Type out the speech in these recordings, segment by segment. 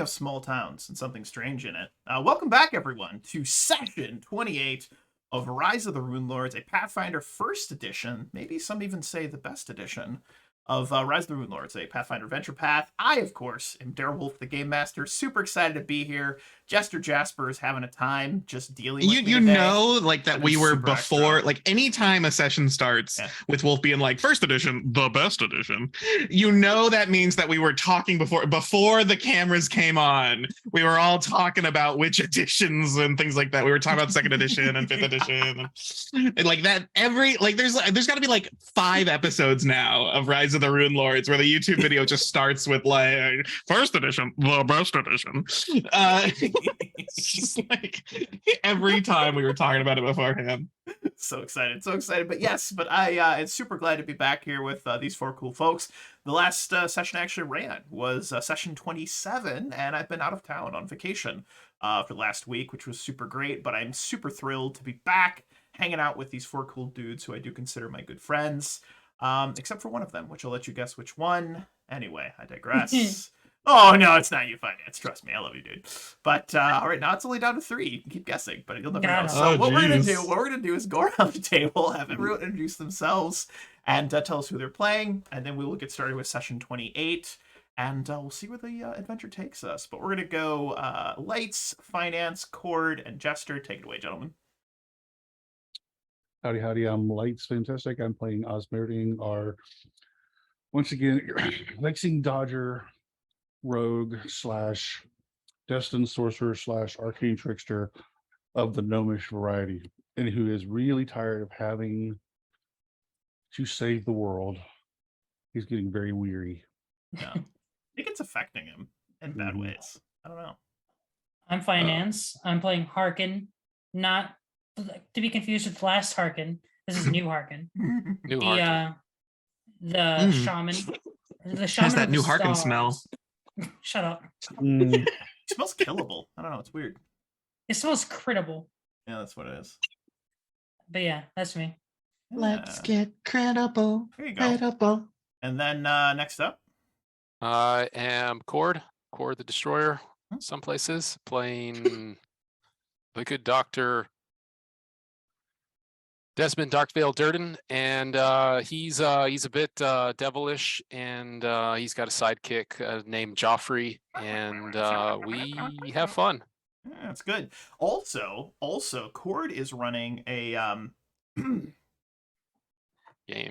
of small towns and something strange in it, welcome back, everyone, to session 28 of Rise of the Runelords, a Pathfinder first edition, maybe some even say the best edition, of Rise of the Runelords, a Pathfinder Venture Path. I, of course, am Darewolf, the Game Master, super excited to be here. Jester Jasper is having a time just dealing with me You today. know, like that I've been we were super before, extra. like anytime a session starts Yeah. with Wolf being like first edition, the best edition, you know that means that we were talking before the cameras came on. We were all talking about which editions and things like that. We were talking about second edition and fifth edition, and like that. There's got to be like 5 episodes now of Rise of the Runelords where the YouTube video just starts with like first edition, the best edition. It's just like every time we were talking about it beforehand. So excited, so excited. But yes, but I am super glad to be back here with these 4 cool folks. The last session I actually ran was session 27, and I've been out of town on vacation for the last week, which was super great. But I'm super thrilled to be back hanging out with these 4 cool dudes who I do consider my good friends, except for one of them, which I'll let you guess which one. Anyway, I digress. Oh no, it's not you, finance. Trust me, I love you, dude. But all right, now it's only down to 3. You can keep guessing, but you'll never know. So what we're gonna do is go around the table, have everyone introduce themselves, and tell us who they're playing, and then we will get started with session 28, and we'll see where the adventure takes us. But we're gonna go lights, finance, cord, and jester. Take it away, gentlemen. Howdy, howdy. I'm Lights Fantastic. I'm playing Osmerding, our once again Lexing Dodger rogue slash destined sorcerer slash arcane trickster of the gnomish variety, and who is really tired of having to save the world. He's getting very weary. Yeah, I think it's affecting him in bad ways. I don't know. I'm Finance. I'm playing Harkin, not to be confused with last Harkin. This is new Harkin. New The Harkin. the shaman. The shaman Has that of the new Harkin stars. smell. Shut up. It smells killable. I don't know. It's weird. It smells credible. Yeah, that's what it is. But yeah, that's me. Let's get credible. There you go. Credible. And then next up, I am Cord the Destroyer. Some places playing the good Doctor Desmond Darkvale Durden, and he's a bit devilish, and he's got a sidekick named Joffrey, and we have fun. Yeah, that's good. Also, Cord is running a Game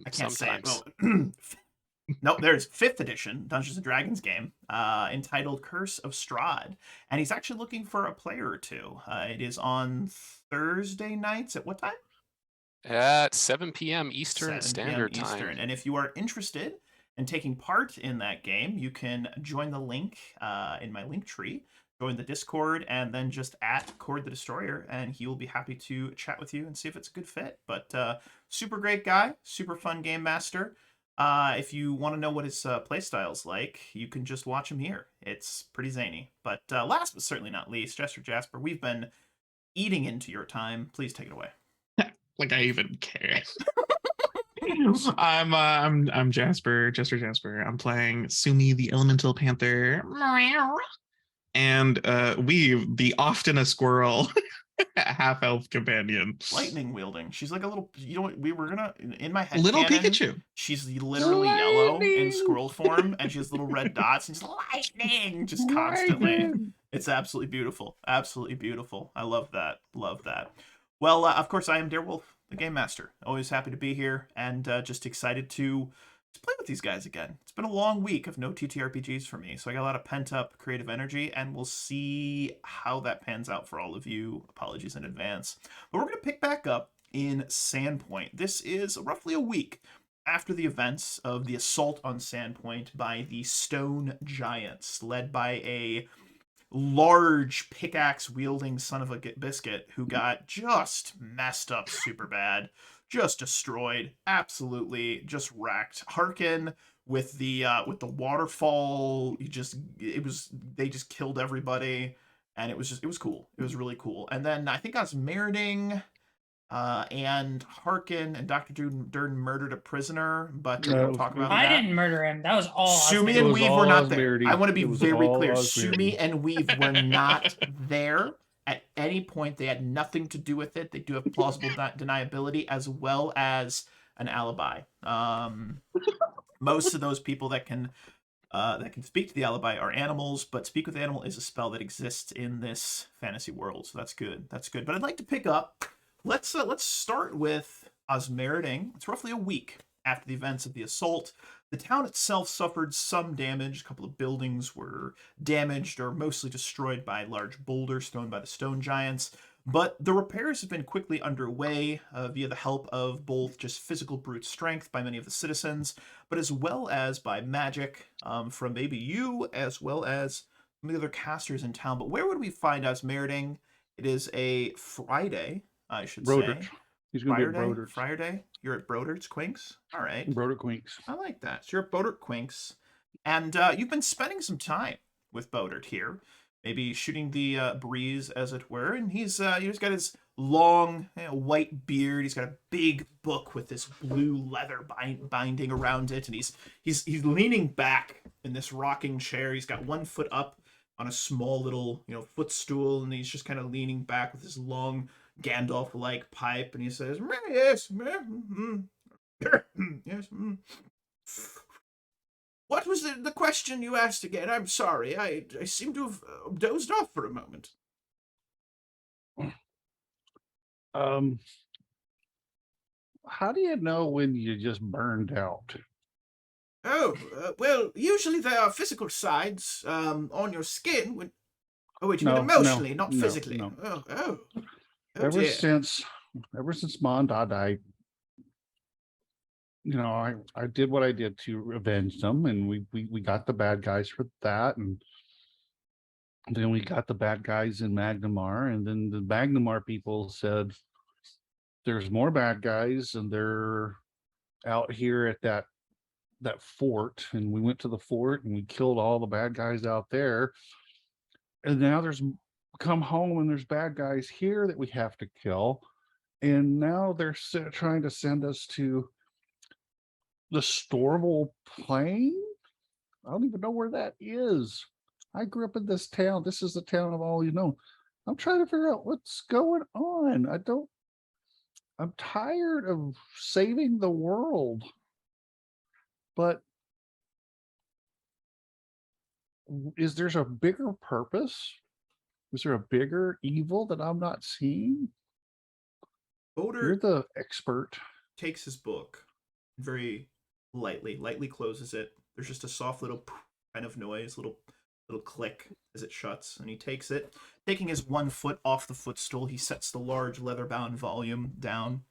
I can't sometimes. say it. Nope, there's 5th edition Dungeons and Dragons game entitled Curse of Strahd, and he's actually looking for a player or 2. It is on Thursday nights at what time? At 7 p.m. Eastern 7 p.m. Standard Eastern. Time. And if you are interested in taking part in that game, you can join the link in my link tree, join the Discord, and then just at Cord the Destroyer, and he will be happy to chat with you and see if it's a good fit. But super great guy, super fun game master. If you want to know what his playstyle's like, you can just watch him here. It's pretty zany. But last but certainly not least, Jester Jasper, we've been eating into your time. Please take it away. Like I even care. I'm Jester Jasper. I'm playing Sumi the Elemental Panther. And Weave, the often a squirrel half elf companion. Lightning wielding. She's like a little, you know what, we were gonna, in my head Little canon, Pikachu. she's literally yellow in squirrel form, and she has little red dots, and she's lightning just constantly. It's absolutely beautiful. Absolutely beautiful. I love that. Love that. Well, of course, I am Darewolf, the Game Master. Always happy to be here, and just excited to play with these guys again. It's been a long week of no TTRPGs for me, so I got a lot of pent-up creative energy, and we'll see how that pans out for all of you. Apologies in advance. But we're going to pick back up in Sandpoint. This is roughly a week after the events of the assault on Sandpoint by the Stone Giants, led by a large pickaxe wielding son of a biscuit who got just messed up super bad, just destroyed, absolutely just wrecked. Harkin with the waterfall, they just killed everybody, and it was cool. It was really cool. And then I think I was meriting and Harkin and Dr. Dern murdered a prisoner, but we No, won't talk about I that. didn't murder him. That was all Sumi It and was Osmond. Weave all were not there. Osmerity. I want to be It was very all clear. Osmerity. Sumi and Weave were not there at any point. They had nothing to do with it. They do have plausible deniability as well as an alibi. Most of those people that can speak to the alibi are animals, but speak with animal is a spell that exists in this fantasy world, so that's good. That's good. But I'd like to pick up. Let's start with Osmeriting. It's roughly a week after the events of the assault. The town itself suffered some damage. A couple of buildings were damaged or mostly destroyed by large boulders thrown by the stone giants. But the repairs have been quickly underway via the help of both just physical brute strength by many of the citizens, but as well as by magic from maybe you, as well as some of the other casters in town. But where would we find Osmeriting? It is a Friday, I should Brodert. say. He's going to be at Friday? Brodert's. Friday? You're at Brodert's Quinks? All right. Brodert Quinks. I like that. So you're at Bodert Quinks, and you've been spending some time with Bodert here, maybe shooting the breeze, as it were. And he's got his long white beard. He's got a big book with this blue leather binding around it, and he's leaning back in this rocking chair. He's got one foot up on a small little footstool, and he's just kind of leaning back with his long Gandalf-like pipe, and he says, "Yes, yes." What was the question you asked again? I'm sorry. I seem to have dozed off for a moment. How do you know when you just burned out? Oh, well, usually there are physical signs on your skin when. Oh, wait, you mean emotionally, not physically. No. Oh Ever dear. since Mom and Dad died, I did what I did to avenge them, and we got the bad guys for that, and then we got the bad guys in Magnamar, and then the Magnamar people said there's more bad guys, and they're out here at that fort, and we went to the fort and we killed all the bad guys out there, and now there's come home and there's bad guys here that we have to kill, and now they're trying to send us to the Storable Plain. I don't even know where that is. I grew up in this town. This is the town of all you know. I'm trying to figure out what's going on. I'm tired of saving the world. But is there a bigger purpose? Is there a bigger evil that I'm not seeing? You're Bodert the expert. takes his book very lightly closes it. There's just a soft little kind of noise, little click as it shuts, and he takes it. Taking his one foot off the footstool, he sets the large leather-bound volume down.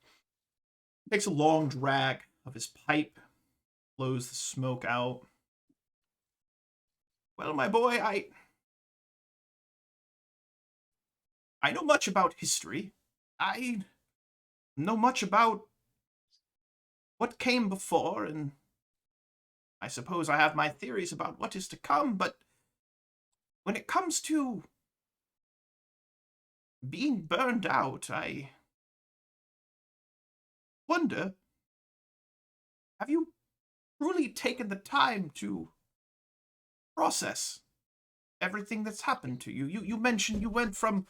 Takes a long drag of his pipe, blows the smoke out. Well, my boy, I know much about history. I know much about what came before, and I suppose I have my theories about what is to come, but when it comes to being burned out, I wonder, have you truly taken the time to process everything that's happened to you? You mentioned you went from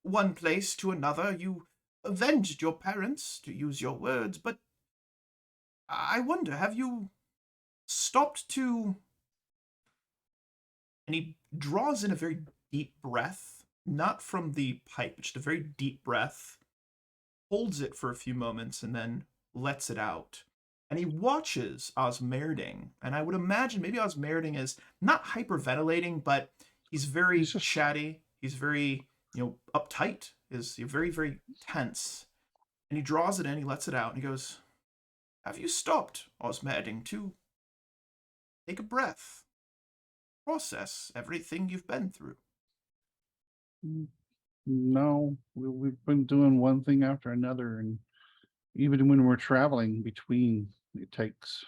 one place to another. You avenged your parents, to use your words, but I wonder, have you stopped to... And he draws in a very deep breath, not from the pipe, just a very deep breath, holds it for a few moments, and then lets it out. And he watches Osmerding, and I would imagine maybe Osmerding is not hyperventilating, but he's very chatty. He's very, uptight. Is very, very tense. And he draws it in, he lets it out, and he goes, "Have you stopped, Osmerding, to take a breath, process everything you've been through?" No, we've been doing one thing after another, and even when we're traveling between, it takes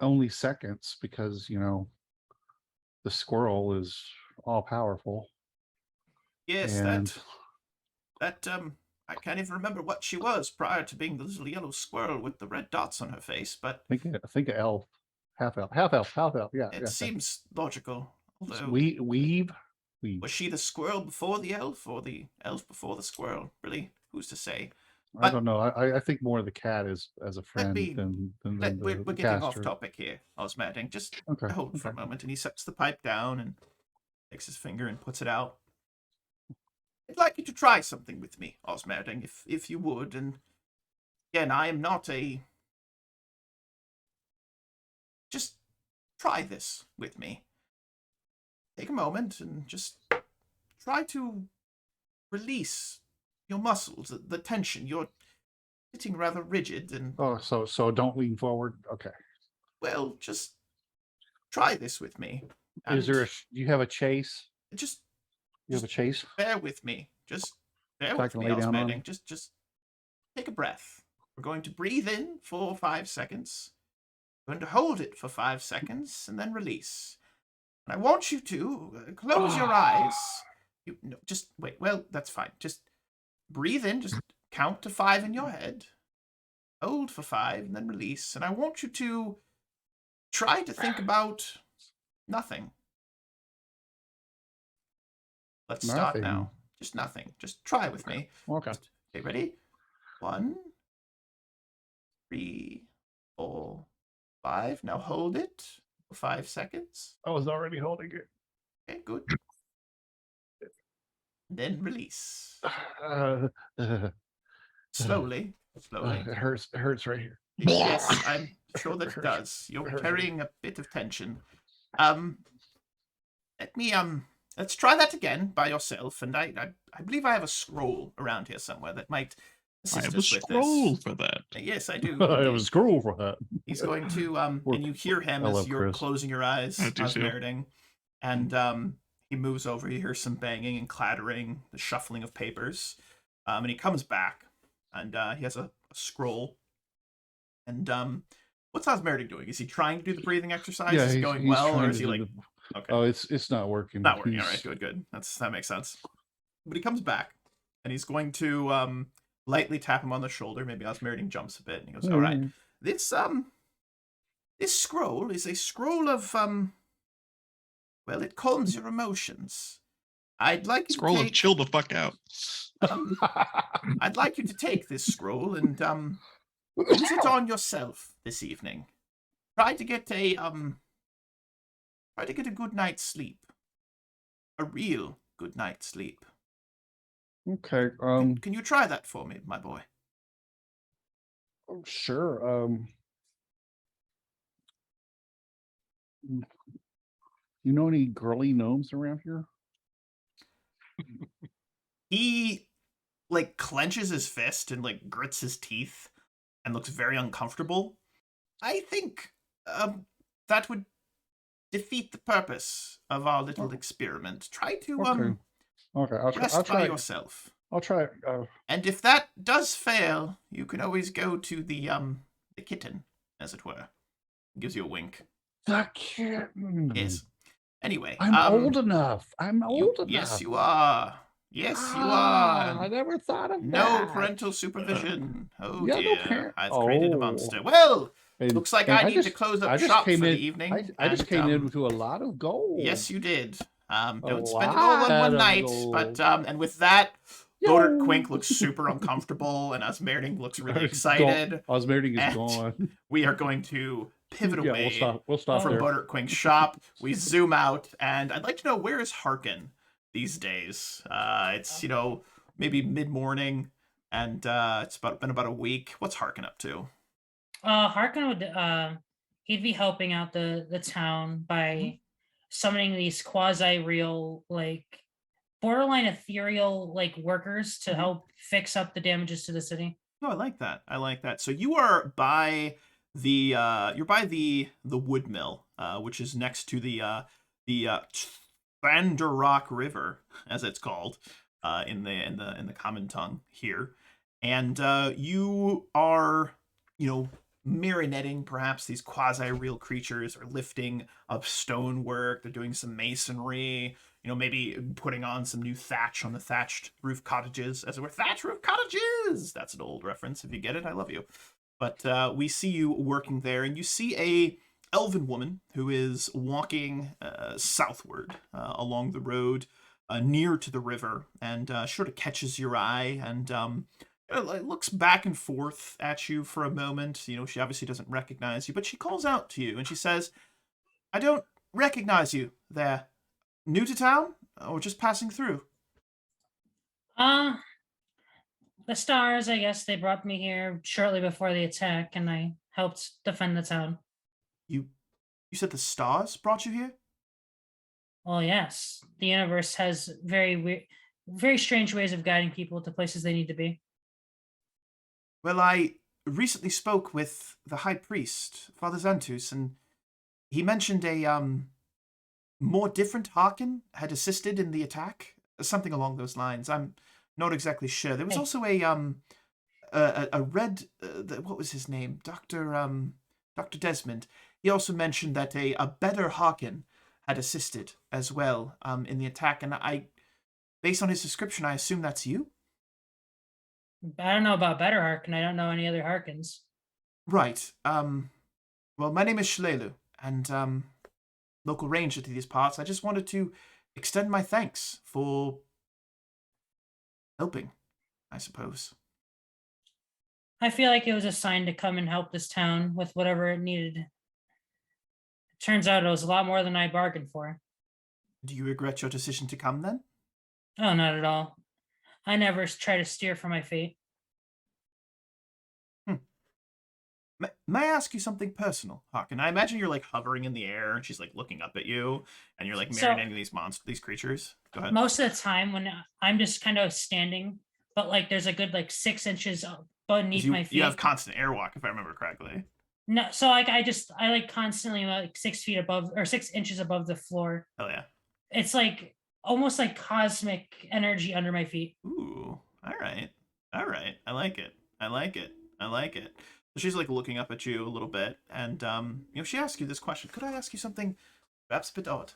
only seconds because the squirrel is all powerful. Yes, And that I can't even remember what she was prior to being the little yellow squirrel with the red dots on her face, but Think of elf, half elf, half elf, half elf. Yeah, it yeah. seems logical. Although, Weave. was she the squirrel before the elf, or the elf before the squirrel? Really, who's to say? I But don't know. I think more of the cat is as a let friend me. than We're the getting off caster. topic here, Osmerding. Just Okay. hold for a Okay. moment, and he sets the pipe down and takes his finger and puts it out. I'd like you to try something with me, Osmerding, if you would. And again, I am not a. Just try this with me. Take a moment and just try to release your muscles, the tension. You're sitting rather rigid, and Oh, so don't lean forward. Okay. well, just try this with me. Is there And do you have a chase? just You have a chase? bear with me. Just bear So I with can me, lay down on Osmerding. Just take a breath. We're going to breathe in for 5 seconds. We're going to hold it for 5 seconds and then release. And I want you to close your eyes. You no, just wait. Well, that's fine. Just breathe in. Just count to 5 in your head. Hold for 5 and then release. And I want you to try to think about nothing. Let's start Nothing. now. Just nothing. Just try with me. Okay. Okay, ready? 1, 3, 4, 5. Now hold it for 5 seconds. I was already holding it. Okay, good. Then release. It Slowly. hurts. It hurts right here. Yes, I'm sure that it does. You're carrying a bit of tension. Let me let's try that again by yourself. And I believe I have a scroll around here somewhere that might I assist have a us with scroll this. for that. Yes, I do. I have a indeed. scroll for that. He's going to We're- and you hear him I as love you're Chris. closing your eyes, I do too. Osmerding, and he moves over. You hear some banging and clattering, the shuffling of papers, and he comes back, and he has a scroll. And what's Osmerding doing? Is he trying to do the breathing exercise? Yeah, is it he's- going he's well, or trying is to he do like? the- Okay, Oh, it's not working. not working. All He's- right, good. That makes sense. But he comes back, and he's going to lightly tap him on the shoulder. Maybe Osmerding jumps a bit, and he goes, "All right, this scroll is a scroll of well, it calms your emotions. I'd like you Scroll to of take, chill the fuck out. I'd like you to take this scroll and use it on yourself this evening. Try to get a good night's sleep. A real good night's sleep. Okay. Can you try that for me, my boy? Sure. You know any girly gnomes around here? He like clenches his fist and like grits his teeth and looks very uncomfortable. I think that would defeat the purpose of our little experiment. Try to Okay. I'll rest by try. yourself. I'll try. And if that does fail, you can always go to the kitten, as it were. Gives you a wink. The kitten. Yes. Anyway, I'm old enough. I'm old enough. Yes, you are. Yes, you I are. never thought of No that. parental supervision. Oh Yeah, no dear, parent- I've created a Oh. monster. Well, And- looks like and I need to just- close I up just shop for came the in- evening. I just came in and, with a lot of gold. Yes, you did. Don't A spend it all on lot one of night. gold. But and with that, Godert Yo. Quink looks super uncomfortable, and Osmerding looks really excited. Osmerding is And gone. We are going to pivot Yeah, away we'll stop from there. Godert Quink's shop. We zoom out, and I'd like to know, where is Harkin these days? It's maybe mid-morning, and it's been about a week. What's Harkin up to? Harkin would he'd be helping out the town by summoning these quasi-real, like borderline ethereal like workers to help fix up the damages to the city. Oh, I like that. I like that. So you are by the wood mill, which is next to the Thunder Rock River, as it's called, in the common tongue here, and you are marionetting perhaps these quasi-real creatures, or lifting up stonework. They're doing some masonry. maybe putting on some new thatch on the thatched roof cottages, as it were. Thatch roof cottages! That's an old reference. If you get it, I love you. But we see you working there, and you see a elven woman who is walking southward along the road near to the river, and sort of catches your eye, and looks back and forth at you for a moment. She obviously doesn't recognize you, but she calls out to you, and she says, "I don't recognize you there. New to town, or just passing through?" Uh, the stars, I guess they brought me here shortly before the attack, and I helped defend the town. You said the stars brought you here? Well, yes, the universe has very strange ways of guiding people to places they need to be. Well, I recently spoke with the high priest, Father Xantus, and he mentioned a more different Harkin had assisted in the attack, something along those lines. I'm not exactly sure. There was Hey. also a red, what was his name? Dr. Desmond. He also mentioned that a better Harkin had assisted as well in the attack, and based on his description, I assume that's you? I don't know about better Harkin. I don't know any other Harkins. Right. Well, my name is Shalelu, and local ranger to these parts. I just wanted to extend my thanks for helping, I suppose. I feel like it was a sign to come and help this town with whatever it needed. Turns out it was a lot more than I bargained for. Do you regret your decision to come then? Oh, not at all. I never try to steer from my fate. May I ask you something personal, Harkin? I imagine you're like hovering in the air, and she's like looking up at you, and you're like So- marinating these creatures. Go ahead. Most of the time when I'm just kind of standing, but like there's a good like 6 inches beneath my feet. You have constant airwalk, if I remember correctly. No, so like I like constantly like 6 feet above or 6 inches above the floor. Hell yeah. It's like almost like cosmic energy under my feet. Ooh. All right. I like it. So she's like looking up at you a little bit, and she asks you this question. Could I ask you something perhaps a bit odd?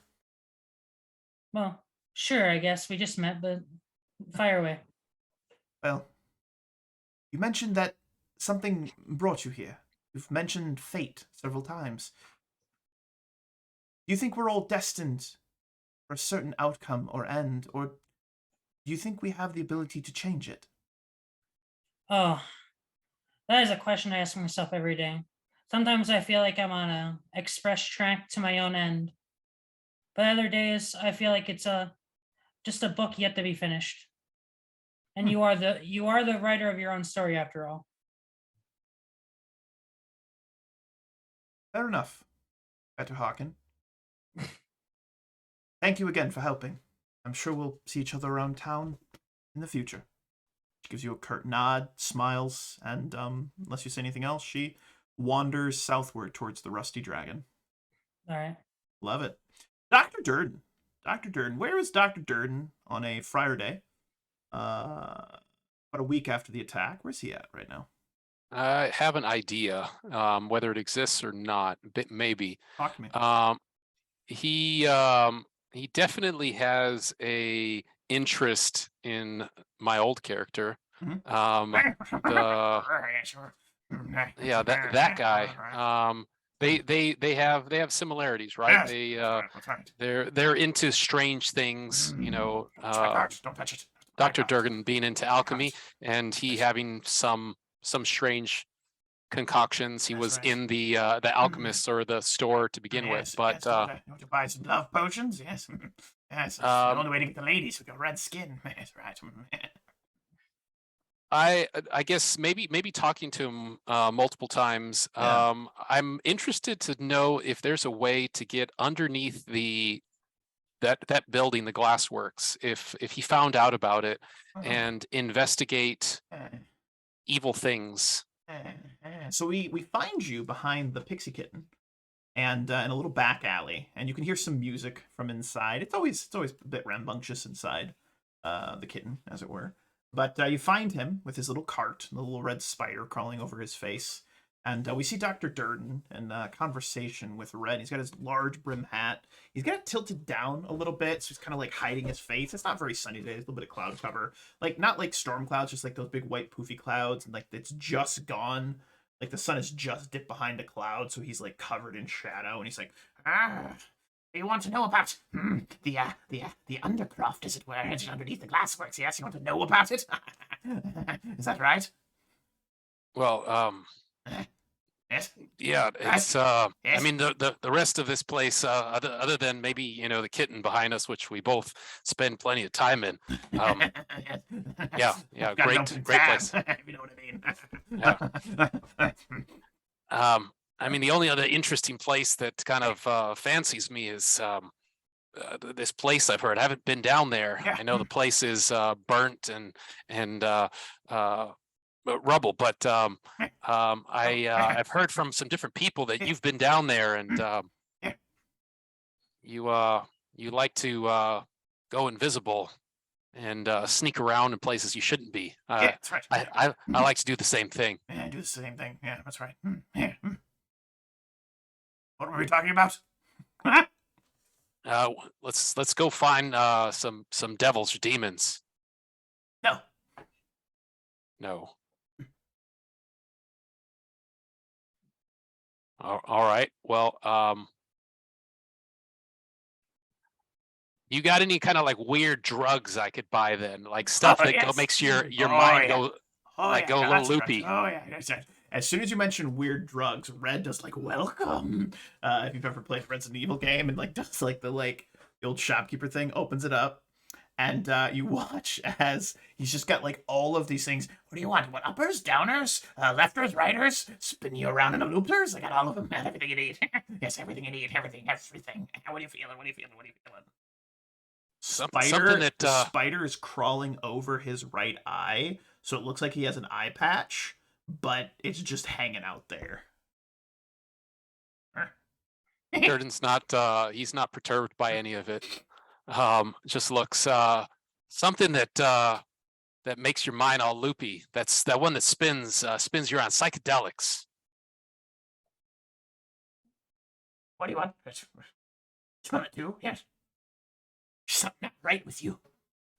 Well, sure, I guess we just met, but fire away. Well, you mentioned that something brought you here. You've mentioned fate several times. Do you think we're all destined for a certain outcome or end, or do you think we have the ability to change it? Oh, that is a question I ask myself every day. Sometimes I feel like I'm on a express track to my own end, but other days I feel like it's just a book yet to be finished. And Hmm. you are the writer of your own story after all. Fair enough, Better Harkin. Thank you again for helping. I'm sure we'll see each other around town in the future. She gives you a curt nod, smiles, and unless you say anything else, she wanders southward towards the Rusty Dragon. All right. Love it. Dr. Durden. Dr. Durden. Where is Dr. Durden on a Friday? About a week after the attack. Where's he at right now? I have an idea, whether it exists or not, but maybe. Talk to me. He definitely has a interest in my old character. Mhm. Yeah, that guy. They have similarities, right? Yes. They're into strange things, Don't touch it. Dr. Durgan being into alchemy and he having some strange concoctions. He That's was right. in the alchemists or the store to begin with, but you want to buy some love potions? Yes. Yes, it's the only way to get the ladies with your red skin. Yes, right. I guess maybe talking to him multiple times. Yeah. I'm interested to know if there's a way to get underneath that building, the glassworks, if he found out about it and investigate evil things. So we find you behind the pixie kitten, and in a little back alley, and you can hear some music from inside. It's always a bit rambunctious inside the kitten, as it were. But you find him with his little cart, and the little red spider crawling over his face. And we see Dr. Durden in conversation with Red. He's got his large brim hat. He's got it tilted down a little bit, so he's kind of like hiding his face. It's not very sunny today. There's a little bit of cloud cover. Like, not like storm clouds, just like those big white poofy clouds. And like, it's just gone. Like, the sun has just dipped behind a cloud, so he's like covered in shadow. And he's like, you want to know about the undercroft, as it were, underneath the glassworks? Yes, you want to know about it? Is that right? Well, Yes. yeah, it's I Yes. mean the rest of this place, other than maybe the kitten behind us, which we both spend plenty of time in. Yeah, Got an great open great tab, place. if you know what I mean. I mean the only other interesting place that kind of fancies me is this place I've heard. I haven't been down there. Yeah. I know the place is burnt and rubble, but I've heard from some different people that you've been down there and you like to go invisible and sneak around in places you shouldn't be. Yeah, that's right. I like to do the same thing. Yeah, do the same thing. Yeah, that's right. Yeah. What were we talking about? Let's go find some devils or demons. No. No. All right. Well, you got any kind of like weird drugs I could buy then, like stuff that yes. makes your Oh, mind yeah. go Oh, like yeah, go a little lots of loopy. drugs. Oh yeah, yes, yes. As soon as you mention weird drugs, Red does like welcome. If you've ever played a Resident Evil game and like does like the old shopkeeper thing, opens it up, and you watch as he's just got like all of these things. What do you want? What, uppers, downers, lefters, righters? Spin you around in a loopers? I got all of them. Everything you need. Yes, everything you need. Everything. What are you feeling? What are you feeling? What are you feeling? Something that The spider is crawling over his right eye, so it looks like he has an eye patch, but it's just hanging out there. Durden's not he's not perturbed by any of it. Just looks something that that makes your mind all loopy. That's that one that spins you around. Psychedelics. What do you want? Smell it too? Yes. Something not right with you.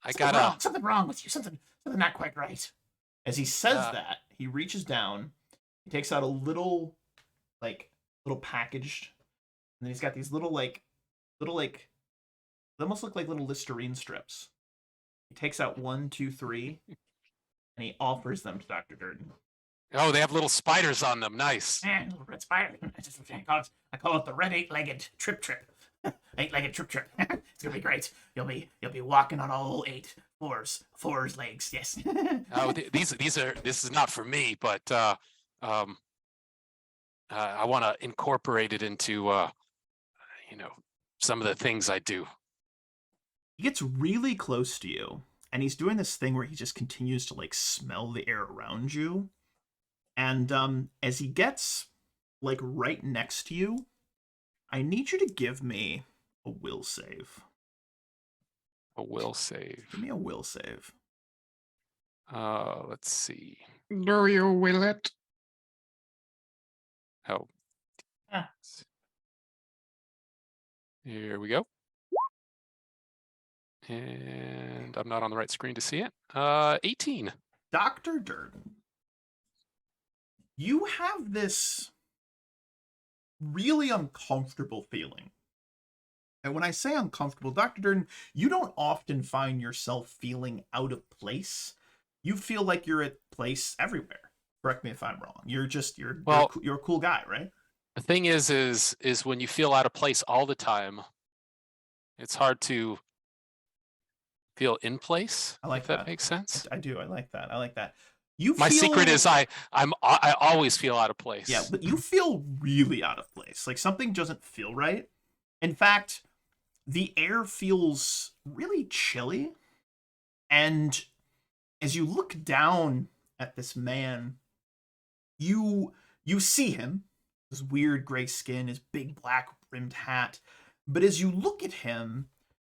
Something wrong with you. Something not quite right. As he says that, he reaches down, he takes out a little packaged, and then he's got these little they almost look like little Listerine strips. He takes out 1, 2, 3, and he offers them to Dr. Durden. Oh, they have little spiders on them. Nice. Little red spider. I call it the red 8-legged trip. 8-legged trip. It's gonna be great. You'll be walking on all 8 fours legs. Yes. Oh, this is not for me, but I want to incorporate it into some of the things I do. He gets really close to you, and he's doing this thing where he just continues to like smell the air around you. And as he gets like right next to you, I need you to give me a will save. A will save. Give me a will save. Let's see. Do you will it? Oh. Here we go. And I'm not on the right screen to see it. 18. Dr. Durden, you have this really uncomfortable feeling. And when I say uncomfortable, Dr. Durden, you don't often find yourself feeling out of place. You feel like you're at place everywhere. Correct me if I'm wrong. You're a cool guy, right? The thing is when you feel out of place all the time, it's hard to feel in place. I like if that makes sense. I do. I like that. My secret is I always feel out of place. Yeah, but you feel really out of place. Like something doesn't feel right. In fact, the air feels really chilly. And as you look down at this man, you see him, his weird gray skin, his big black rimmed hat. But as you look at him,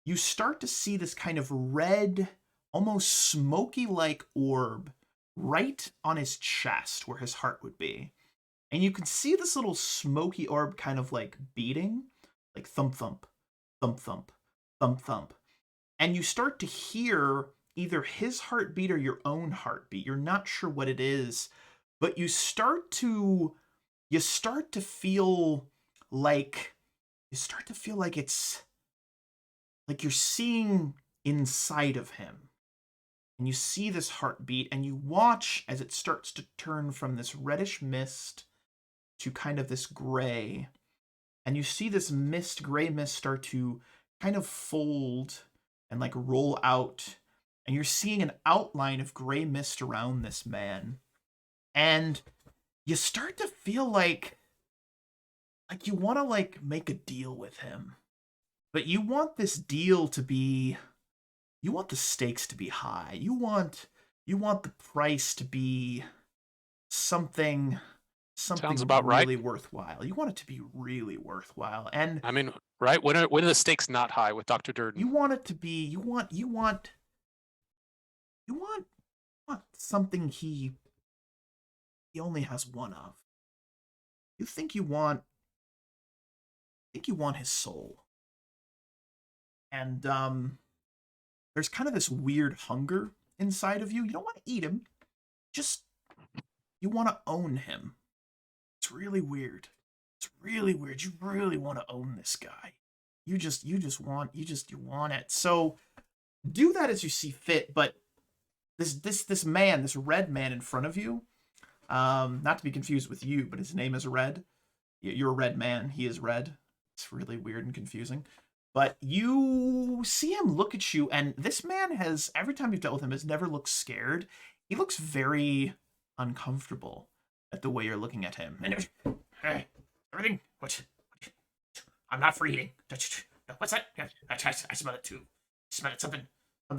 you start to see this kind of red, almost smoky-like orb right on his chest where his heart would be. and you can see this little smoky orb kind of like beating, like thump thump, thump thump, thump thump. And you start to hear either his heartbeat or your own heartbeat. You're not sure what it is, but you start to feel like it's like you're seeing inside of him. And you see this heartbeat, and you watch as it starts to turn from this reddish mist to kind of this gray. And you see this gray mist start to kind of fold and like roll out. And you're seeing an outline of gray mist around this man. And you start to feel like you want to like make a deal with him. But you want this deal to be, you want the stakes to be high. You want the price to be something Sounds about really right. worthwhile. You want it to be really worthwhile. And I mean, right? When are the stakes not high with Dr. Durden? you want it to be, you want something he only has one of. You think you want his soul. And there's kind of this weird hunger inside of you. You don't want to eat him. Just you want to own him. It's really weird. It's really weird. You really want to own this guy. You want it. So do that as you see fit, but this man, this red man in front of you, not to be confused with you, but his name is Red. You're a red man. He is red. It's really weird and confusing. But you see him look at you, and this man has, every time you've dealt with him, has never looked scared. He looks very uncomfortable at the way you're looking at him. And hey, everything, what? I'm not for eating. What's that? I smell it too. I smell it, something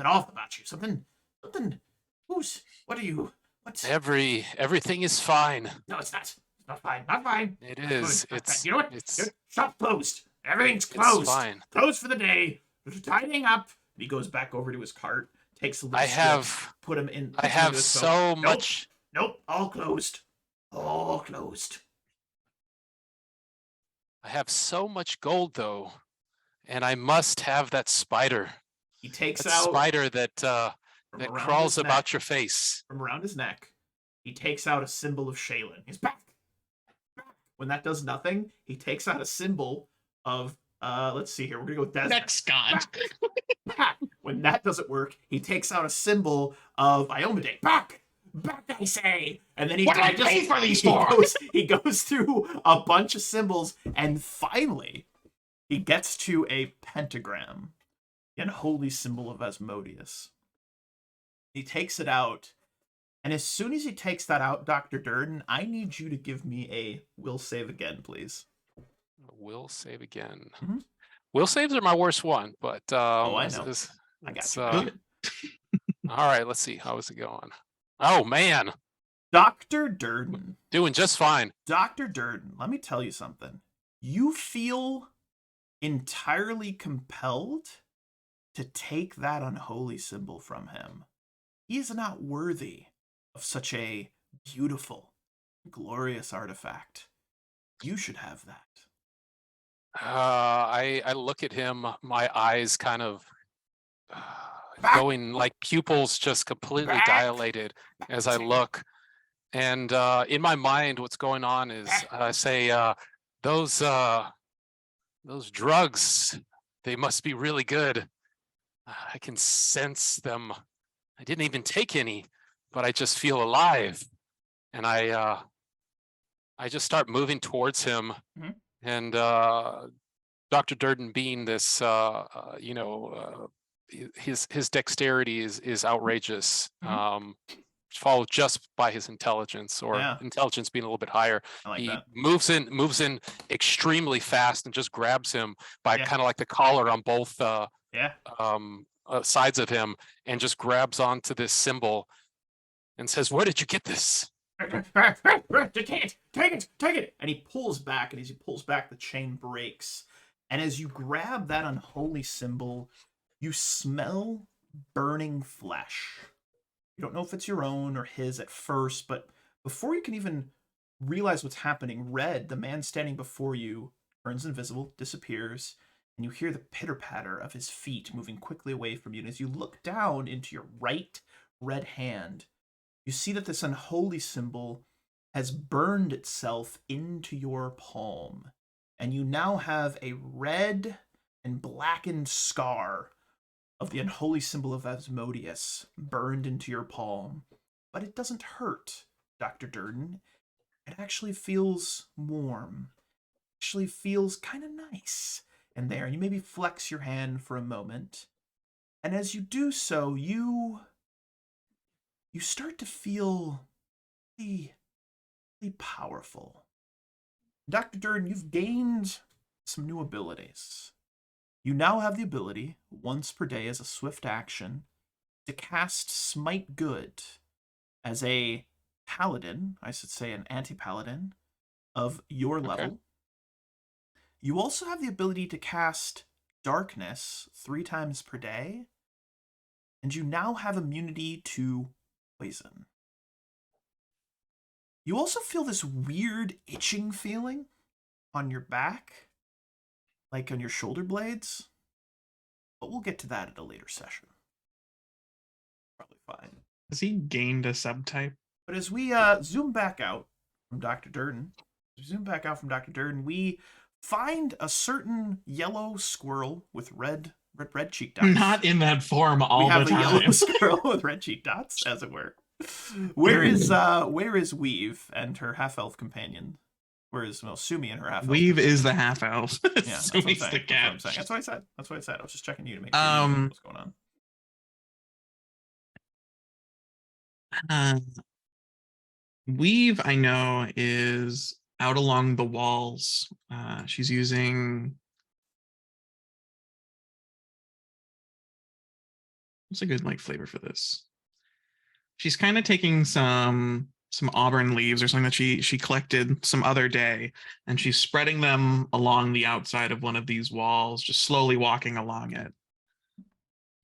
off about you. Something, what are you? What's... Everything is fine. No, it's not. It's not fine. Not fine. It is. Not It's fine. You know what? it's Shop closed. Everything's closed. It's fine. Closed for the day. There's tidying up. And he goes back over to his cart, takes a little I strip, have put him in. I have so much. Nope, all closed. All closed. I have so much gold though, and I must have that spider. He takes That out spider that from that around crawls his about neck, your face. from around his neck. He takes out a symbol of Shaylin. He's back. When that does nothing, he takes out a symbol of let's see here. We're gonna go with Desmond. Next, Scott. Back. When that doesn't work, he takes out a symbol of Iomade. Back, I say. And then he What did I pay for these for? He goes through a bunch of symbols, and finally, he gets to a pentagram, an holy symbol of Asmodeus. He takes it out, and as soon as he takes that out, Dr. Durden, I need you to give me a will save again, please. Will save again. Mhm. Will saves are my worst one, but I know. I got you. All right, let's see. How is it going? Oh man, Dr. Durden. doing just fine. Dr. Durden, let me tell you something. You feel entirely compelled to take that unholy symbol from him. He is not worthy of such a beautiful, glorious artifact. You should have that. I look at him, my eyes kind of going like pupils just completely dilated as I look. And in my mind, what's going on is I say, those drugs, they must be really good. I can sense them. I didn't even take any, but I just feel alive. And I just start moving towards him. Mhm. And Dr. Durden being this, his dexterity is outrageous. Followed just by his intelligence, or intelligence being a little bit higher. I like He that. moves in extremely fast and just grabs him by kind of like the collar on both sides of him, and just grabs onto this symbol and says, "Where did you get this?" Take it. And he pulls back, and as he pulls back, the chain breaks. And as you grab that unholy symbol, you smell burning flesh. You don't know if it's your own or his at first, but before you can even realize what's happening, Red, the man standing before you, turns invisible, disappears, and you hear the pitter-patter of his feet moving quickly away from you. And as you look down into your right red hand, you see that this unholy symbol has burned itself into your palm. And you now have a red and blackened scar of the unholy symbol of Asmodeus burned into your palm. But it doesn't hurt, Dr. Durden. It actually feels warm. Actually feels kind of nice in there. And you maybe flex your hand for a moment. And as you do so, you start to feel really, really powerful. Dr. Durden, you've gained some new abilities. You now have the ability, once per day as a swift action, to cast Smite Good as a paladin, I should say an anti-paladin, of your level. You also have the ability to cast Darkness 3 times per day, and you now have immunity to poison. You also feel this weird itching feeling on your back, like on your shoulder blades, but we'll get to that at a later session. Probably fine. Has he gained a subtype? But as we zoom back out from Dr. Durden, we find a certain yellow squirrel with red cheek dots. Not in that form all we have the a time. yellow squirrel with red cheek dots, as it were. Where is Weave and her half-elf companion? Where is Sumi and her half-elf? Weave is the half-elf. Yeah, that's what I'm Sumi's saying. the cat. That's what I said. I was just checking you to make sure you knew what's going on. Weave, I know, is out along the walls. She's using... What's a good flavor for this? She's kind of taking some auburn leaves or something that she collected some other day, and she's spreading them along the outside of one of these walls, just slowly walking along it.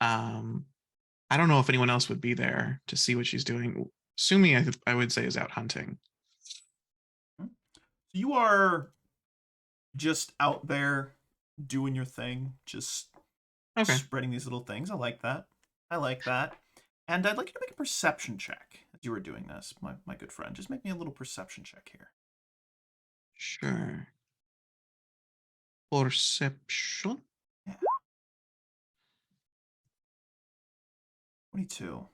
I don't know if anyone else would be there to see what she's doing. Sumi, I would say, is out hunting. You are just out there doing your thing, just spreading these little things. I like that. And I'd like you to make a perception check as you were doing this, my good friend. Just make me a little perception check here. Sure. Perception? Yeah. 22.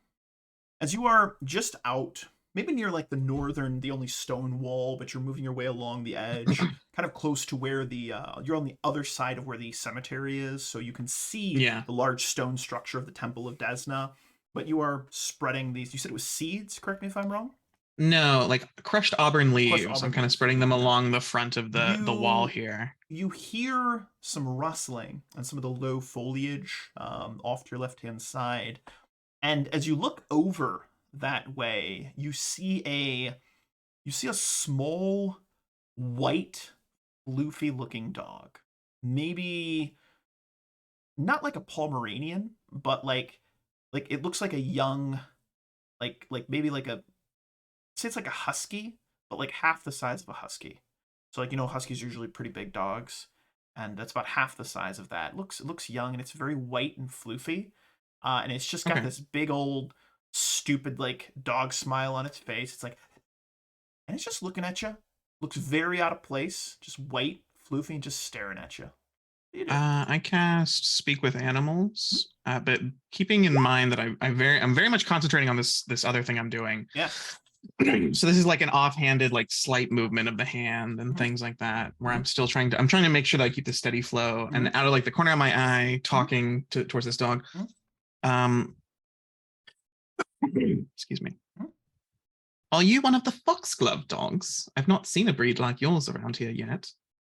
As you are just out, maybe near the only stone wall, but you're moving your way along the edge, kind of close to where you're on the other side of where the cemetery is, so you can see the large stone structure of the Temple of Desna. But you are spreading these. You said it was seeds. Correct me if I'm wrong. No, crushed auburn leaves. I'm kind of spreading them along the front of the wall here. You hear some rustling and some of the low foliage off to your left-hand side, and as you look over that way, you see a small, white, floofy-looking dog. Maybe not like a Pomeranian, but like it looks like a young, maybe say it's like a husky, but half the size of a husky. So huskies are usually pretty big dogs, and that's about half the size of that. It looks young, and it's very white and floofy, and it's just got this big old stupid dog smile on its face. It's and it's just looking at you. Looks very out of place, just white, floofy, and just staring at you. I cast Speak with Animals, but keeping in mind that I'm very much concentrating on this other thing I'm doing. Yeah. So this is an offhanded, slight movement of the hand and things like that, where I'm still trying to make sure that I keep the steady flow, and out of the corner of my eye, talking towards this dog. Excuse me. Are you one of the foxglove dogs? I've not seen a breed like yours around here yet.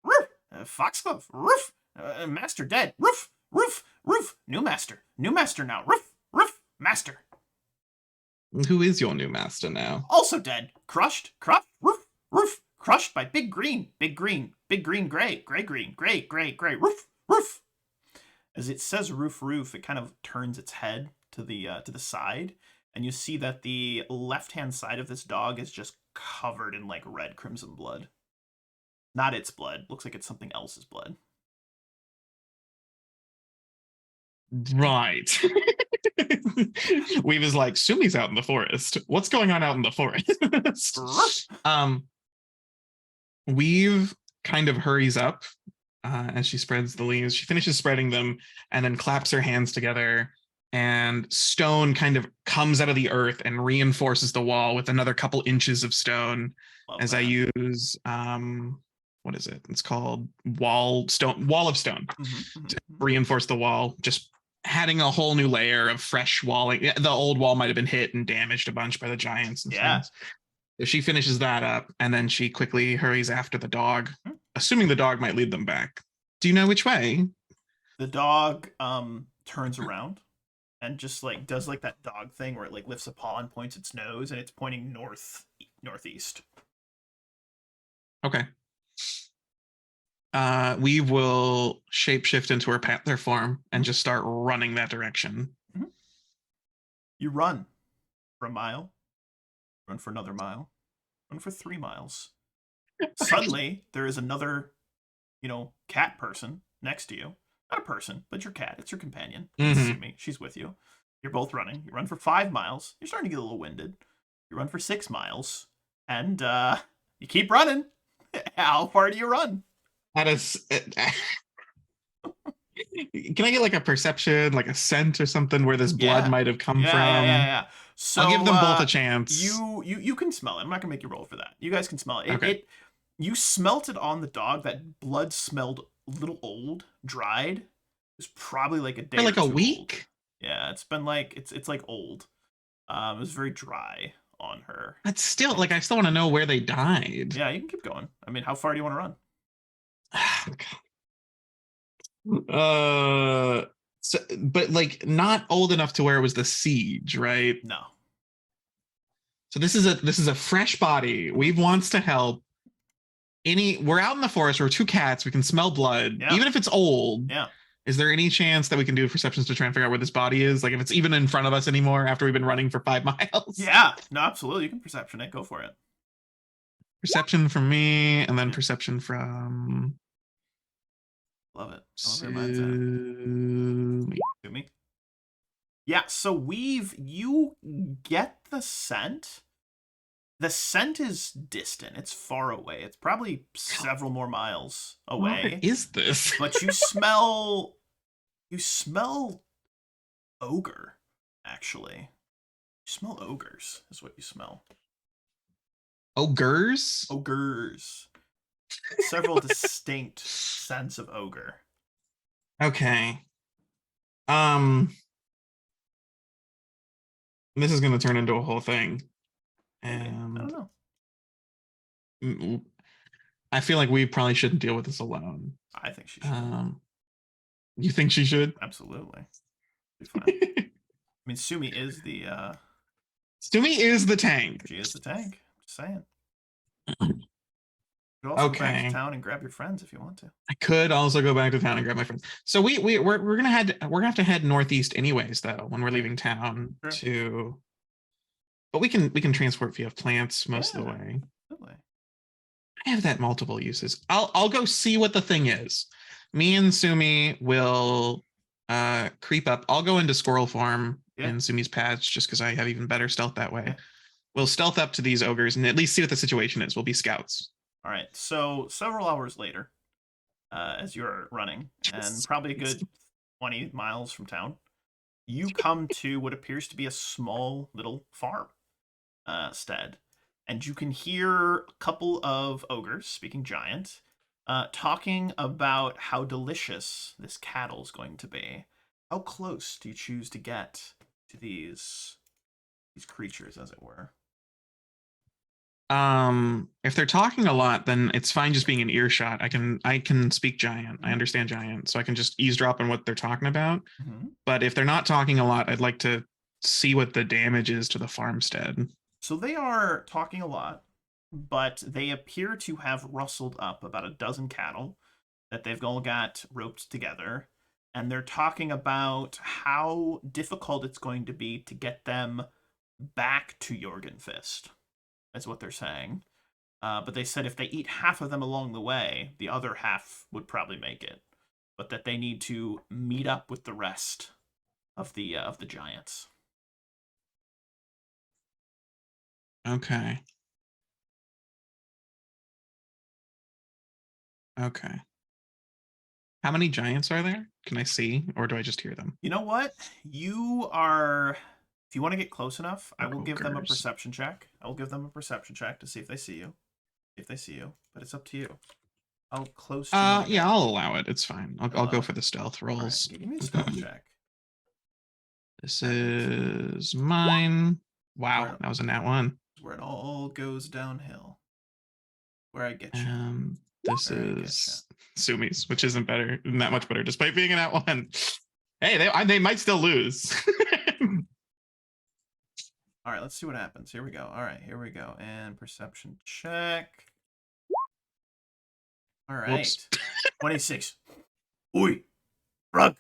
Roof! Foxglove! Roof! Master dead! Roof! Roof! Roof! New master now! Roof! Roof! Master! Who is your new master now? Also dead! Crushed! Roof! Roof! Crushed by big green! Big green! Gray! Gray green! Gray! Roof! Roof! As it says roof, it kind of turns its head to the side, and you see that the left-hand side of this dog is just covered in like red crimson blood. Not its blood. Looks like it's something else's blood. Right. Weave is like, Sumi's out in the forest. What's going on out in the forest? Weave kind of hurries up as she spreads the leaves. She finishes spreading them and then claps her hands together, and stone kind of comes out of the earth and reinforces the wall with another couple inches of stone. Love as that. I use what is it? It's called wall of stone to reinforce the wall, just adding a whole new layer of fresh walling. The old wall might have been hit and damaged a bunch by the giants and things. So she finishes that up, and then she quickly hurries after the dog, assuming the dog might lead them back. Do you know which way? The dog turns around and just like does like that dog thing where it like lifts a paw and points its nose, and it's pointing northeast. Okay. We will shapeshift into her panther form and just start running that direction. You run for a mile, run for another mile, run for 3 miles. Suddenly, there is another, cat person next to you. Not a person, but your cat. It's your companion. It's Sumi. She's with you. You're both running. You run for 5 miles. You're starting to get a little winded. You run for 6 miles, and you keep running. How far do you run? That is. Can I get like a perception, like a scent or something where this blood might have come from? Yeah. So I'll give them both a chance. You can smell it. I'm not gonna make you roll for that. You guys can smell it. Okay. You smelt it on the dog. That blood smelled a little old, dried. It's probably like a day. For like or a 2 week? Old. Yeah, it's been like it's like old. It was very dry on her. But still, like, I still want to know where they died. Yeah, you can keep going. I mean, how far do you want to run? So, but like not old enough to where it was the siege, right? No. So this is a fresh body. Weave wants to help. We're out in the forest. We're 2 cats. We can smell blood, even if it's old. Yeah. Is there any chance that we can do perceptions to try and figure out where this body is? Like if it's even in front of us anymore after we've been running for 5 miles? Yeah. No, absolutely. You can perception it. Go for it. Perception from me, and then perception from. Love it. I love your mindset. Sumi. Yeah, so Weave, you get the scent. The scent is distant. It's far away. It's probably several more miles away. What is this? But you smell ogre, actually. You smell ogres is what you smell. Ogres? Ogres. Several distinct scents of ogre. Okay. This is going to turn into a whole thing. And I don't know. I feel like we probably shouldn't deal with this alone. I think she should. You think she should? Absolutely. Be fine. I mean, Sumi is the Sumi is the tank. She is the tank. Just saying. You could also go back to town and grab your friends if you want to. I could also go back to town and grab my friends. So we're gonna have to head northeast anyways, though, when we're leaving town to. But we can transport via plants most of the way. Absolutely. I have that multiple uses. I'll go see what the thing is. Me and Sumi will creep up. I'll go into squirrel form in Sumi's patch just because I have even better stealth that way. We'll stealth up to these ogres and at least see what the situation is. We'll be scouts. All right. So several hours later, as you're running, and probably a good 20 miles from town, you come to what appears to be a small little farm stead. And you can hear a couple of ogres, speaking giant, talking about how delicious this cattle is going to be. How close do you choose to get to these creatures, as it were? If they're talking a lot, then it's fine just being an earshot. I can speak giant. I understand giant, so I can just eavesdrop on what they're talking about. But if they're not talking a lot, I'd like to see what the damage is to the farmstead. So they are talking a lot, but they appear to have rustled up about a dozen cattle that they've all got roped together, and they're talking about how difficult it's going to be to get them back to Jorgenfist. is what they're saying. But they said if they eat half of them along the way, the other half would probably make it. But that they need to meet up with the rest of the giants. Okay. Okay. How many giants are there? Can I see, or do I just hear them? You know what? You are. If you want to get close enough, I will give them a Ogres. perception check. I will give them a perception check to see if they see you. If they see you, but it's up to you. How close do you want to Yeah, get? I'll allow it. It's fine. I'll Allow go it. for the stealth All right, rolls. give me a stealth check. This is mine. Wow, Right. that was a nat one. Where it all goes downhill. Where I get you. This Where I is Sumi's, which isn't better, not much better, despite being a nat one. Hey, they might still lose. All right, let's see what happens. Here we go. All right, here we go. And perception check. All right. Whoops. 26. Oi, Rug,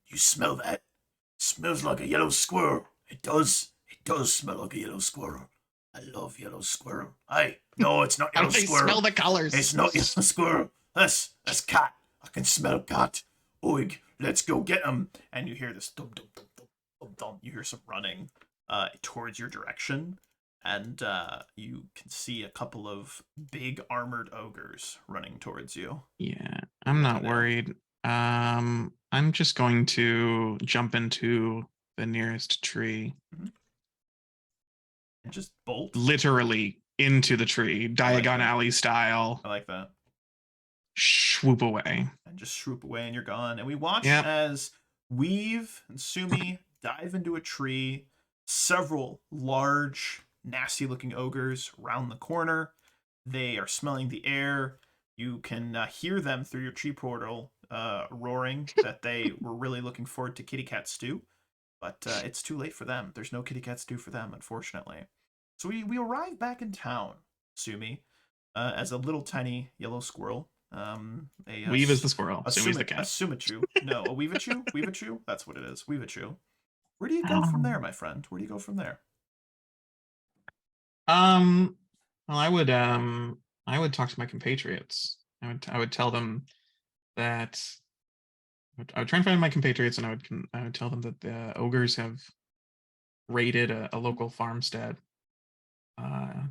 you smell that? Smells like a yellow squirrel. It does. It does smell like a yellow squirrel. I love yellow squirrel. Hey, no, it's not How yellow do they squirrel. smell the colors? It's not yellow squirrel. That's cat. I can smell cat. Oig, let's go get him. And you hear this dum dum dum dum dum dum. You hear some running towards your direction, and you can see a couple of big armored ogres running towards you. Yeah, I'm not Yeah. worried. I'm just going to jump into the nearest tree. And just bolt. Literally into the tree, Diagon that. Alley style. I like that. Swoop away. And just swoop away and you're gone. And we watch Yep. as Weave and Sumi dive into a tree. Several large, nasty looking ogres round the corner. They are smelling the air. You can hear them through your tree portal roaring that they were really looking forward to kitty cat stew. But it's too late for them. There's no kitty cat stew for them, unfortunately. So we arrive back in town, Sumi, as a little tiny yellow squirrel. Weave is the squirrel. A Sumi's the cat. Sumichu. No, a Weevachu? Weevachu? That's what it is. Weevachu. Where do you go from there, my friend? Where do you go from there? Well, I would talk to my compatriots. I would tell them that I would try and find my compatriots, and I would tell them that the ogres have raided a local farmstead,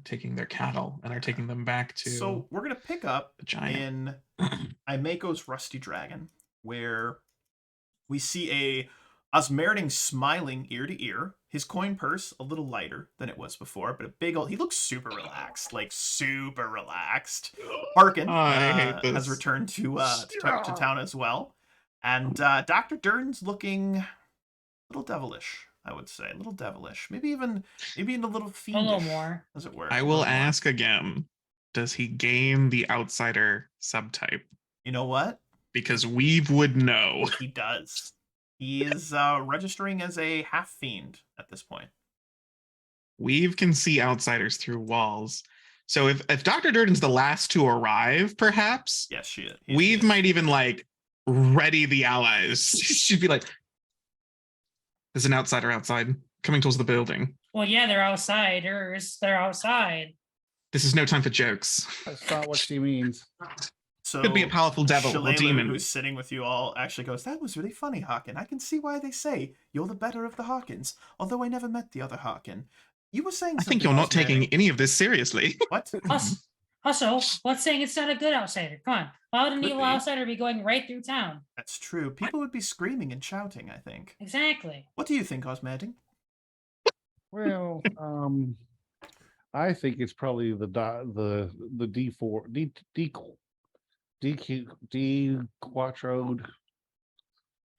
taking their cattle, and are taking them back to. So we're gonna pick up the giant. in Aimeko's Rusty Dragon, where we see a Osmeriting smiling ear to ear. His coin purse a little lighter than it was before, but a big old. He looks super relaxed, like super relaxed. Harkin I hate this. has returned to town as well, and Dr. Dern's looking a little devilish. I would say a little devilish, maybe even a little fiendish, A little more. as it were. I A will little more. ask again. Does he gain the outsider subtype? You know what? Because Weave would know. He does. He is registering as a half fiend at this point. Weave can see outsiders through walls. So if Dr. Durden's the last to arrive, perhaps, Yes, she is. Weave might even like ready the allies. She'd be like, there's an outsider outside coming towards the building. Well, yeah, they're outsiders. They're outside. This is no time for jokes. That's not what she means. So Could be a powerful devil or Shalelu, demon. who's sitting with you all, actually goes, "That was really funny, Harkin. I can see why they say you're the better of the Harkins, although I never met the other Harkin. You were saying I think something you're not else, Mary. taking any of this seriously. What? Also, what's saying it's not a good outsider? Come on. Why would an Could evil be. outsider be going right through town? That's true. People would be screaming and shouting, I think. Exactly. What do you think, Osmanding? Well, I think it's probably the D4 D Quattrode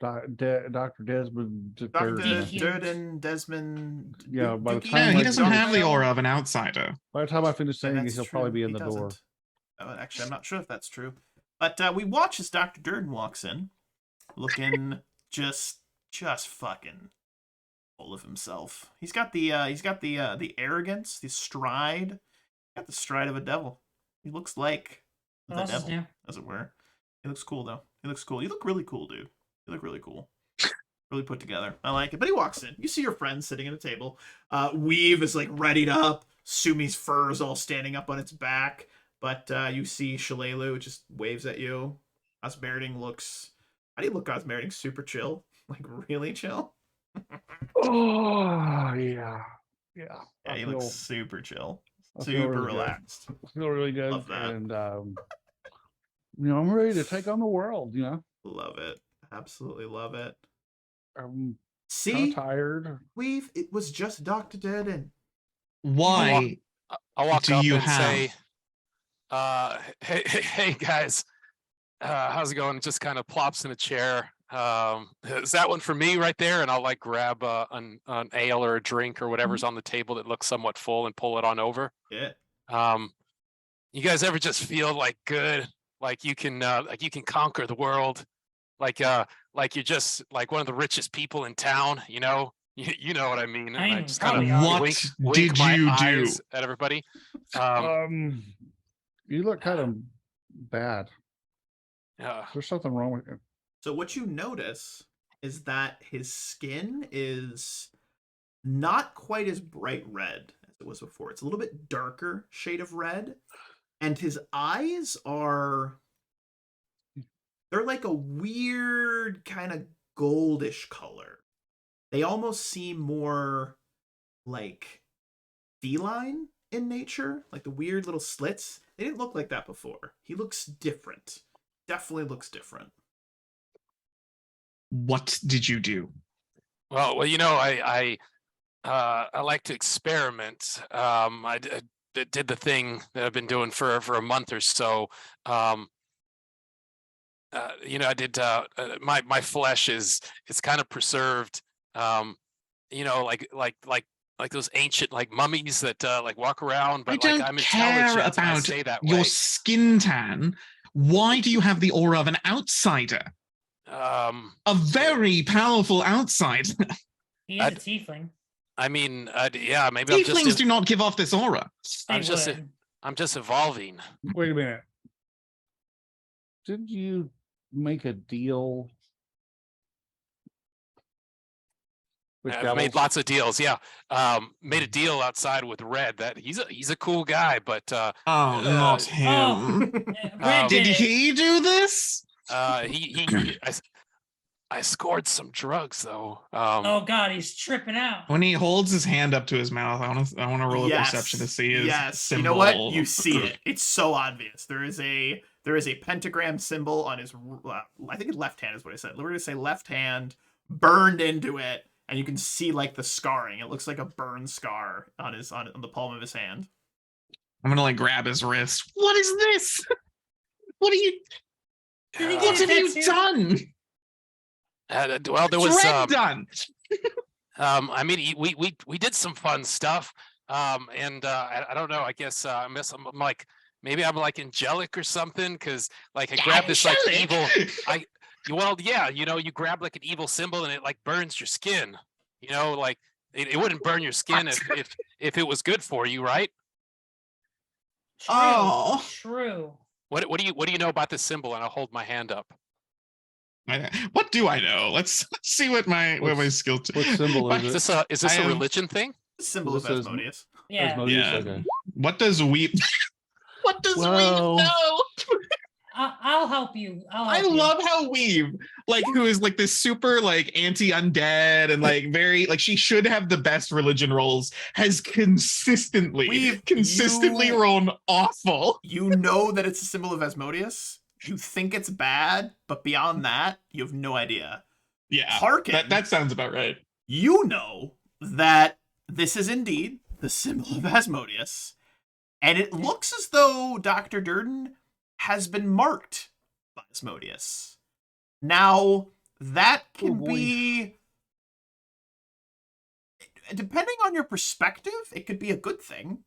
Dr. Desmond Dr. DQ. Durden, Desmond. Yeah, by the Dookie? time Yeah, like he doesn't Dr. have the aura of an outsider. By the time I finish saying it, That's he'll true. probably be in He the door. doesn't. Actually, I'm not sure if that's true. But we watch as Dr. Durden walks in, looking just fucking full of himself. He's got the arrogance, the stride. Got the stride of a devil. He looks like What the else is devil, new? as it were. He looks cool though. He looks cool. You look really cool, dude. You look really cool. Really put together. I like it. But he walks in. You see your friends sitting at a table. Weave is like readied up, Sumi's fur is all standing up on its back. But you see Shalelu just waves at you. Osmeriting looks. How do you look, Osmeriting? Super chill, like really chill. Oh yeah, yeah. Yeah, he looks super chill, I feel super really good. relaxed. I feel really good, Love that. and I'm ready to take on the world. Love it. Absolutely love it. I'm kind See, of tired. it was just Dr. Dead. Why I'll walk do up you and have? say, hey guys, how's it going? Just kind of plops in a chair. Is that one for me right there? And I'll like grab an ale or a drink or whatever's on the table that looks somewhat full and pull it on over. Yeah. You guys ever just feel like good, like you can conquer the world, like you're just like one of the richest people in town, you know? You know what I mean? And I I'm just kind of probably are. What wink did my you do? eyes at everybody. You look kind of bad. Yeah. There's something wrong with you. So what you notice is that his skin is not quite as bright red as it was before. It's a little bit darker shade of red. And his eyes they're like a weird kind of goldish color. They almost seem more like feline in nature, like the weird little slits. They didn't look like that before. He looks different. Definitely looks different. What did you do? Well, you know, I like to experiment. I did the thing that I've been doing for a month or so. You know, I did. My flesh is kind of preserved. You know, like those ancient like mummies that like walk around, but I like don't I'm care intelligent. And I about stay that your way. skin tan. Why do you have the aura of an outsider? A very powerful outsider. He is a tiefling. I mean, yeah, maybe I'm Tieflings just. do not give off this aura. They I'm just. would. I'm just evolving. Wait a minute. Did you make a deal with I've made devils? lots of deals. Yeah, made a deal outside with Red. That he's a cool guy, but Oh, not him. Oh, Red Did did it. he do this? I scored some drugs though. Oh God, he's tripping out. When he holds his hand up to his mouth, I want to roll a perception to see his symbol. You know what? You see it. It's so obvious. There is a pentagram symbol on his. I think his left hand is what I said. We're gonna say left hand burned into it, and you can see like the scarring. It looks like a burn scar on the palm of his hand. I'm gonna like grab his wrist. What is this? What are you? What have you done? Well, there was Red done. I mean, we did some fun stuff. And I don't know. I guess I'm like maybe I'm like angelic or something because like I grabbed this like evil. Well, yeah, you know, you grab like an evil symbol and it like burns your skin. You know, like it wouldn't burn your skin if it was good for you, right? True. Oh. True. What do you know about this symbol? And I'll hold my hand up. What do I know? Let's see what my skill. What symbol is it? Is this a religion thing? Symbol of Asmodeus. Yeah. Asmodeus? Yeah. Okay. What does weep? What does weep know? I'll help you. I love how Weave, like, who is like this super like anti-undead and like very like she should have the best religion rolls, has consistently rolled awful. You know that it's a symbol of Asmodeus. You think it's bad, but beyond that, you have no idea. Yeah, Harkin, that sounds about right. You know that this is indeed the symbol of Asmodeus, and it looks as though Dr. Durden has been marked by Asmodeus. Now, that can be, depending on your perspective, it could be a good thing,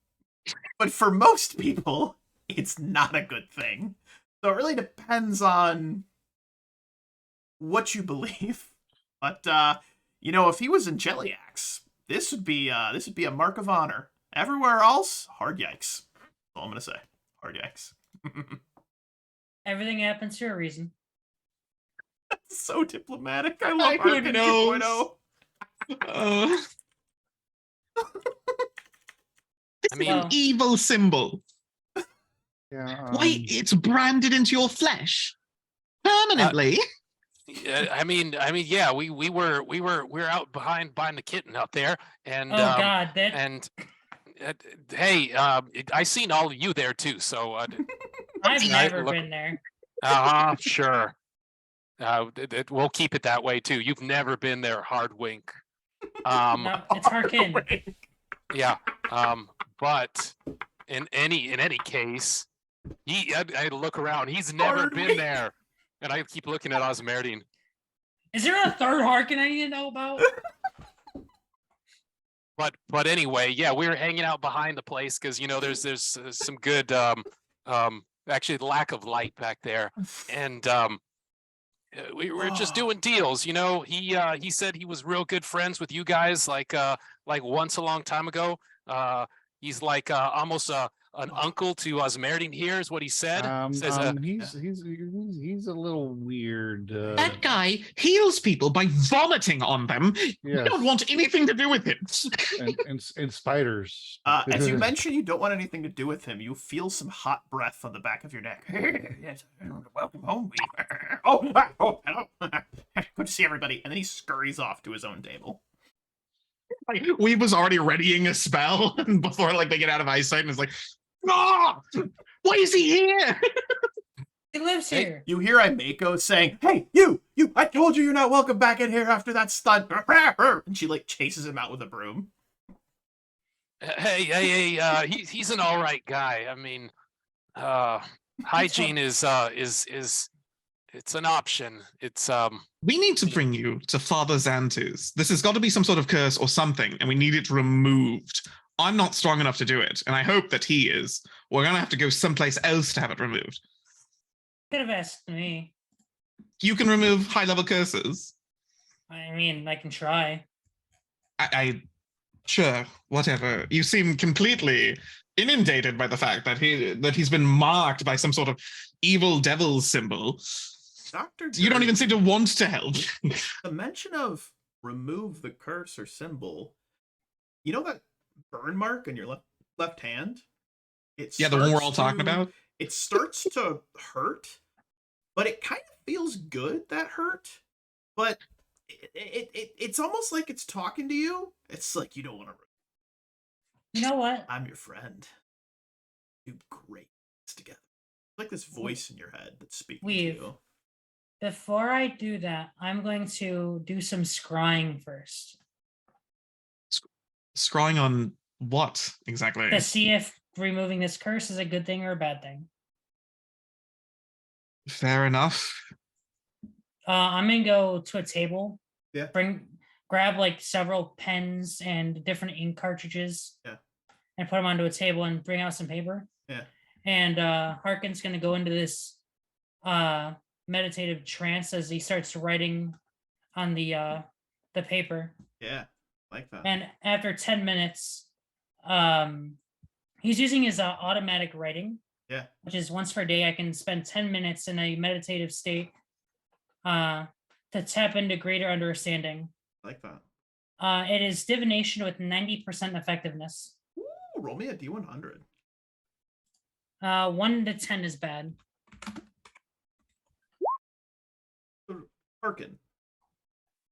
but for most people, it's not a good thing. So it really depends on what you believe. But you know, if he was in Jelliax, this would be a mark of honor. Everywhere else, hard yikes. That's all I'm gonna say. Hard yikes. Everything happens for a reason. That's so diplomatic. I love Who Harkin knows? 2.0. I mean, Well, evil symbol. Yeah. Why, it's branded into your flesh permanently. yeah, yeah, we were out behind the kitten out there, and oh God, that and hey, I seen all of you there too. So I've I never look- been there. sure. We'll keep it that way too. You've never been there, hard wink. No, it's Harkin. Yeah. But in any case, I look around. He's never Hard been wink. there, and I keep looking at Osmerdine. Is there a third Harkin I need to know about? But anyway, yeah, we were hanging out behind the place because there's some good actually the lack of light back there, and we were just doing deals. He said he was real good friends with you guys, like once a long time ago. He's like almost an uncle to Osmerdine here, is what he said. Says, He's a little weird. That guy heals people by vomiting on them. We Yes. don't want anything to do with him. and spiders. As you mentioned, you don't want anything to do with him. You feel some hot breath on the back of your neck. Yes, welcome home, Weaver. Oh, hello. Good to see everybody. And then he scurries off to his own table. Like, Weave was already readying a spell before they get out of eyesight, and it's like, ah, why is he here? He lives Hey, here. You hear Imeko saying, "Hey, you! I told you you're not welcome back in here after that stunt." And she chases him out with a broom. hey, he's an all right guy. I mean, hygiene is it's an option. It's We need to bring you to Father Xantu's. This has got to be some sort of curse or something, and we need it removed. I'm not strong enough to do it, and I hope that he is. We're going to have to go someplace else to have it removed. Could have asked me. You can remove high-level curses. I mean, I can try. Sure, whatever. You seem completely inundated by the fact that he's been marked by some sort of evil devil symbol. Dr. You don't even seem to want to help. The mention of remove the curse or symbol, you know that burn mark on your left hand? Yeah, the one we're all starts talking to- about. It starts to hurt, but it kind of feels good, that hurt. But it's almost like it's talking to you. It's like, you don't want to. You know what? I'm your friend. Do great things together. Like this voice in your head that's speaking Weave. to you. Before I do that, I'm going to do some scrying first Scrawling on what exactly? to see if removing this curse is a good thing or a bad thing. Fair enough. I'm gonna go to a table. Yeah. Grab several pens and different ink cartridges. Yeah. And put them onto a table and bring out some paper. Yeah. And Harkin's gonna go into this meditative trance as he starts writing on the paper. Yeah, like that. And after 10 minutes, he's using his automatic writing. Yeah. Which is once per day. I can spend 10 minutes in a meditative state to tap into greater understanding. Like that. It is divination with 90% effectiveness. Ooh, roll me a D100. 1 to 10 is bad. Harkin,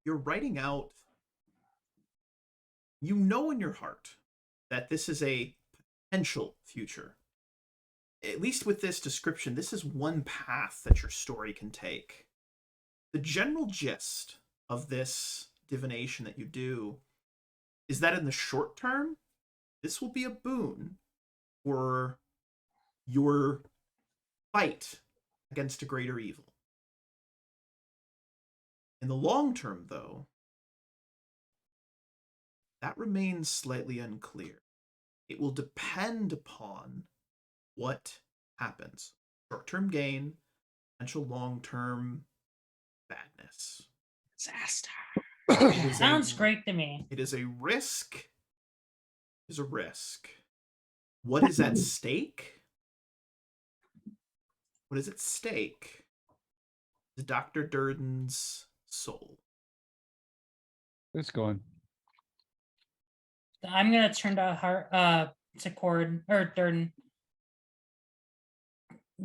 you're writing out, you know in your heart that this is a potential future. At least with this description, this is one path that your story can take. The general gist of this divination that you do is that in the short term, this will be a boon for your fight against a greater evil. In the long term, though, that remains slightly unclear. It will depend upon what happens. Short-term gain, potential long-term badness. Disaster. It is Sounds a- great to me. It is a risk. It is a risk. What is at stake? What is at stake is Dr. Durden's soul. It's going. I'm gonna turn to to Cord or Durden.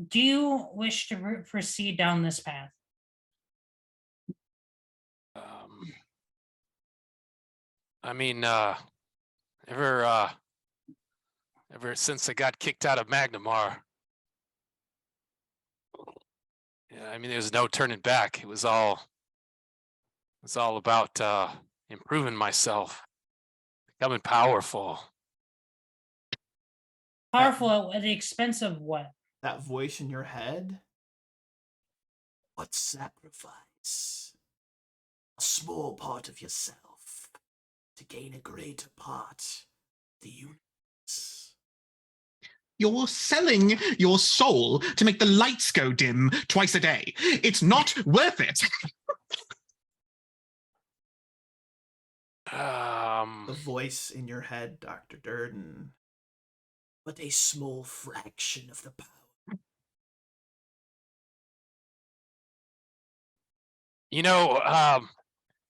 Do you wish to proceed down this path? I mean, ever since I got kicked out of Magnamar, yeah, I mean, there was no turning back. It was all about improving myself, becoming powerful. Powerful at the expense of what? That voice in your head? What sacrifice? A small part of yourself to gain a greater part. The universe. You're selling your soul to make the lights go dim twice a day. It's not worth it. The voice in your head, Dr. Durden. But a small fraction of the power. You know,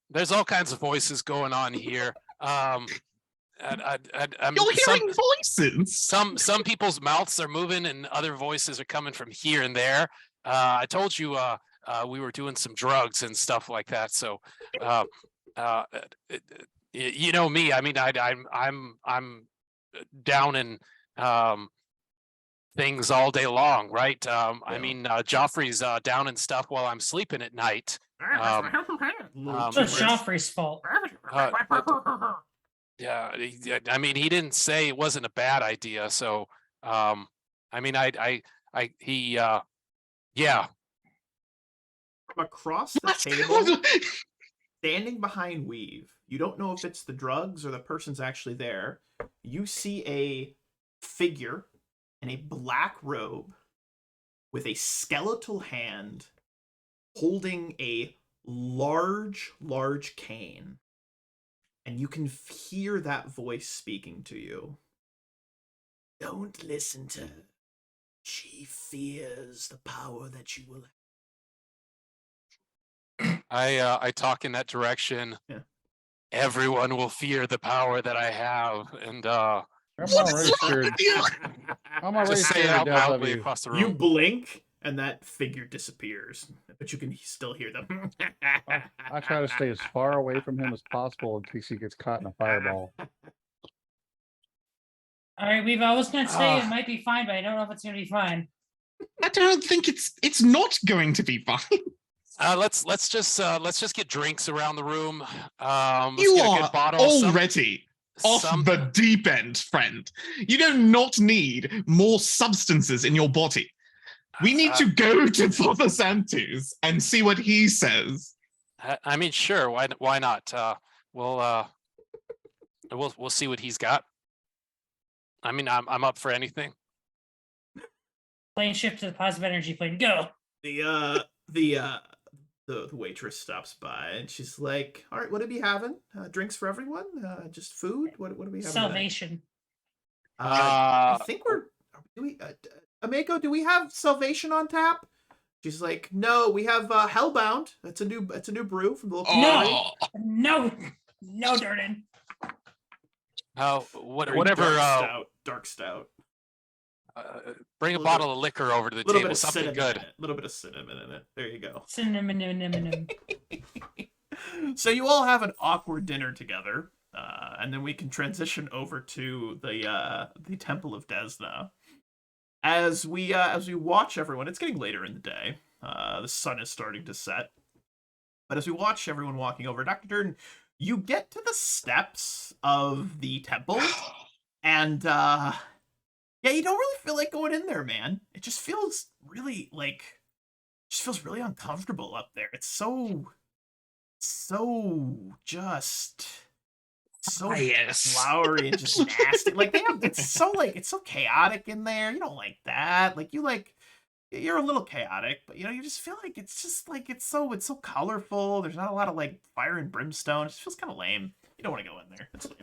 there's all kinds of voices going on here. I mean, You're hearing voices. Some people's mouths are moving, and other voices are coming from here and there. I told you we were doing some drugs and stuff like that. So, you know me. I mean, I'm down in things all day long, right? I mean, Joffrey's down in stuff while I'm sleeping at night. So it's Joffrey's fault. Yeah, I mean, he didn't say it wasn't a bad idea. So, I mean, yeah. From across the table, standing behind Weave, you don't know if it's the drugs or the person's actually there. You see a figure in a black robe with a skeletal hand holding a large cane. And you can hear that voice speaking to you. Don't listen to her. She fears the power that you will have. I talk in that direction. Yeah. Everyone will fear the power that I have, and I'm already scared. I'm already just say it scared to out death of loudly you. across the You room. blink, and that figure disappears. But you can still hear them. I try to stay as far away from him as possible in case he gets caught in a fireball. All right, Weave. I was gonna say it might be fine, but I don't know if it's gonna be fine. I don't think it's not going to be fine. Let's just get drinks around the room. Let's You get a are good bottle. already off the deep end, friend. You do not need more substances in your body. We need to go to Father Santus and see what he says. I mean, sure. Why not? We'll see what he's got. I mean, I'm up for anything. Plane shift to the positive energy plane. Go. The waitress stops by and she's like, "All right, what are we having? Drinks for everyone? Just food? What are we having?" Salvation. I think Ameko, do we have Salvation on tap? She's like, "No, we have Hellbound. It's a new brew from the local brewery." No, Durden. Whatever. Dark stout. Bring a bottle of liquor over to the table. Something good. A little bit of cinnamon in it. There you go. Cinnamon. So you all have an awkward dinner together, and then we can transition over to the Temple of Desna. As we watch everyone, it's getting later in the day. The sun is starting to set. But as we watch everyone walking over, Dr. Durden, you get to the steps of the temple, and yeah, you don't really feel like going in there, man. It just feels really really uncomfortable up there. It's so flowery and just nasty. Like it's so chaotic in there. You don't like that. You're a little chaotic, but you just feel like it's so colorful. There's not a lot of fire and brimstone. It just feels kind of lame. You don't want to go in there. It's lame.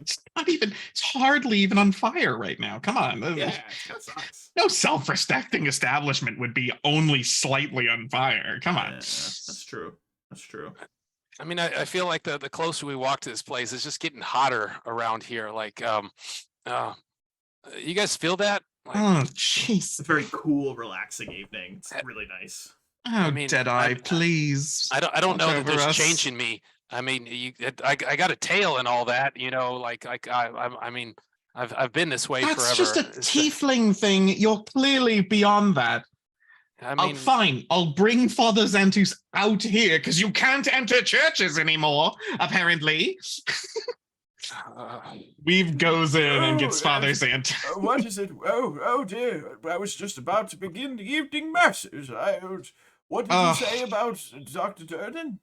It's hardly even on fire right now. Come on. Yeah, it kind of sucks. No self-respecting establishment would be only slightly on fire. Come on. Yeah, that's true. I mean, I feel like the closer we walk to this place, it's just getting hotter around here. You guys feel that? Like, Oh, It's jeez. a very cool, relaxing evening. It's really nice. Oh, mean, Deadeye, please. I don't watch know that over there's us. change in me. I mean, I got a tail and all that, you know, like I mean, I've been this way That's forever. just a tiefling thing. You're clearly beyond that. I Oh, mean, fine. I'll bring Father Xantus out here because you can't enter churches anymore, apparently. uh, Weave goes in and gets Oh, Father Xantus. What is it? Oh dear. I was just about to begin the evening masses. What did you say about Dr. Durden?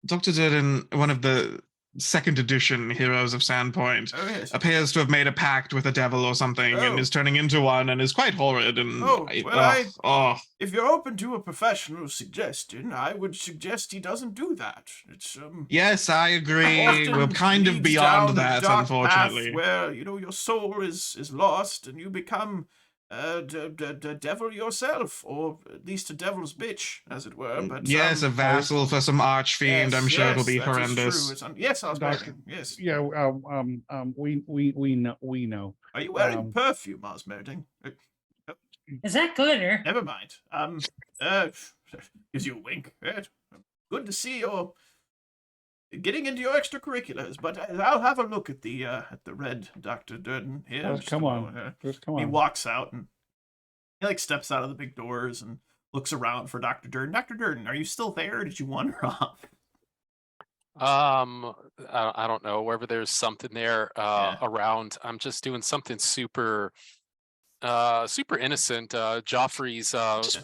Dr. Durden, one of the second edition heroes of Sandpoint, Oh, yes. appears to have made a pact with a devil or something and Oh. is turning into one and is quite horrid. And Oh, well, oh, if you're open to a professional suggestion, I would suggest he doesn't do that. It's yes, I agree. often We're kind of leads beyond down a that, dark unfortunately. path where your soul is lost and you become devil yourself, or at least a devil's bitch, as it were. But yes, a vassal for some archfiend. I'm sure it'll be that is horrendous. true. Yes, I was Doctor- marrying. Yes. Yeah, we know. Are you wearing um, perfume, Osmerding? Is that good or? Never mind. Gives you a wink. Good to see you're getting into your extracurriculars, but I'll have a look at the red Dr. Durden here. Oh, just come a on. moment. Just come He on. walks out and he steps out of the big doors and looks around for Dr. Durden. Dr. Durden, are you still there? Or did you wander off? I don't know, wherever there's something there Yeah. around. I'm just doing something super innocent. Joffrey's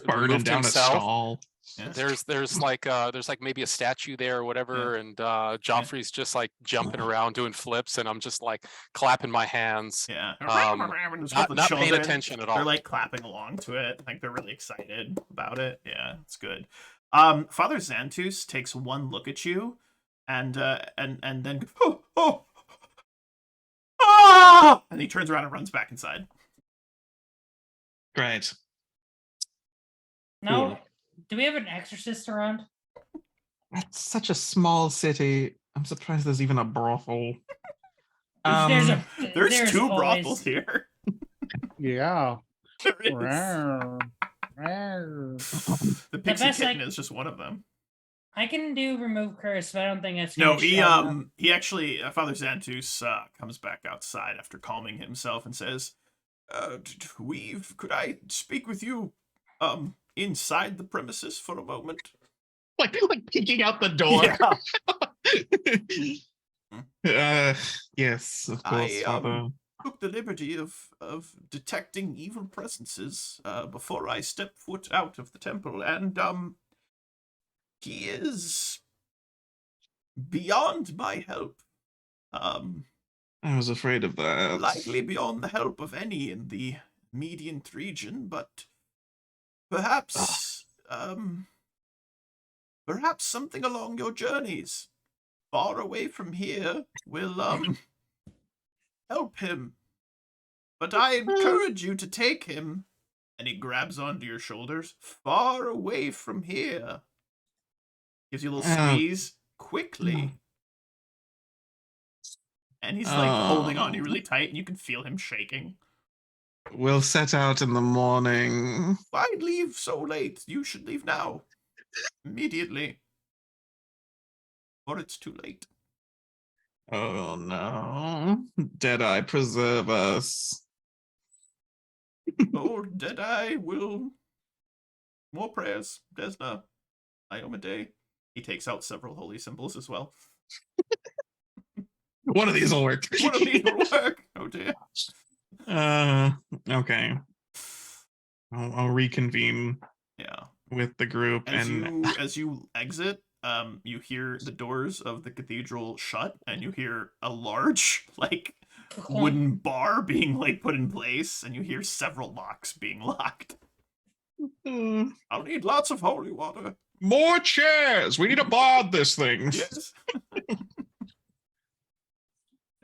Burning removed down a himself. stall. Yeah. There's like maybe a statue there or whatever, and Joffrey's just like jumping around doing flips, and I'm just like clapping my hands. Yeah. Just Not with the paying children. attention at all. They're like clapping along to it. I think they're really excited about it. Yeah, it's good. Father Xantus takes one look at you and then ah! And he turns around and runs back inside. Great. No. Cool. Do we have an exorcist around? That's such a small city. I'm surprised there's even a brothel. There's There's two always- brothels here. Yeah. There is. Rawr, rawr. The pixie best kitten is just one of them. I can do remove curse, but I don't think that's No, gonna show up. he actually Father Xantus comes back outside after calming himself and says, Weave, could I speak with you inside the premises for a moment? like peeking out the door. Yes, of course, Father. Took the liberty of detecting evil presences before I step foot out of the temple, and he is beyond my help. I was afraid of that. Likely beyond the help of any in the Mediant region, but perhaps perhaps something along your journeys far away from here will help him. But I encourage you to take him, and he grabs onto your shoulders, far away from here. Gives you a little squeeze quickly. And he's holding on to you really tight, and you can feel him shaking. We'll set out in the morning. Why'd leave so late? You should leave now. Immediately. Or it's too late. Oh no. Deadeye, preserve us. Oh, Deadeye will... More prayers. Desna. Iomade. He takes out several holy symbols as well. One of these will work. One of these will work. Oh dear. Okay. I'll reconvene Yeah. with the group As you exit, you hear the doors of the cathedral shut, and you hear a large, wooden bar being, put in place, and you hear several locks being locked. I'll need lots of holy water. more chairs. We need to bar this thing. Yes.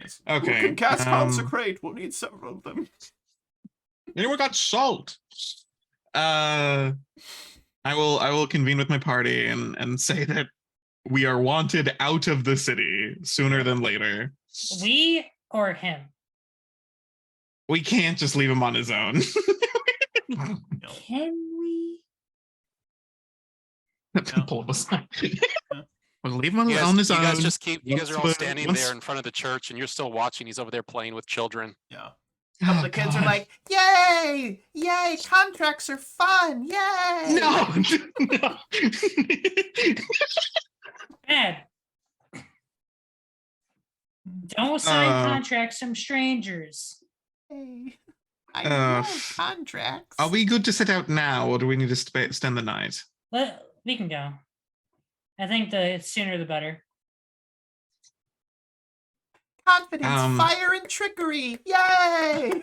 Yes. Okay, Who can cast consecrate? We'll need several of them. Anyone got salt? I will convene with my party and say that we are wanted out of the city sooner than later. We or him? We can't just leave him on his own. No. Can we? Pull up aside. Yeah. We'll leave him on, You guys, on his you own. guys just keep. You guys are all Once standing once- there in front of the church, and you're still watching. He's over there playing with children. Yeah. Oh, The kids are God. like, "Yay! Yay! Contracts are fun! Yay!" No. No. Bad. Don't sign Uh, contracts from strangers. Yay. I Uh, love contracts. Are we good to set out now, or do we need to spend the night? We can go. I think the sooner the better. Confidence, fire, and trickery! Yay!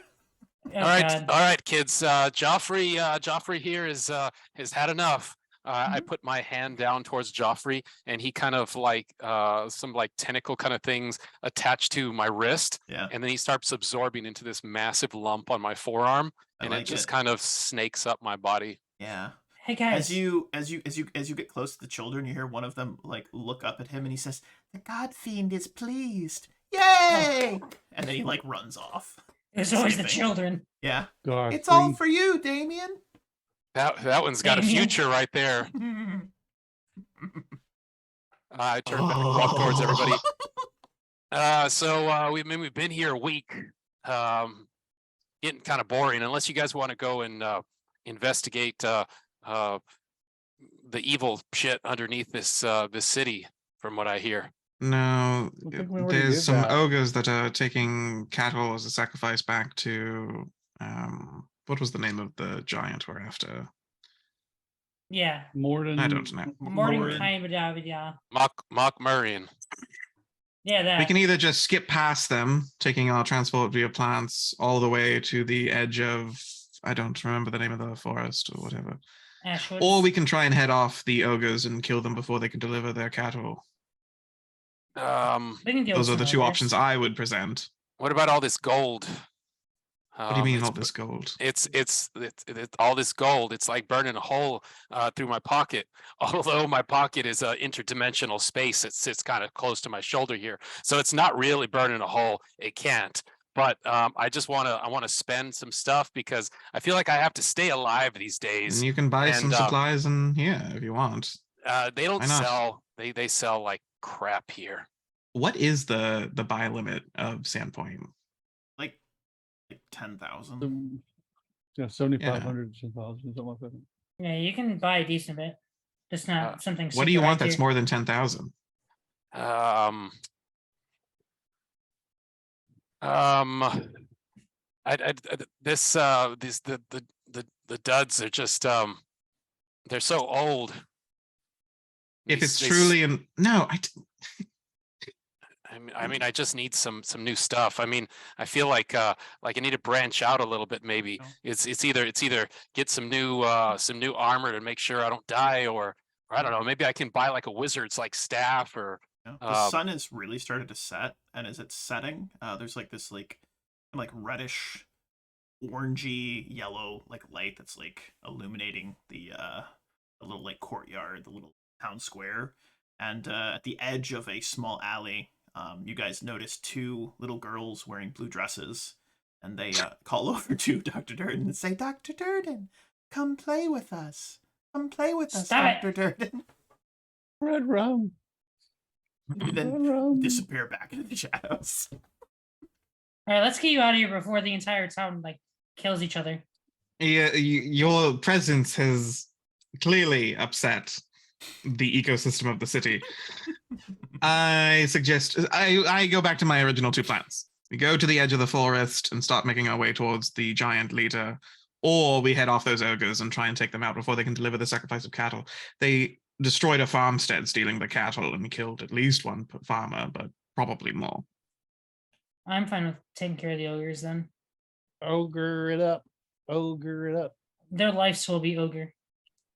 Oh, All right, God. all right, kids. Joffrey here has had enough. I put my hand down towards Joffrey, and he kind of like some like tentacle kind of things attached to my wrist, Yeah. and then he starts absorbing into this massive lump on my forearm, I and like it just it. kind of snakes up my body. Yeah. Hey, guys. As you get close to the children, you hear one of them like look up at him, and he says, "The God Fiend is pleased! Yay!" And then he like runs off. There's always the Sleeping. children. Yeah. God, It's all for you, Damien. That one's got a Damien. future right there. I turn back and walk towards everybody. So we've been here a week. Getting kind of boring. Unless you guys want to go and investigate the evil shit underneath this city, from what I hear. No, I think we already there's did some that. ogres that are taking cattle as a sacrifice back to what was the name of the giant we're after? Yeah. Morden. I don't know. Morning kind of yeah. Mock Murrian. Yeah, that. We can either just skip past them, taking our transport via plants all the way to the edge of, I don't remember the name of the forest or whatever. Ashwoods. Or we can try and head off the ogres and kill them before they can deliver their cattle. We can deal Those are with the some two ogres. options I would present. What about all this gold? What do you mean It's- all this gold? It's all this gold. It's like burning a hole through my pocket. Although my pocket is a interdimensional space, it sits kind of close to my shoulder here, so it's not really burning a hole. It can't. But I just want to spend some stuff because I feel like I have to stay alive these days. And you can buy some and, supplies in here if you want. They don't Why not? sell. They sell like crap here. What is the buy limit of Sandpoint? Like 10,000. Yeah, 7,500, 10,000, something like that. Yeah, you can buy a decent bit. Just not something. What do you super want high that's tier. more than 10,000? The duds are just they're so old. If it's They- truly an no, I mean, I just need some new stuff. I mean, I feel like I need to branch out a little bit. Maybe Oh. it's either get some new armor to make sure I don't die, or I don't know. Maybe I can buy like a wizard's like staff or Yeah. The sun has really started to set, and as it's setting, there's like this like reddish, orangey yellow like light that's like illuminating the little like courtyard, the little town square, and at the edge of a small alley, you guys notice two little girls wearing blue dresses, and they call over to Dr. Durden and say, "Dr. Durden, come play with us. Come play with us, Stop it. Dr. Durden." Red rum. And then Red rum. disappear back into the shadows. All right, let's get you out of here before the entire town like kills each other. yeah, your presence has clearly upset the ecosystem of the city. I suggest I go back to my original two plans. We go to the edge of the forest and start making our way towards the giant leader, or we head off those ogres and try and take them out before they can deliver the sacrifice of cattle. They destroyed a farmstead, stealing the cattle, and killed at least one farmer, but probably more. I'm fine with taking care of the ogres then. Ogre it up. Ogre it up. Their lives will be ogre.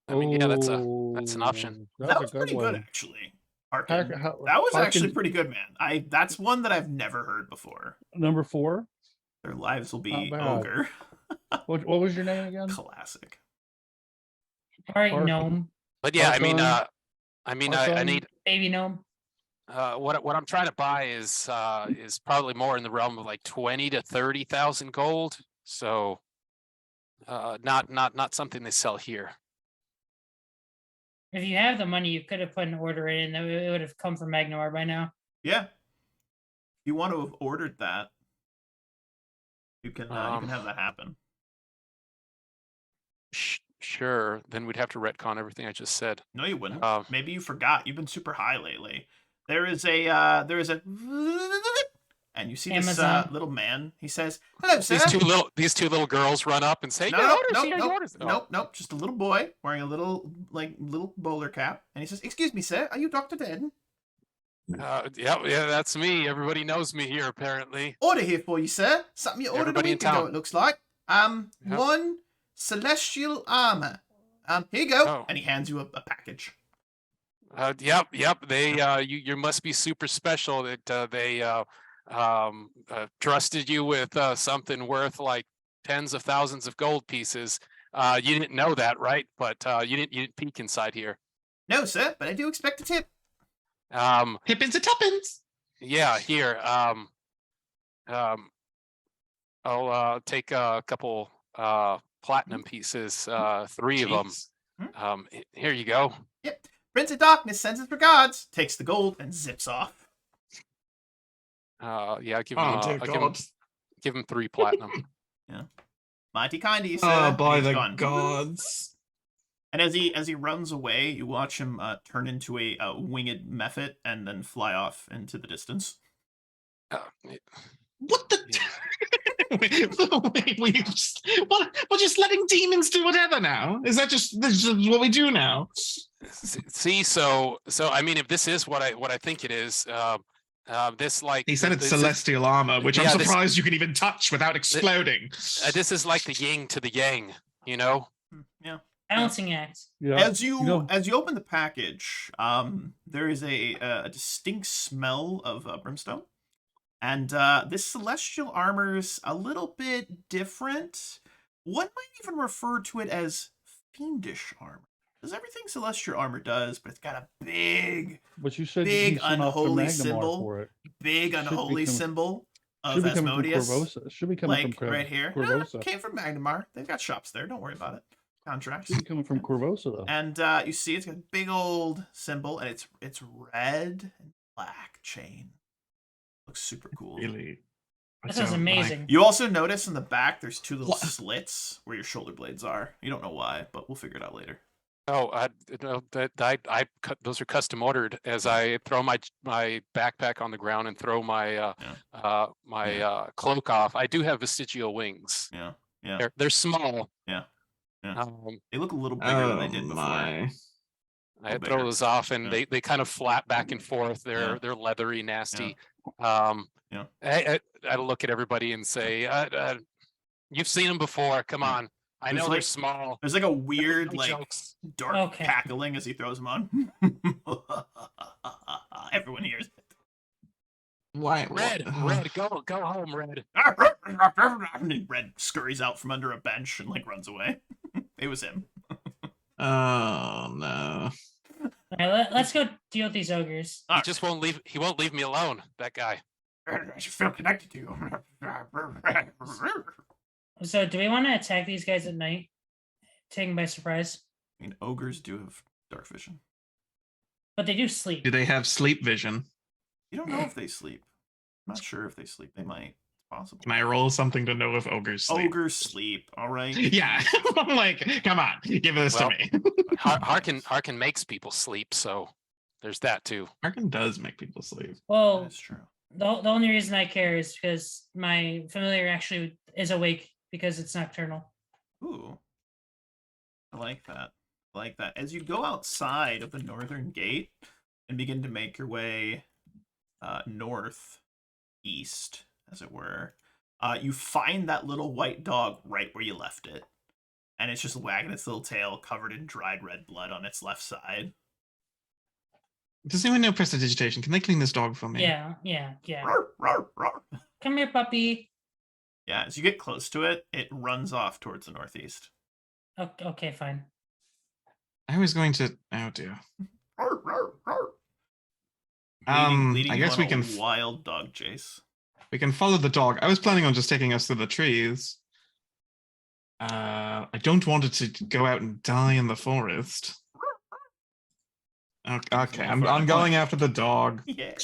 I mean, yeah, that's an option. Oh, That That's was a good pretty one. good, actually. Harkin. Hark- how- That was Harkin- actually pretty good, man. That's one that I've never heard before. Number 4. Their lives will be Not bad. ogre. What was your name again? Classic. All right, Harkin. gnome, But yeah, I Archon. need baby gnome. what I'm trying to buy is probably more in the realm of like 20 to 30,000 gold. So not something they sell here. If you have the money, you could have put an order in, and it would have come from Magnoir by now. Yeah. You want to have ordered that, you can have that happen. Sure. Then we'd have to retcon everything I just said. No, you wouldn't. Um, Maybe you forgot. You've been super high lately. There is a and you see this Amazon. little man. He says, "Hello, sir." These two little girls run up and say, No, "Your no, orders, no, your no, orders." Oh. nope, nope. Just a little boy wearing a little bowler cap, and he says, "Excuse me, sir. Are you Dr. Dead?" Yeah, that's me. Everybody knows me here, apparently. Order here for you, sir. Something you ordered Everybody a in week ago. town. It looks like. Yep. One celestial armor. Here you go. Oh. And he hands you a package. Yep. They, you must be super special that they trusted you with something worth like tens of thousands of gold pieces. You didn't know that, right? But you didn't peek inside here. No, sir, but I do expect a tip. Pippins and tuppence. Yeah, here. I'll take a couple platinum pieces, 3 of them. Here you go. Yep. Prince of Darkness sends his regards, takes the gold, and zips off. Yeah, give him 3 platinum. Yeah. Mighty kind of you, sir. Oh, And by he's the gone. gods. And as he runs away, you watch him turn into a winged mephit and then fly off into the distance. What the? We're just letting demons do whatever now. Is that just what we do now? See, so I mean, if this is what I think it is, this like He said it's this celestial armor, which I'm yeah, surprised you can even touch without exploding. this is like the yin to the yang, you know. Yeah. Balancing act. Yeah. As you open the package, there is a distinct smell of brimstone, and this celestial armor's a little bit different. One might even refer to it as fiendish armor. Does everything celestial armor does, but it's got a big, But you said big you sent off to unholy Magnemar symbol, for it. big Should be unholy coming- symbol Should of be coming from Asmodeus. Corvosa. Should be coming Like from right here. Corvosa. Came from Magnemar. They've got shops there. Don't worry about it. Contracts. Should be coming from Corvosa though. And you see it's got a big old symbol, and it's red and black chain. Looks super cool. Really? That sounds amazing. You also notice in the back there's 2 little What? slits where your shoulder blades are. You don't know why, but we'll figure it out later. Oh, I cut those are custom ordered as I throw my backpack on the ground and throw my cloak off. I do have vestigial wings. Yeah. They're small. Yeah. Um, They look a little bigger than they did before. My. I bigger. throw those off and Yeah. they kind of flap back and forth. They're leathery, nasty. I look at everybody and say, "You've seen them before. Come on. I There's know they're like- small." There's like a weird, No like jokes. dark Okay. cackling as he throws them on. Everyone hears it. Why? Red, go home, Red. And Red scurries out from under a bench and like runs away. It was him. Oh no. All right, let's go deal with these ogres. He just won't leave. He won't leave me alone. That guy. I just feel connected to you. So, do we want to attack these guys at night? Take them by surprise? I mean, ogres do have dark vision. But they do sleep. Do they have sleep vision? You don't know if they sleep. I'm not sure if they sleep. They might. It's possible. Can I roll something to know if ogres sleep? Ogres sleep. All right. Yeah. I'm like, come on, give this Well, to me. Harkin makes people sleep, so there's that too. Harkin does make people sleep. Well, That's true. the only reason I care is because my familiar actually is awake because it's nocturnal. Ooh. I like that. I like that. As you go outside of the northern gate and begin to make your way northeast, as it were, you find that little white dog right where you left it. And it's just wagging its little tail covered in dried red blood on its left side. Does anyone know prestidigitation? Can they clean this dog for me? Yeah. Roar, roar, roar. Come here, puppy. Yeah, as you get close to it, it runs off towards the northeast. Okay, fine. I was going to. Oh dear. Roar, roar, roar. Leading I you guess on we a can wild dog chase. we can follow the dog. I was planning on just taking us through the trees. I don't want it to go out and die in the forest. Okay, I'm going after the dog. Yay.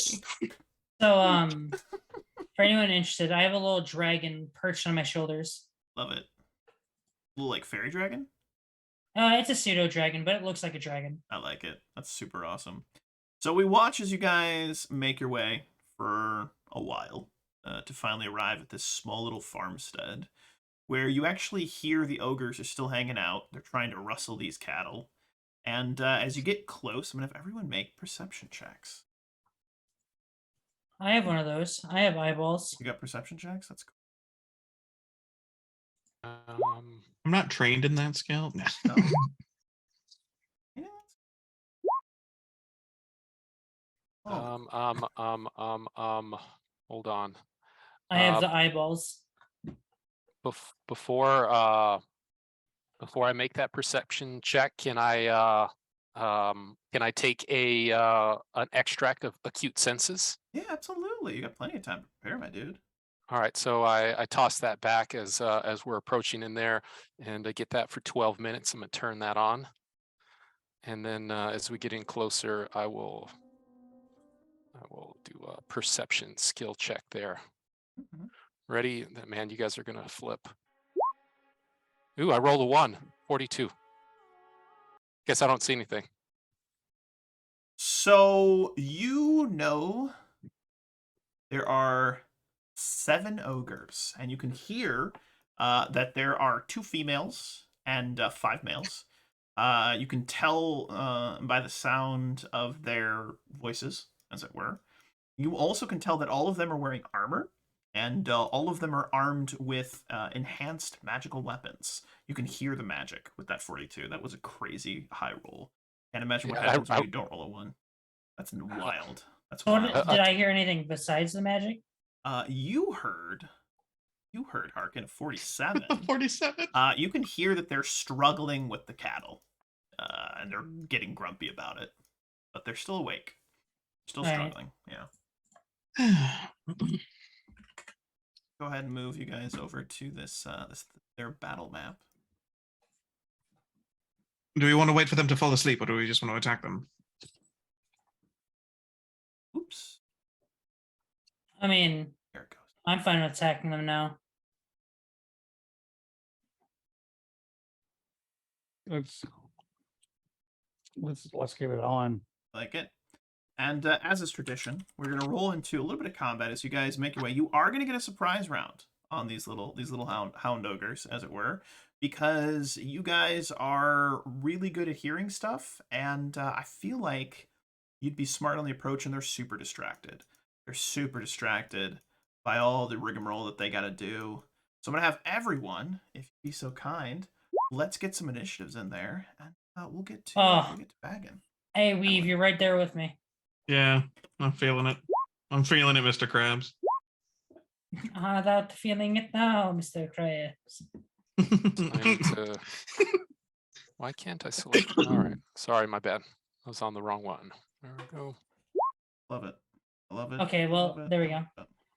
So, for anyone interested, I have a little dragon perched on my shoulders. Love it. Little like fairy dragon? It's a pseudo dragon, but it looks like a dragon. I like it. That's super awesome. So we watch as you guys make your way for a while to finally arrive at this small little farmstead where you actually hear the ogres are still hanging out. They're trying to rustle these cattle. And as you get close, I'm going to have everyone make perception checks. I have one of those. I have eyeballs. You got perception checks? That's cool. I'm not trained in that skill. No. No. Yeah. Hold on. I have the eyeballs. Before I make that perception check, can I take an extract of acute senses? Yeah, absolutely. You got plenty of time to prepare, my dude. All right, so I toss that back as we're approaching in there, and I get that for 12 minutes. I'm gonna turn that on, and then as we get in closer, I will do a perception skill check there. Mm-hmm. Ready? Man, you guys are gonna flip. Ooh, I rolled a 1, 42. Guess I don't see anything. So you know there are 7 ogres, and you can hear that there are 2 females and 5 males. You can tell by the sound of their voices, as it were. You also can tell that all of them are wearing armor, and all of them are armed with enhanced magical weapons. You can hear the magic with that 42. That was a crazy high roll. Can't imagine what happens when you don't roll a 1. That's wild. That's wild. Did I hear anything besides the magic? You heard Harkin, 47. 47. You can hear that they're struggling with the cattle, and they're getting grumpy about it, but they're still awake, still struggling. Yeah. Go ahead and move you guys over to this their battle map. Do we want to wait for them to fall asleep, or do we just want to attack them? Oops. I mean, There it goes. I'm fine with attacking them now. Let's get it on. Like it. And as is tradition, we're gonna roll into a little bit of combat as you guys make your way. You are gonna get a surprise round on these little hound ogres, as it were, because you guys are really good at hearing stuff, and I feel like you'd be smart on the approach, and they're super distracted. They're super distracted by all the rigmarole that they gotta do. So I'm gonna have everyone, if you'd be so kind, let's get some initiatives in there, and we'll get to bagging. Hey, Weave, you're right there with me. Yeah, I'm feeling it. I'm feeling it, Mr. Krabs. Without feeling it now, Mr. Krabs. Why can't I select? All right, sorry, my bad. I was on the wrong one. There we go. Love it. I love it. Okay, well, there we go.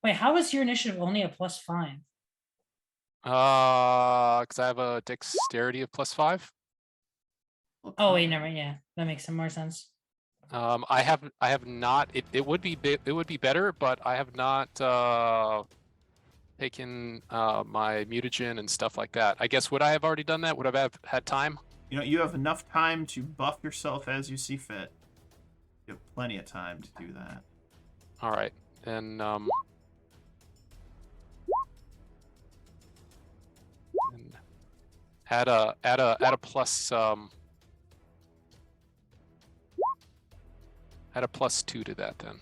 Wait, how is your initiative only a +5? Because I have a dexterity of +5. Oh wait, never mind. Yeah, that makes some more sense. I have not. It would be better, but I have not taken my mutagen and stuff like that. I guess would I have already done that? Would I have had time? You know, you have enough time to buff yourself as you see fit. You have plenty of time to do that. All right, then. Add a plus. Add a +2 to that then.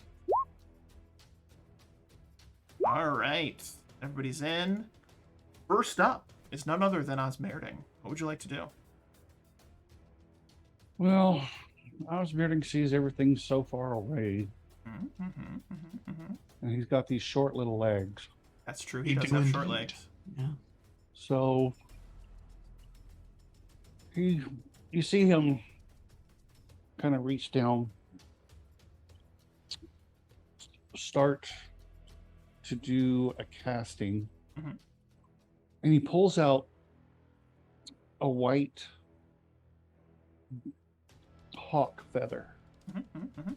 All right, everybody's in. First up is none other than Osmerding. What would you like to do? Well, Osmerding sees everything so far away, and he's got these short little legs. That's true. He does have short legs. Yeah. So you see him kind of reach down start to do a casting, Mhm. and he pulls out a white hawk feather,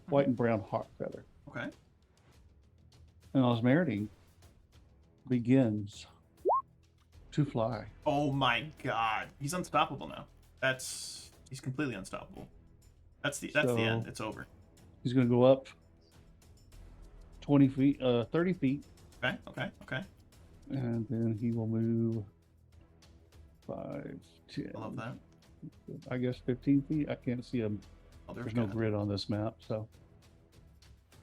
white and brown hawk feather. Okay. And Osmeriting begins to fly. Oh my god. He's unstoppable now. He's completely unstoppable. That's the end. So- It's over. He's going to go up 20 feet, 30 feet, Okay. and then he will move 5, 10. I love that. I guess 15 feet. I can't see him. Oh, there's There's no grid on this map, so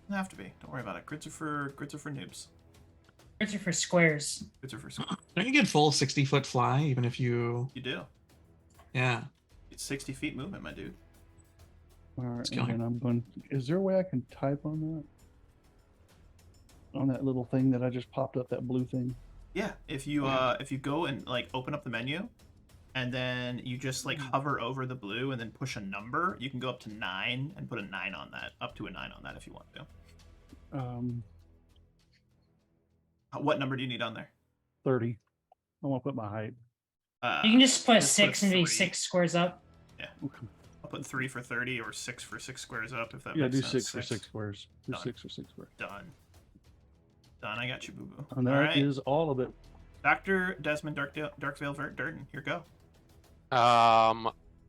Doesn't have to be. Don't worry about it. Grids are for noobs. Grids are for squares. Grids are for Don't you get full 60-foot fly even if you? You do. Yeah. It's 60 feet movement, my dude. all right. killing And then I'm going. Is there a way I can type on that? On that little thing that I just popped up, that blue thing. Yeah. If you go and like open up the menu, and then you just like hover over the blue and then push a number, you can go up to 9 and put a 9 on that, up to a 9 on that if you want to. What number do you need on there? 30. I want to put my height. You can just put a just put a 6 and be 3. 6 squares up. Okay. I'll put 3 for 30 or 6 for 6 squares up if that Yeah, makes do sense. 6 for 6 squares. Do Done. 6 for 6 squares. Done. I got you, boo boo. And that is all of it. Dr. Desmond Darkvale Durden, here go.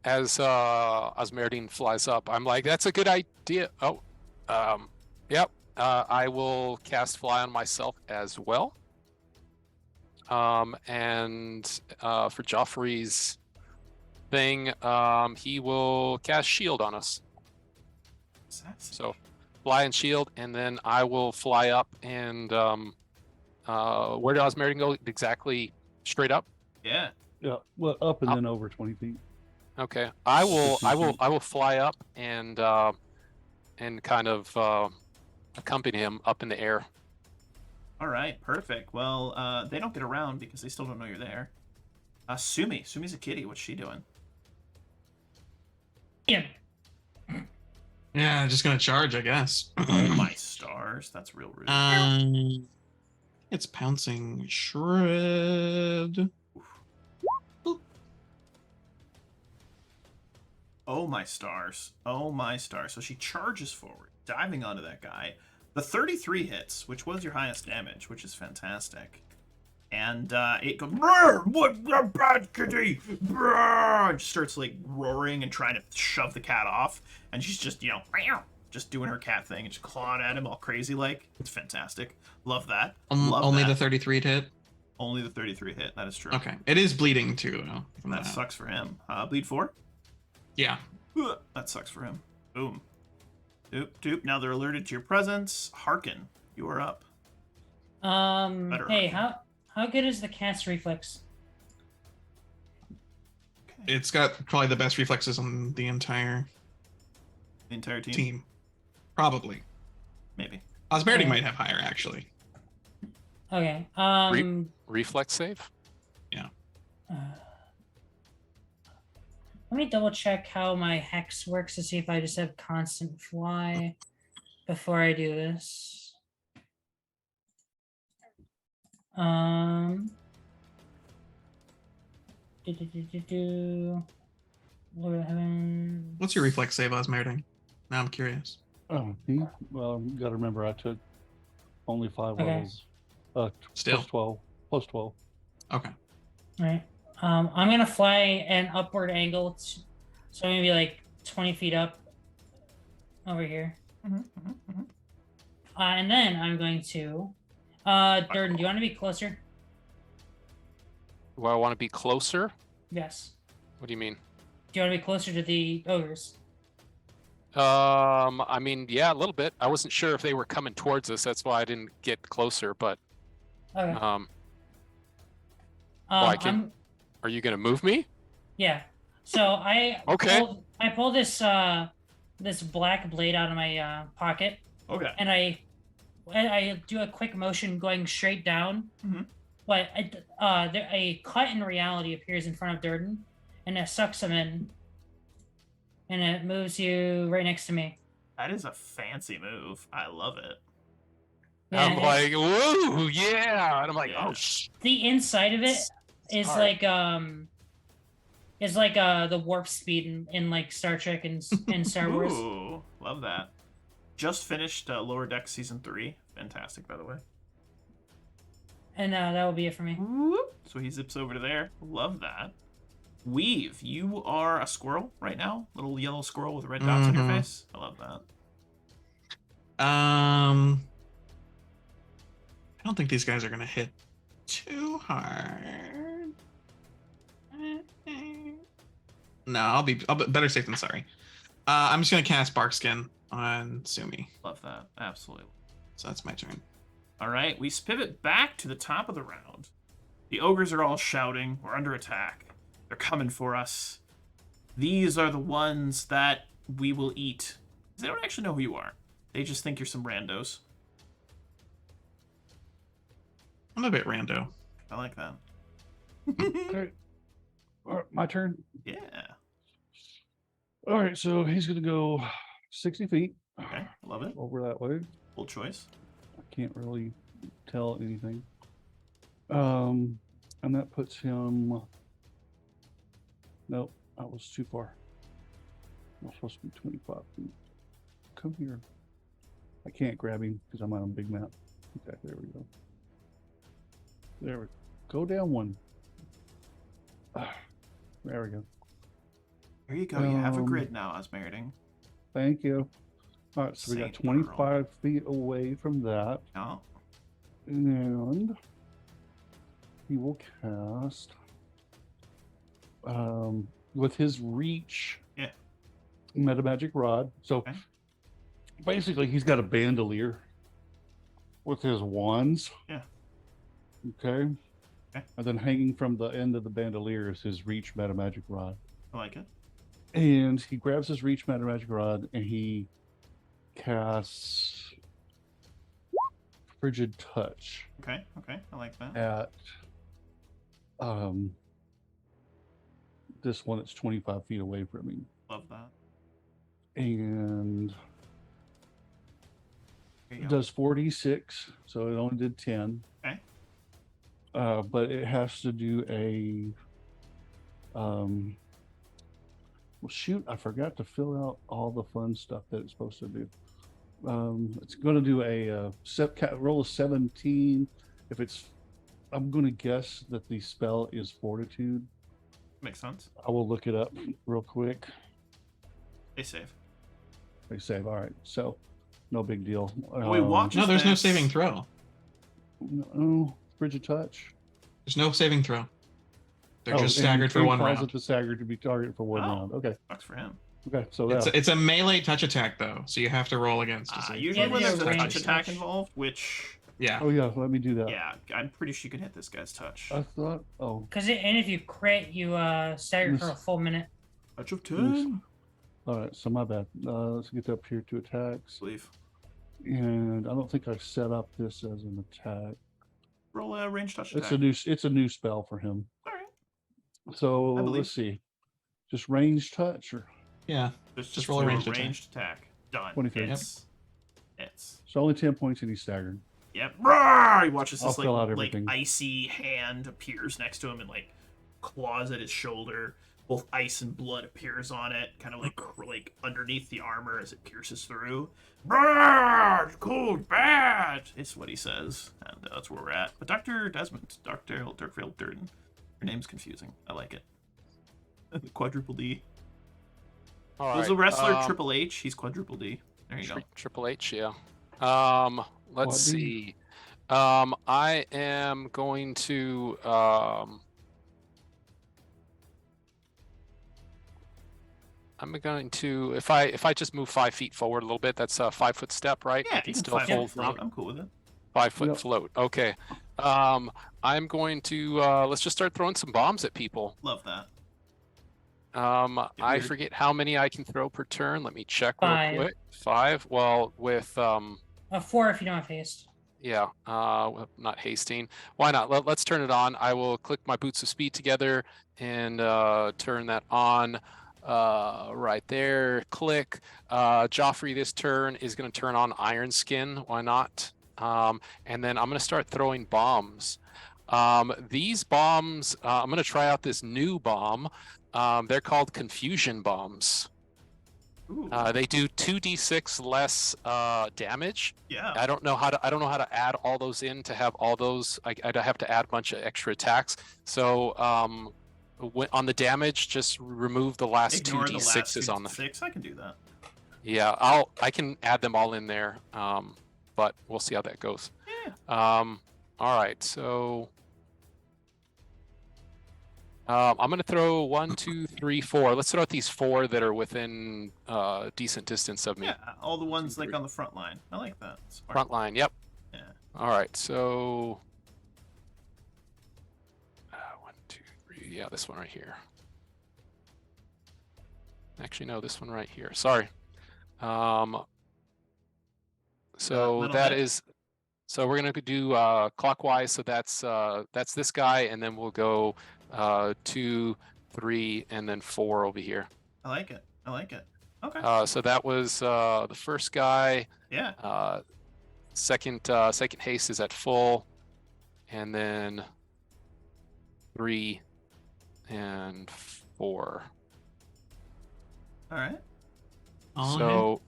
As Osmerdine flies up, I'm like, that's a good idea. Oh, yep. I will cast fly on myself as well. And for Joffrey's thing, he will cast shield on us. So fly and shield, and then I will fly up and where did Osmerdine go exactly? Straight up? Yeah. Yeah, well, up and Up. then over 20 feet. Okay. I will 15 feet. I will fly up and kind of accompany him up in the air. All right, perfect. Well, they don't get around because they still don't know you're there. Sumi's a kitty. What's she doing? Yeah. Yeah, just gonna charge, I guess. Oh my stars, that's real rude. It's pouncing shred. Oh my stars. Oh my stars. So she charges forward, diving onto that guy. The 33 hits, which was your highest damage, which is fantastic. And it goes, "Brr, what a bad kitty! Brr," and just starts like roaring and trying to shove the cat off. And she's just, meow, just doing her cat thing and just clawing at him all crazy like. It's fantastic. Love that. Love Only that. the 33 hit. Only the 33 hit. That is true. Okay, it is bleeding too, though. From That sucks for him. Bleed 4? Yeah. Ugh, that sucks for him. Boom. Doop, doop. Now they're alerted to your presence. Hearken. You are up. Better Hey, argument. how good is the cast reflex? Okay. It's got probably the best reflexes on the entire The entire team? team. Probably. Maybe. Osmerding Yeah. might have higher, actually. Okay. Reflex save? Let me double check how my hex works to see if I just have constant fly before I do this. Lord of Heaven. What's your reflex save, Osmerding? Now I'm curious. Oh, well, you got to remember, I took only 5 Okay. levels. Still. Plus 12. Plus 12. Okay. Right. I'm gonna fly an upward angle, so maybe like 20 feet up over here. And then I'm going to. Durden, do you want to be closer? Do I want to be closer? Yes. What do you mean? Do you want to be closer to the ogres? I mean, yeah, a little bit. I wasn't sure if they were coming towards us. That's why I didn't get closer. But Okay. I can- are you gonna move me? Yeah. So I Okay. pull this this black blade out of my pocket, Okay. and I do a quick motion going straight down. Mhm. But a cut in reality appears in front of Durden, and it sucks him in, and it moves you right next to me. That is a fancy move. I love it. I'm Yeah, like, whoa, yeah. And I'm like, Yeah. oh, shh. the inside of it is Hard. like the warp speed in like Star Trek and Star Wars. Ooh, love that. Just finished Lower Deck season 3. Fantastic, by the way. And that will be it for me. Whoop. So he zips over to there. Love that. Weave, you are a squirrel right now. Little yellow squirrel with red dots on your Mhm. face. I love that. I don't think these guys are gonna hit too hard. No, I'll be better safe than sorry. I'm just gonna cast Barkskin on Sumi. Love that. Absolutely. So that's my turn. All right, we pivot back to the top of the round. The ogres are all shouting, we're under attack. They're coming for us. These are the ones that we will eat. They don't actually know who you are. They just think you're some randos. I'm a bit rando. I like that. Okay. All right, my turn. Yeah. All right, so he's gonna go 60 feet Okay, love it. over that way. Bold choice. I can't really tell anything. And that puts him. Nope, that was too far. I'm supposed to be 25 feet. Come here. I can't grab him because I'm on a big map. Okay, there we go. There we go. Down one. There we go. Here you go. You have a Um, grid now, Osmeriting. Thank you. All right, so we got Saint Pearl. 25 feet away from that. Oh, And he will cast with his reach. Yeah. Meta Magic Rod. So Okay. basically he's got a bandolier with his wands. Yeah. Okay. Okay. And then hanging from the end of the bandolier is his reach Meta Magic Rod. I like it. And he grabs his reach Meta Magic Rod and he casts Frigid Touch Okay, okay. I like that. at this one that's 25 feet away from me. Love that. And Here it you go. does 46, so it only did 10. Okay. But it has to do a well, shoot, I forgot to fill out all the fun stuff that it's supposed to do. It's going to do a roll of 17. If it's, I'm going to guess that the spell is Fortitude. Makes sense. I will look it up real quick. They save. They save. All right, so no big deal. We watch- No, there's no this- saving throw. No, Frigid Touch. There's no saving throw. They're just and staggered for he one calls round. it the staggered to be targeted for one Oh. round. Okay, Sucks for him. okay, so It's that it's a melee touch attack though, so you have to roll against to save. Usually when yeah, there's a touch range attack touch. involved, which, Yeah. Oh yeah, let me do that. yeah, I'm pretty sure you can hit this guy's touch. I thought. Oh, Because and if you crit, you stagger for a full minute. Touch of Yes. 10. all right. So my bad. Let's get up here to attacks, Believe. and I don't think I set up this as an attack. Roll a range touch It's attack. a new spell for him. All right. So I believe. let's see, just range touch or Yeah. Just roll a do ranged attack. attack. Done. 23. It's. It's. it's only 10 points and he's staggered. Yep. Roar! He watches I'll this fill out like everything. icy hand appears next to him and like claws at his shoulder. Both ice and blood appears on it, kind of like underneath the armor as it pierces through. Bad, cold, bad. It's what he says, and that's where we're at. But Dr. Desmond, Dr. Dirkfield Durden, your name's confusing. I like it. Quadruple D. All There's right. a wrestler Triple H. He's quadruple D. There you go. Triple H, yeah. Let's Quad D. see. I am going to I'm going to if I just move 5 feet forward a little bit, that's a 5 foot step, right? Yeah, I can you can still 5 hold foot float. I'm cool with it. 5 foot Yep. float. Okay. I'm going to let's just start throwing some bombs at people. Love that. I weird. forget how many I can throw per turn. Let me check 5. real quick. 5. Well, with 4 if you don't have haste. yeah, not hasting. Why not? Let's turn it on. I will click my boots of speed together and turn that on. Right there. Click. Joffrey this turn is going to turn on Iron Skin. Why not? And then I'm going to start throwing bombs. These bombs, I'm going to try out this new bomb. They're called confusion bombs. Ooh. They do 2d6 less damage. Yeah. I don't know how to add all those in to have all those. I'd have to add a bunch of extra attacks. So on the damage, just remove the last Ignore the last 2d6s on the. 6. I can do that. Yeah, I can add them all in there. But we'll see how that goes. Yeah. All right, so I'm gonna throw 1, 2, 3, 4. Let's throw out these 4 that are within decent distance of me. Yeah, all the ones 2, like 3. on the front line. I like that. Smart. Front line, yep. Yeah. All right, so 1, 2, 3. Yeah, this one right here. Actually, no, this one right here. Sorry. So that hit. is. So we're gonna do clockwise. So that's this guy, and then we'll go 2, 3, and then 4 over here. I like it. I like it. Okay. So that was the first guy. Yeah. Second haste is at full, and then 3 and 4. All right. So,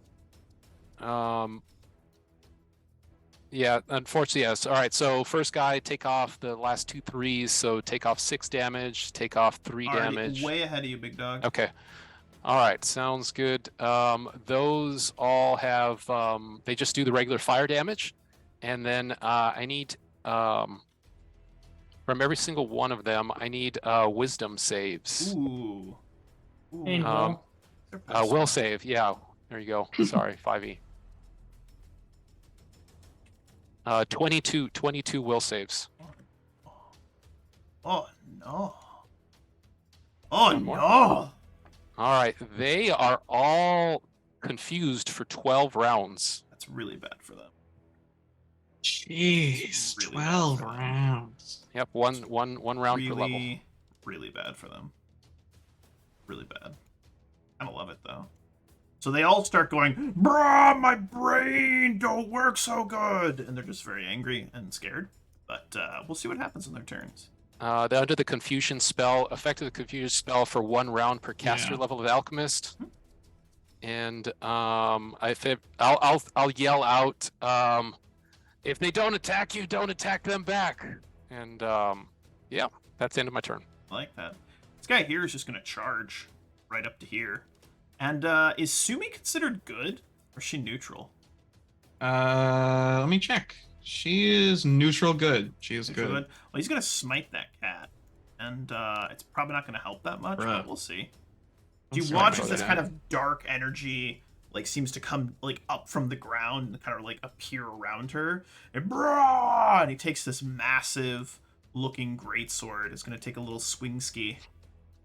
yeah, unfortunately, yes. All right, so first guy, take off the last 2 3s. So take off 6 damage, take off 3 Already damage. way ahead of you, big dog. Okay. All right, sounds good. Those all have, they just do the regular fire damage. And then I need, from every single one of them, I need wisdom saves. Ooh. I mean, Um, well, Will save, yeah. There you go. Sorry, 5e. 22 will saves. Oh no. Oh One more. no. All right, they are all confused for 12 rounds. That's really bad for them. Jeez, Really 12 bad. rounds. Yep, one round per level. Really bad for them. Really bad. I don't love it though. So they all start going, bruh, my brain don't work so good. And they're just very angry and scared. But we'll see what happens in their turns. They're under the confusion spell, effective confusion spell for 1 round per caster Yeah. level of alchemist. And I'll yell out, if they don't attack you, don't attack them back. And yeah, that's the end of my turn. I like that. This guy here is just going to charge right up to here. And is Sumi considered good or is she neutral? Let me check. She is neutral good. She is Neutral good. Well, he's going to smite that cat. And it's probably not going to help that much, Bruh. but we'll see. I'm You sorry watch about as this that. kind of dark energy like seems to come like up from the ground and kind of like appear around her. And he takes this massive looking greatsword. It's going to take a little swing ski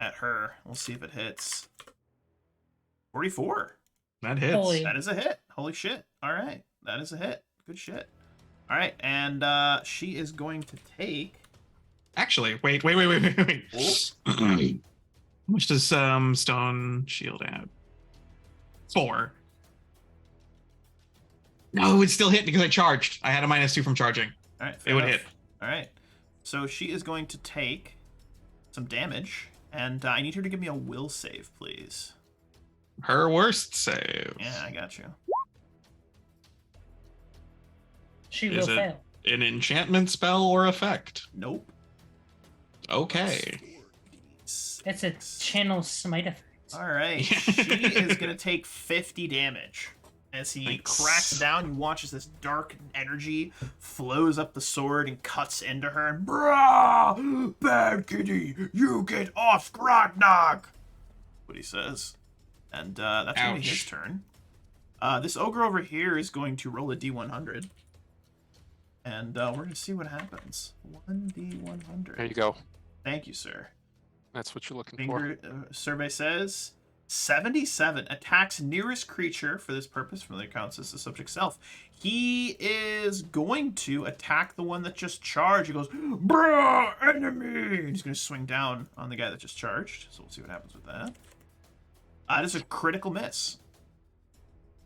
at her. We'll see if it hits. 44. That hits. Holy. That is a hit. Holy shit. All right. That is a hit. Good shit. All right. And she is going to take. Actually, wait. How much does stone shield add? 4. No, it would still hit because I charged. I had a -2 from charging. All right. It would hit. All right. So she is going to take some damage. And I need her to give me a will save, please. Her worst save. Yeah, I got you. she will Is it- fail. An enchantment spell or effect? Nope. Okay. It's a channel smite effect. All right. She is going to take 50 damage. As he Thanks. cracks down, you watch as this dark energy flows up the sword and cuts into her. And, bruh! Bad kitty! You get off Grognog! What he says. And that's going to be his Ouch. turn. This ogre over here is going to roll a d100. And we're going to see what happens. 1d100. There you go. Thank you, sir. That's what you're looking for. Finger survey says 77 attacks nearest creature for this purpose. Familiar counts as the subject self. He is going to attack the one that just charged. He goes, bruh, enemy! And he's going to swing down on the guy that just charged. So we'll see what happens with that. That is a critical miss.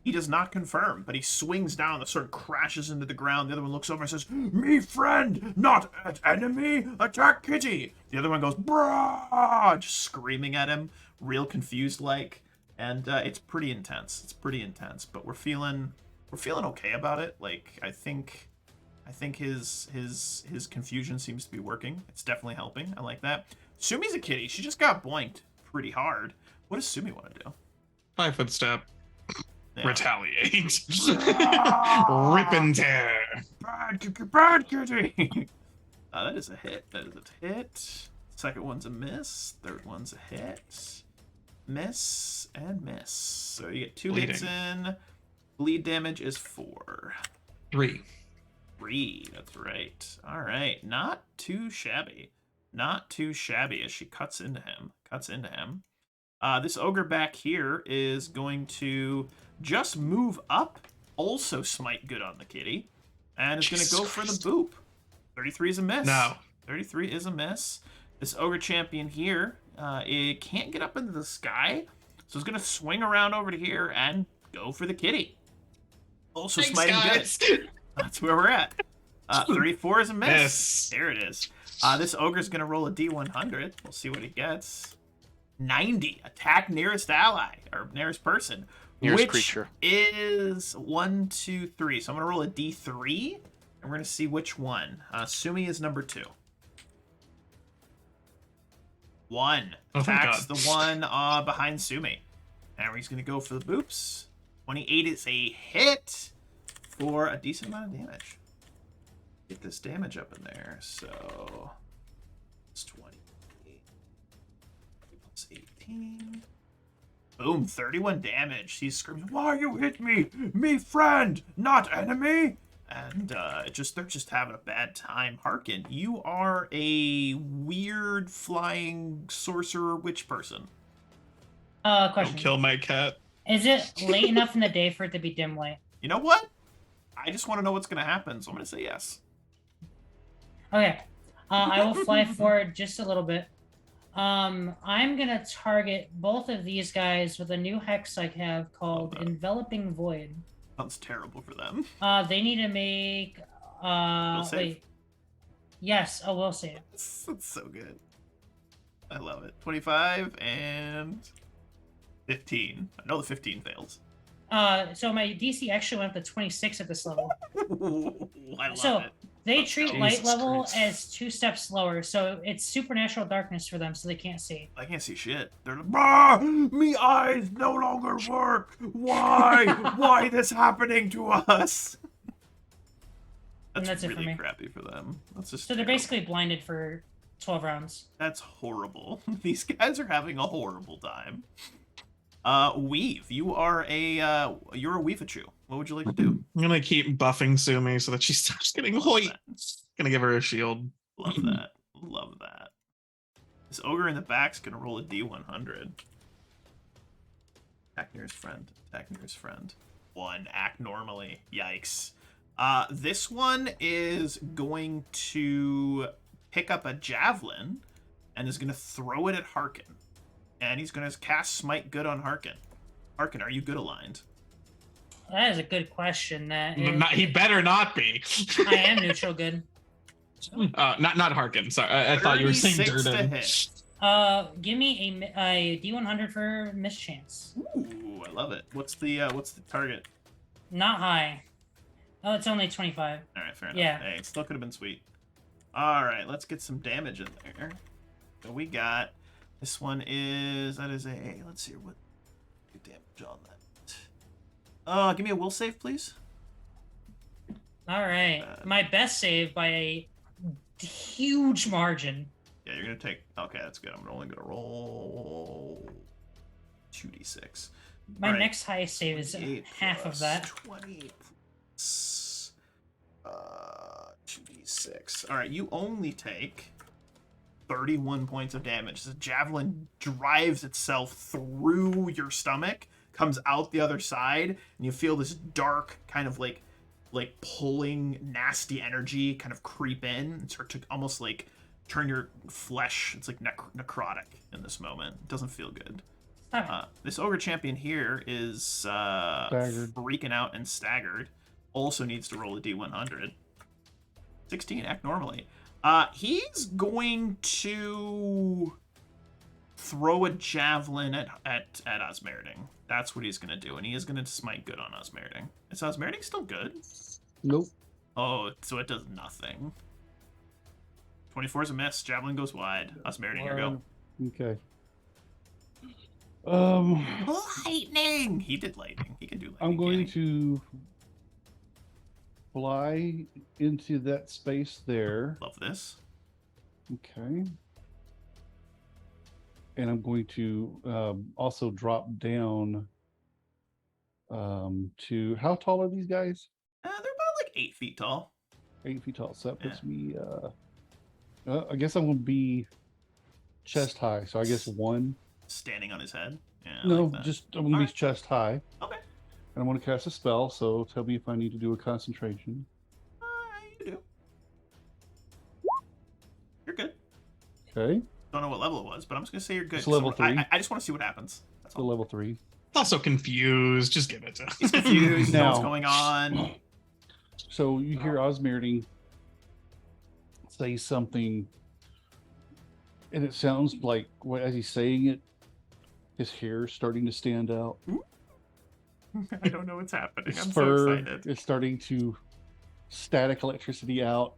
He does not confirm, but he swings down. The sword crashes into the ground. The other one looks over and says, "Me friend, not an enemy. Attack Kitty." The other one goes, "Brah!" just screaming at him, real confused like. And it's pretty intense. It's pretty intense, but we're feeling okay about it. Like I think his confusion seems to be working. It's definitely helping. I like that. Sumi's a kitty. She just got boinked pretty hard. What does Sumi want to do? 5-foot step. Yeah. Retaliate. Rip and tear. Bad kitty. That is a hit. That is a hit. Second one's a miss. Third one's a hit. Miss and miss. So you get 2 hits in. Bleed damage is 4. 3. 3. That's right. All right. Not too shabby. Not too shabby as she cuts into him. This ogre back here is going to just move up. Also smite good on the kitty. And is going to go for the boop. 33 is a miss. No. 33 is a miss. This ogre champion here, it can't get up into the sky. So it's going to swing around over to here and go for the kitty. Also smiting good. That's where we're at. 34 is a miss. There it is. This ogre's going to roll a D100. We'll see what he gets. 90. Attack nearest ally, or nearest person. Nearest which creature. Is 1, 2, 3. So I'm going to roll a D3, and we're going to see which one. Sumi is number 2. 1. Attacks the one behind Sumi. And he's going to go for the boops. 28 is a hit for a decent amount of damage. Get this damage up in there. So it's 20 plus 18. Boom, 31 damage. He screams, "Why you hit me? Me friend, not enemy!" And they're just having a bad time. Harkin, you are a weird flying sorcerer witch person. Question. Don't kill my cat. Is it late enough in the day for it to be dim light? You know what? I just want to know what's going to happen, so I'm going to say yes. Okay. I will fly forward just a little bit. I'm gonna target both of these guys with a new hex I have called Enveloping Void. Sounds terrible for them. They need to make Will save? wait. Yes, a will save. It's so good. I love it. 25 and 15. I know the 15 fails. So my DC actually went up to 26 at this level. I love So it. they treat Jesus light level Christ. as 2 steps lower, so it's supernatural darkness for them, so they can't see. I can't see shit. They're like, "Ah, me eyes no longer work. Why? Why this happening to us?" And That's that's it for really me. crappy for them. That's just So they're terrible. basically blinded for 12 rounds. That's horrible. These guys are having a horrible time. Weave, you are you're a Weevachu. What would you like to do? I'm gonna keep buffing Sumi so that she stops getting hoit. Gonna give her a shield. Love that. Love that. This ogre in the back's gonna roll a D100. Attack near his friend. Attack near his friend. 1. Act normally. Yikes. This one is going to pick up a javelin and is gonna throw it at Harkin. And he's gonna cast Smite Good on Harkin. Harkin, are you good aligned? That is a good question. That is, He better not be. I am neutral good. Not Harkin. Sorry, I thought you were saying 36 to Durden. hit. Give me a D100 for mischance. Ooh, I love it. What's the target? Not high. Oh, it's only 25. All right, fair enough. Yeah. Hey, it still could have been sweet. All right, let's get some damage in there. So we got this one is let's see what damage on that. Give me a will save, please. All right. My best save by a huge margin. Yeah, you're gonna take. Okay, that's good. I'm only gonna roll 2d6. My All right. next highest save is 28 half of plus that. 20 plus 2d6. All right, you only take 31 points of damage. The javelin drives itself through your stomach, comes out the other side, and you feel this dark kind of like pulling nasty energy kind of creep in and start to almost like turn your flesh. It's like necrotic in this moment. It doesn't feel good. Alright. This ogre champion here is Staggered. freaking out and staggered. Also needs to roll a d100. 16, act normally. He's going to throw a javelin at Osmerding. That's what he's going to do, and he is going to smite good on Osmerding. Is Osmerding still good? Nope. Oh, so it does nothing. 24 is a miss. Javelin goes wide. Osmerding, here go. Okay. Lightning! He did lightning. He can do lightning. I'm going can't to fly into that space there. he? Love this. Okay. And I'm going to also drop down to how tall are these guys? They're about like 8 feet tall. 8 feet tall. So that puts me I guess I'm gonna be chest high. So I guess 1. Standing on his head. Yeah. I No, like that. just I'm gonna be Alright. chest high. Okay. And I'm gonna cast a spell, so tell me if I need to do a concentration. You do. You're good. Okay. Don't know what level it was, but I'm just gonna say you're good. It's level 3. I just want to see what happens. That's So all. level 3. Also confused. Just give it to He's confused. Know what's Now- going on. So you hear Osmerding say something, and it sounds like as he's saying it, his hair's starting to stand out. I don't know what's happening. His I'm fur so excited. is starting to static electricity out,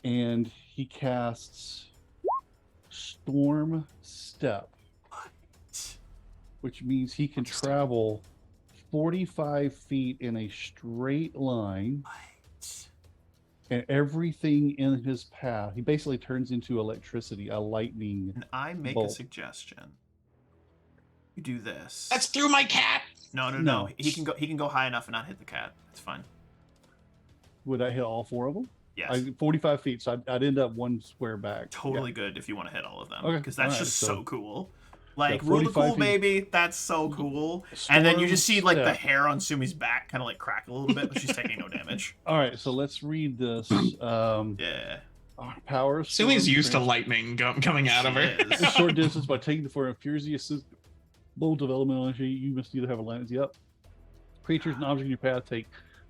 and he casts Storm Step, which means he can travel 45 feet in a straight line, and everything in his path, he basically turns into electricity, a lightning. And I make a bolt. suggestion. You do this. That's through my cat. No. No. He can go high enough and not hit the cat. It's fine. Would I hit all 4 of them? Yes. 45 feet, so I'd end up 1 square back. Totally good if you want to hit all of them. Okay, Because that's alright, just so- so cool. Like, Yeah, rule the 45 cool, feet. baby. That's so cool. And then you just see, like, the Step. hair on Sumi's back kind of, like, crack a little bit, but she's taking no damage. All right, so let's read this. Yeah. Power. of Sumi's Storm used to trans- lightning coming out of her. She is. A short distance by taking the form of furious bold developmental energy. You must either have a line. Yep. Creatures and objects in your path take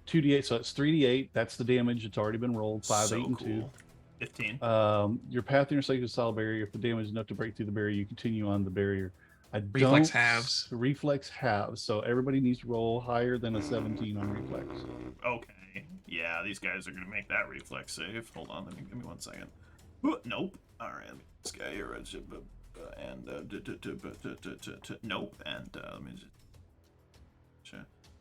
2d8, so it's 3d8. That's the damage. It's already been rolled. 5, So 8, and cool. 15. 2. Your path intersects a solid barrier. If the damage is enough to break through the barrier, you continue on the barrier. Reflex halves. Reflex halves. So everybody needs to roll higher than a 17 on reflex. Okay. Yeah, these guys are going to make that reflex save. Hold on. Give me 1 second. Nope. All right. This guy here. And nope. And let me just.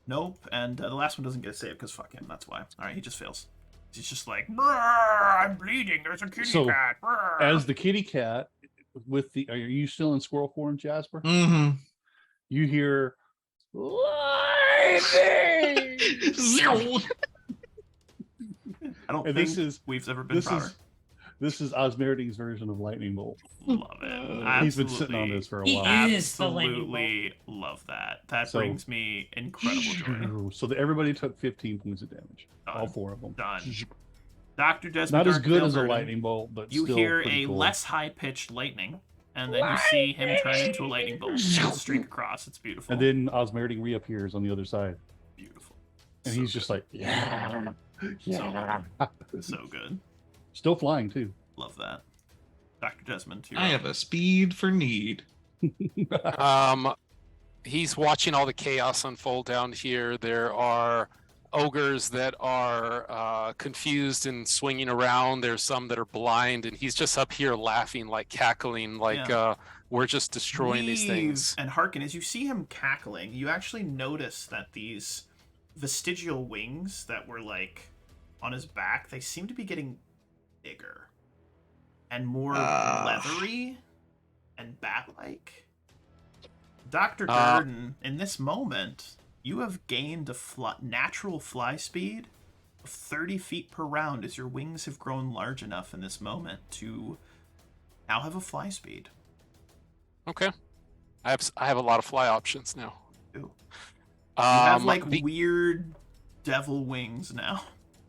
Nope. And the last one doesn't get a save because fuck him. That's why. All right. He just fails. He's just like, I'm bleeding. There's a kitty So, cat. Brr." As the kitty cat, are you still in squirrel form, Jasper? Mm-hmm. You hear lightning. I don't And think this is we've ever been prouder. This is Osmerding's version of lightning bolt. Love it. He's been sitting on this for a He while. is the lightning bolt. Absolutely love that. That So- brings me incredible joy. So everybody took 15 points of damage. All Done. 4 of them. Done. Dr. Desmond Not as Dark good as a Veilburden, lightning bolt, but You still hear pretty a cool. less high-pitched lightning, and then you see him turn into a lightning bolt. Streak across. It's beautiful. And then Osmerding reappears on the other side. Beautiful. And So he's just good. like, yeah. So good. Still flying, too. Love that. Dr. Desmond, you're I up. have a speed for need. He's watching all the chaos unfold down here. There are ogres that are confused and swinging around. There's some that are blind, and he's just up here laughing, like cackling, like we're just destroying these things. And hearken, as you see him cackling, you actually notice that these vestigial wings that were like on his back, they seem to be getting bigger and more leathery and bat-like. Dr. Durden, in this moment, you have gained a natural fly speed of 30 feet per round as your wings have grown large enough in this moment to now have a fly speed. Okay, I have a lot of fly options now. Ooh. You have like the- weird devil wings now.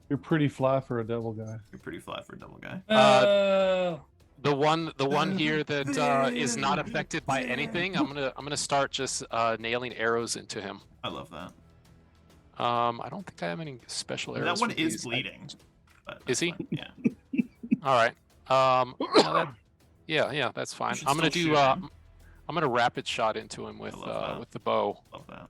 You're pretty fly for a devil guy. You're pretty fly for a devil guy. Oh, the one here that is not affected by anything. I'm gonna start just nailing arrows into him. I love that. I don't think I have any special arrows. That one for is these. bleeding. But Is he? fine. Yeah. All right. Yeah, that's fine. should I'm gonna still do. shoot him. I'm gonna rapid shot into him love that. with the bow. Love that.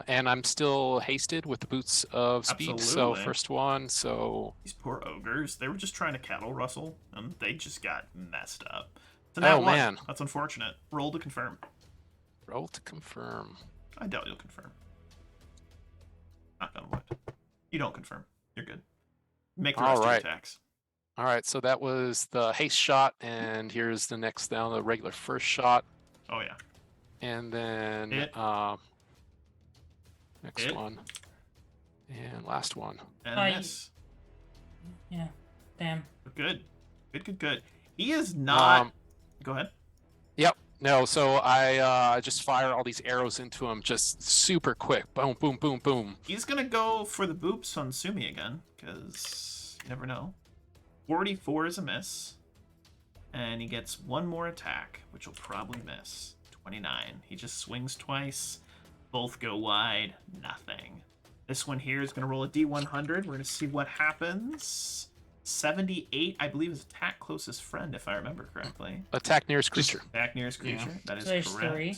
And I'm still hasted with the boots of speed. So Absolutely. first one. So These poor ogres, they were just trying to cattle rustle, and they just got messed up. So Oh, one. man. That's unfortunate. Roll to confirm. roll to confirm. I doubt you'll confirm. Knock on wood. You don't confirm. You're good. Make the rest of your Alright. attacks. All right. So that was the haste shot, and here's the next down, the regular first shot, Oh yeah. and then Hit. next Hit. one, and last one. And I- miss. Yeah. Damn. Good. Good. He is not. Um, Go ahead. Yep. No. So I just fire all these arrows into him, just super quick. Boom, boom, boom, boom. He's gonna go for the boops on Sumi again, because you never know. 44 is a miss. And he gets one more attack, which will probably miss. 29. He just swings twice. Both go wide. Nothing. This one here is gonna roll a D100. We're gonna see what happens. 78, I believe, is attack closest friend, if I remember correctly. Attack nearest creature. Attack nearest creature. That is So there's correct. 3.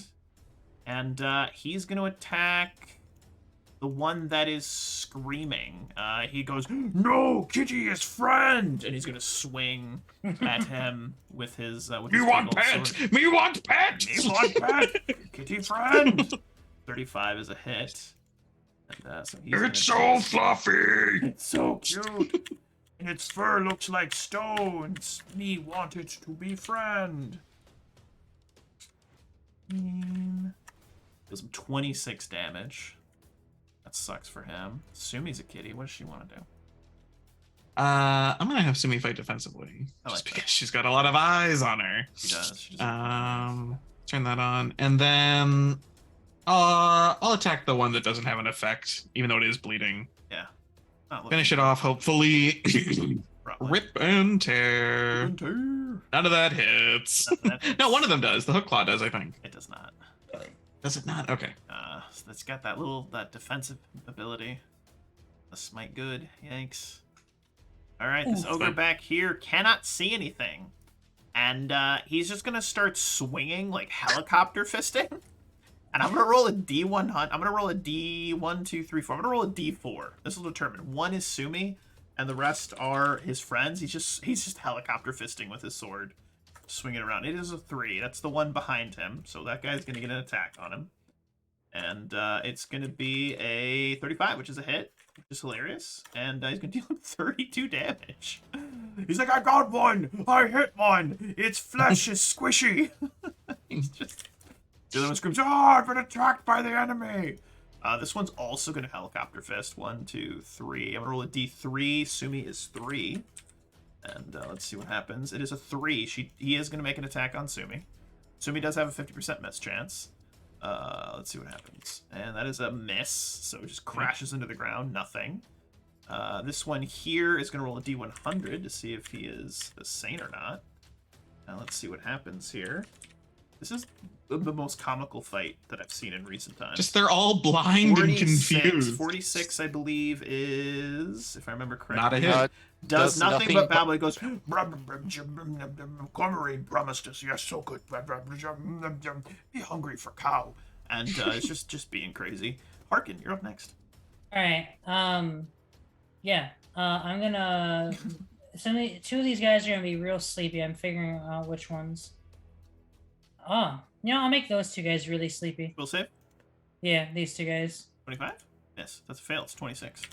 And he's going to attack the one that is screaming. He goes, "No, Kitty is friend!" And he's going to swing at him with his Me big want old pet! sword. Me want pet! Me want pet! Kitty friend! 35 is a hit. And, so he's gonna It's so do- fluffy! It's so cute! And its fur looks like stones. Me want it to be friend. Does him 26 damage. That sucks for him. Sumi's a kitty. What does she want to do? I'm gonna have Sumi fight defensively. I like Just that. because she's got a lot of eyes on her. She does. She does. Turn that on. And then I'll attack the one that doesn't have an effect, even though it is bleeding. Not looking Finish it good, off, hopefully. probably. Rip and tear. Tear. None of that hits. That hits. No, one of them does. The hook claw does, I think. It does not. Does it not? Okay. So that's got that defensive ability. The smite good. Yikes. Alright, this Ooh, ogre fine. back here cannot see anything. And he's just gonna start swinging, like helicopter fisting. And I'm gonna roll a D100. I'm gonna roll a D1, 2, 3, 4. I'm gonna roll a D4. This will determine. One is Sumi, and the rest are his friends. He's just helicopter fisting with his sword, swinging around. It is a 3. That's the one behind him. So that guy's gonna get an attack on him, and it's gonna be a 35, which is a hit, which is hilarious. And he's gonna deal him 32 damage. He's like, "I got one. I hit one. Its flesh is squishy." He's just. The other one screams, "Oh, I've been attacked by the enemy!" This one's also going to helicopter fist. 1, 2, 3. I'm going to roll a D3. Sumi is 3. And let's see what happens. It is a 3. He is going to make an attack on Sumi. Sumi does have a 50% miss chance. Let's see what happens. And that is a miss. So it just crashes into the ground. Nothing. This one here is going to roll a D100 to see if he is a saint or not. Now let's see what happens here. This is the most comical fight that I've seen in recent times. Just they're all blind and 46, confused. 46, I believe, is, if I remember correctly. Not a hit. Does Does nothing nothing but but- babble. It goes, Cormorine promised us, yes, so good. Be hungry for cow. And it's just being crazy. Harkin, you're up next. All right. Yeah. I'm gonna. Two of these guys are gonna be real sleepy. I'm figuring out which ones. Oh, I'll make those 2 guys really sleepy. Will save. Yeah, these 2 guys. 25? Yes, that's a fail. It's 26.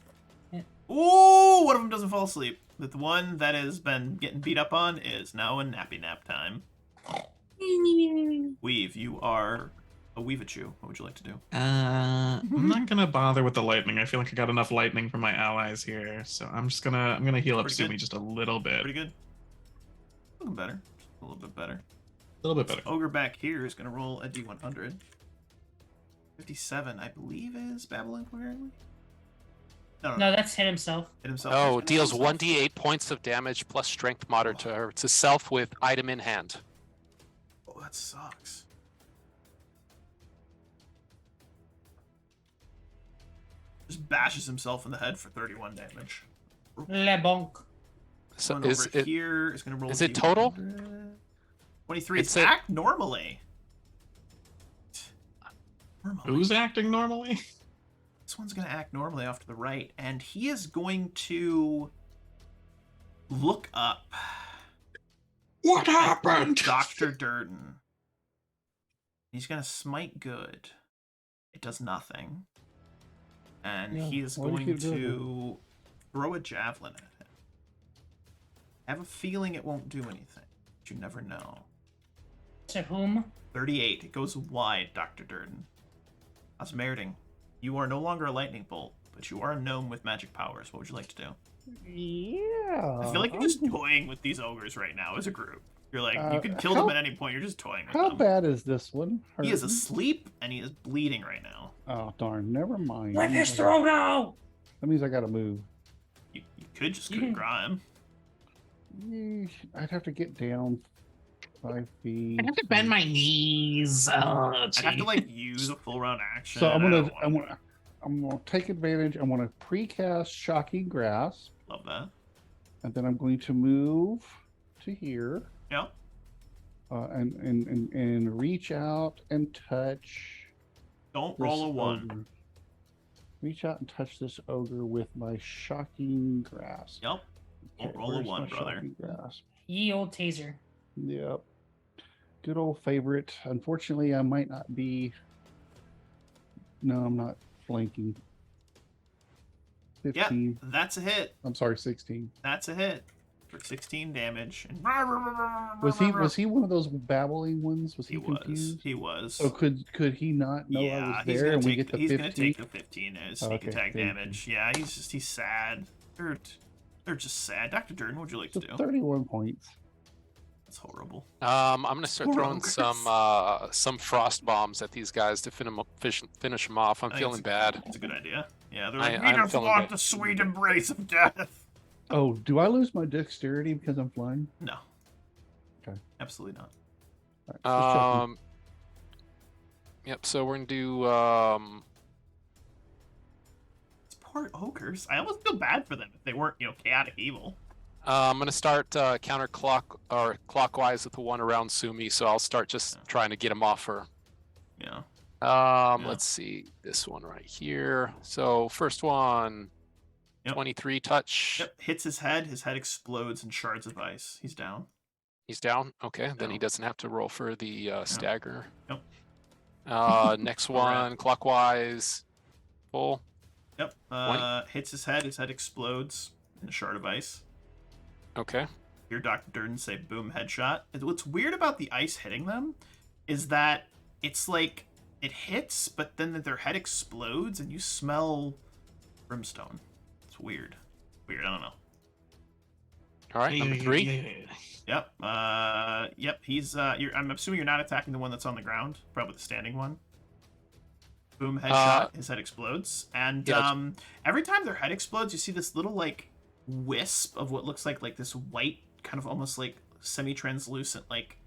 Yeah. Ooh, one of them doesn't fall asleep. But the one that has been getting beat up on is now in nappy nap time. Weave, you are a Weevachu. What would you like to do? I'm not gonna bother with the lightning. I feel like I got enough lightning from my allies here, so I'm gonna heal up Pretty Sumi good. just a little bit. Pretty good. Looking better. A little bit better. A little bit better. Ogre back here is going to roll a D100. 57, I believe, is Babylon coherently. No, that's hit himself. Hit himself. Oh, He's gonna deals hit himself. 1d8 points of damage plus strength mod to self with item in hand. Oh, that sucks. Just bashes himself in the head for 31 damage. Le bonk. So Going is over it here is going to roll. is it total? 23. It's It's a- act normally. Who's acting normally? This one's going to act normally off to the right, and he is going to look up What happened? Dr. Durden. He's going to smite good. It does nothing. And Yeah, he is why do you going keep doing to throw a javelin at him. I have a feeling it won't do anything, but you never know. To whom? 38. It goes wide, Dr. Durden. Osmerding, you are no longer a lightning bolt, but you are a gnome with magic powers. What would you like to do? Yeah. I feel like you're just toying with these ogres right now as a group. You're like, you could kill how- them at any point. You're just toying with How them. bad is this one? He is hurting? asleep and he is bleeding right now. Oh darn! Never mind. Rip his throat out! That means I gotta move. You could just You coup de can- grace him. I'd have to get down 5 feet. I have to bend my knees. Oh, I'd have to like use a full round action. So I'm I gonna, don't wanna I'm gonna take advantage. I'm gonna precast Shocking Grasp, love that. and then I'm going to move to here, Yeah. and reach out and touch. Don't this roll a 1. ogre. Reach out and touch this ogre with my Shocking Grasp. Yep. Don't roll a where's 1, my brother. Shocking Grasp? Ye old taser. Yep. Good old favorite. Unfortunately, I might not be. No, I'm not flanking. 15. That's a hit. I'm sorry, 16. That's a hit. For 16 damage. And Was he one of those babbling ones? Was he, He was. confused? He was. So could he not know I Yeah, was he's there gonna and we take. get the He's 15? gonna take the 15 as sneak Okay, attack thank you. damage. Yeah, he's sad. They're just sad. Dr. Durden, what'd you like So to do? 31 points. That's horrible. I'm gonna start Poor throwing ogres. some frost bombs at these guys to finish them off. I'm I think feeling it's bad. It's a good idea. Yeah, they're I- like, we I'm just feeling want bad. the sweet embrace of death. Oh, do I lose my dexterity because I'm flying? No. Okay. Absolutely not. All right, just checking. Yep. So we're gonna do It's poor ogres. I almost feel bad for them if they weren't, chaotic evil. I'm gonna start clockwise with the one around Sumi. So I'll start just trying to get him off her. Yeah. Yeah. Let's see this one right here. So first one, Yep. 23 touch. Yep. Hits his head. His head explodes in shards of ice. He's down. He's down. Okay, then he No. doesn't have to roll for the stagger. Nope. Next All right. one, clockwise, full. Yep. Hits his head. His head explodes in a shard of ice. Okay. Hear Dr. Durden say boom headshot. And what's weird about the ice hitting them is that it's like it hits, but then their head explodes and you smell brimstone. It's weird. Weird, I don't know. All right, number 3. Yep. Yep, he's I'm assuming you're not attacking the one that's on the ground, probably the standing one. Boom headshot, his head explodes. And yeah. every time their head explodes, you see this little like wisp of what looks like this white, kind of almost like semi-translucent, like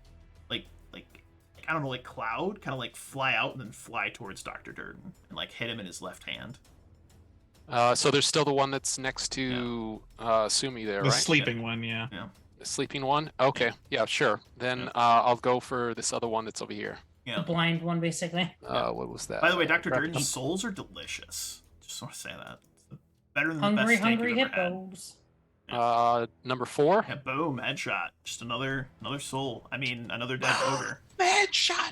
I don't know, like cloud, kind of like fly out and then fly towards Dr. Durden and like hit him in his left hand. So there's still the one that's next to Sumi there, The right? sleeping one, yeah. The sleeping one? Okay, yeah, sure. Then Yeah. I'll go for this other one that's over here. Yeah. The blind one, basically. What was that? By the way, Dr. Raptor. Durden's souls are delicious. Just want to say that. It's better than the Hungry, best steak hungry you've ever had. hippos. Number 4. Yeah, boom, headshot. Just another soul. I mean, another dead ogre. Headshot.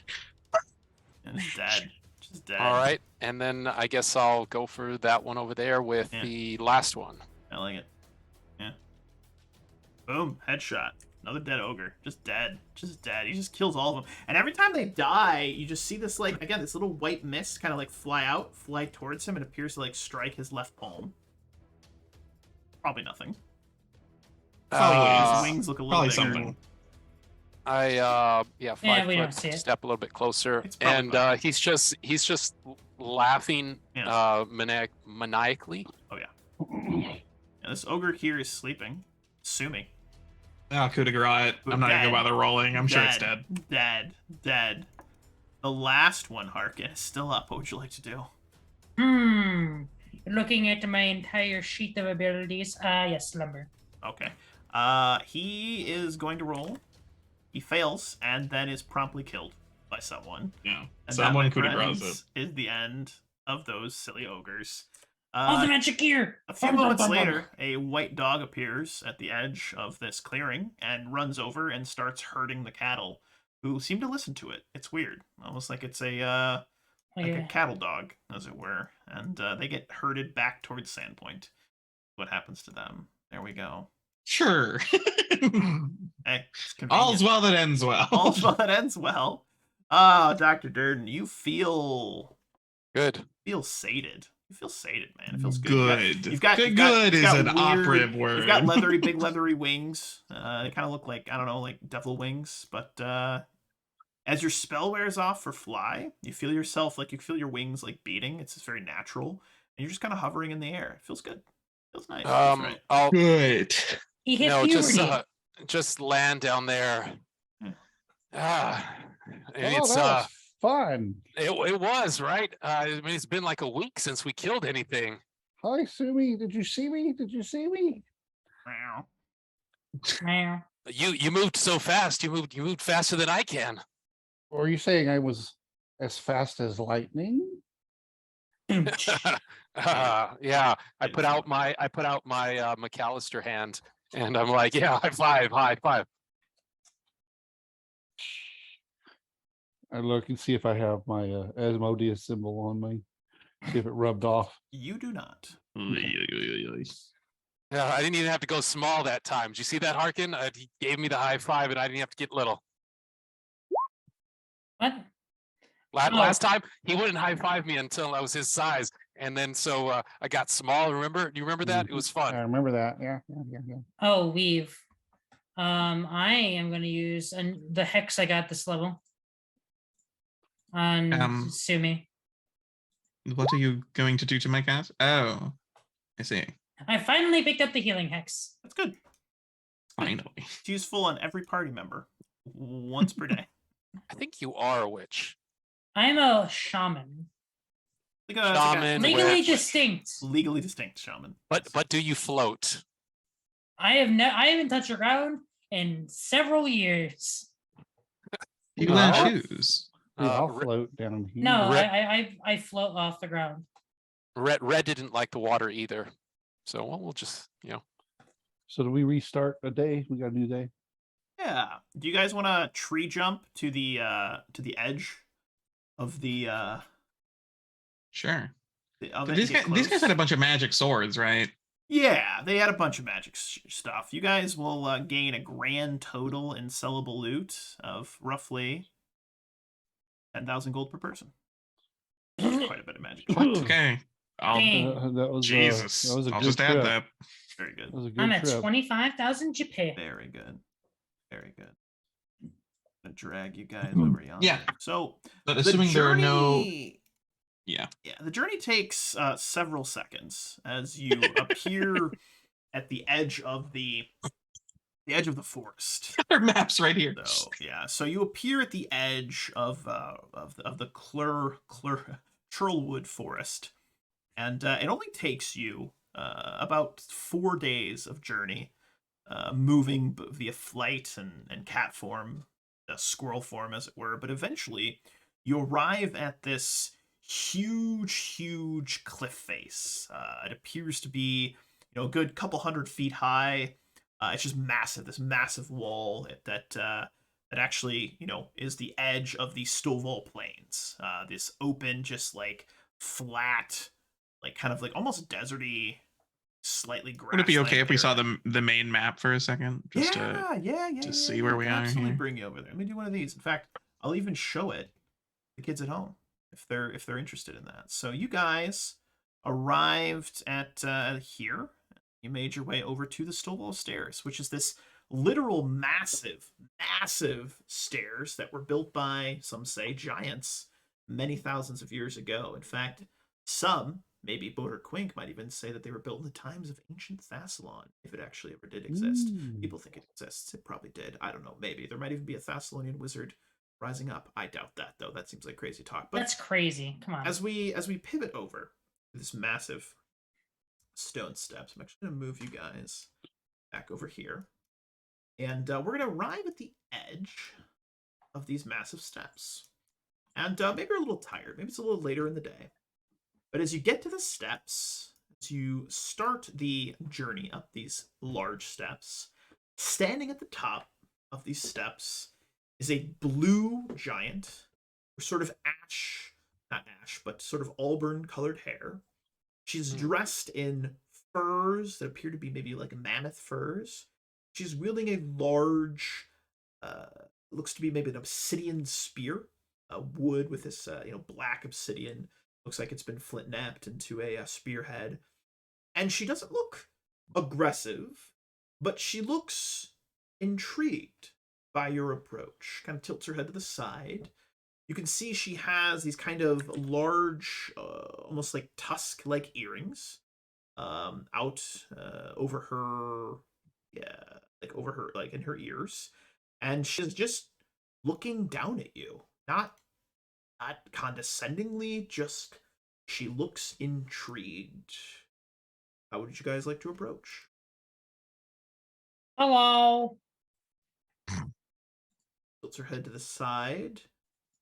And it's dead. Just dead. All right, and then I guess I'll go for that one over there with Yeah. the last one. I like it. Yeah. Boom, headshot. Another dead ogre. Just dead. Just dead. He just kills all of them. And every time they die, you just see this, like, again, this little white mist kind of, like, fly towards him and appears to, like, strike his left palm. Probably nothing. His wings look a little Probably bigger. something. I Yeah, 5 we don't foot see it. step a little bit closer, It's probably and fine. he's just laughing Yeah. maniacally. Oh, yeah. Now, this ogre here is sleeping. Sumi. Oh, coup de grace. I'm not gonna Dead. bother rolling. I'm sure it's dead. Dead. The last one, Harkin, is still up. What would you like to do? Looking at my entire sheet of abilities. Yes, slumber. Okay. He is going to roll. He fails and then is promptly killed by someone. Yeah. And Someone that, coup my de grace it. friends, is the end of those silly ogres. All the magic gear. A few moments later, a white dog appears at the edge of this clearing and runs over and starts herding the cattle, who seem to listen to it. It's weird, almost like it's a a cattle dog, as it were, and they get herded back towards Sandpoint. What happens to them? There we go. Sure. Hey, it's convenient. All's well that ends well. All's well that ends well. Ah, Dr. Durden, you feel Good. sated. You feel sated, man. It feels good. Good. You've got Good is an weird, operative word. You've got big leathery wings. They kind of look like, I don't know, like devil wings. But as your spell wears off for fly, you feel yourself, like you feel your wings like beating. It's just very natural. And you're just kind of hovering in the air. It feels good. Feels nice. Feels right. I'll Good. He hit puberty. just land down there. And it's that was fun. it was right. I mean, it's been like a week since we killed anything. Hi, Sumi. Did you see me? Did you see me? Meow. You moved so fast. You moved faster than I can. Or are you saying I was as fast as lightning? Yeah, I put out my McAllister hand, and I'm like, yeah, high five. I look and see if I have my Asmodeus symbol on me. See if it rubbed off. You do not. Yeah, I didn't even have to go small that time. Did you see that, Harkin? He gave me the high five, and I didn't have to get little. What? Last time, he wouldn't high five me until I was his size, and then so I got small. Remember? Do you remember that? It was fun. I remember that. Yeah. Oh, weave. I am going to use the hex I got this level on Sumi. What are you going to do to my cat? Oh, I see. I finally picked up the healing hex. That's good. Finally. It's useful on every party member once per day. I think you are a witch. I'm a shaman. Shaman, Legally witch. distinct. Legally distinct shaman. But do you float? I haven't touched the ground in several years. You wear shoes. I'll float down here. No, Red- I float off the ground. Red didn't like the water either, so we'll just So do we restart a day? We got a new day. Yeah. Do you guys want to tree jump to the edge of the Sure. of it These and get guys close? had a bunch of magic swords, right? Yeah, they had a bunch of magic stuff. You guys will gain a grand total in sellable loot of roughly 10,000 gold per person. Quite a bit of magic. Okay. That was Jesus. that was a I'll good just add trip. that. Very good. That was a good I'm at trip. 25,000 JP. Very good. Very good. I'm gonna drag you guys over yonder. Yeah. So But assuming there are no. journey- Yeah. Yeah, the journey takes several seconds as you appear at the edge of the forest. Our map's right here. So yeah, so you appear at the edge of the Churlwood forest, and it only takes you about 4 days of journey, moving via flight and cat form, squirrel form, as it were. But eventually, you arrive at this huge cliff face. It appears to be a good couple 100 feet high. It's just massive, this massive wall that actually, is the edge of the Stovall Plains. This open, just like flat, like kind of like almost deserty, slightly grassland. Would it be okay if we saw area. the main map for a second? Just to see where we are Absolutely, here. bring you over there. Let me do one of these. In fact, I'll even show it to the kids at home if they're interested in that. So you guys arrived at here. You made your way over to the Stovall Stairs, which is this literal massive stairs that were built by, some say, giants many thousands of years ago. In fact, some maybe Boder Quink might even say that they were built in the times of ancient Thassalon, if it actually ever did exist. People think it exists. It probably did. I don't know. Maybe there might even be a Thessalonian wizard rising up. I doubt that, though. That seems like crazy talk. But That's crazy. Come on. as we pivot over this massive stone steps, I'm actually going to move you guys back over here, and we're going to arrive at the edge of these massive steps. And maybe you're a little tired. Maybe it's a little later in the day. But as you get to the steps, as you start the journey up these large steps, standing at the top of these steps is a blue giant, sort of ash, not ash, but sort of auburn colored hair. She's dressed in furs that appear to be maybe like mammoth furs. She's wielding a large, looks to be maybe an obsidian spear, wood with this, black obsidian. Looks like it's been flint knapped into a spearhead. And she doesn't look aggressive, but she looks intrigued by your approach. Kind of tilts her head to the side. You can see she has these kind of large, almost like tusk-like earrings out over her, like in her ears. And she's just looking down at you. Not condescendingly, just she looks intrigued. How would you guys like to approach? Hello. Tilts her head to the side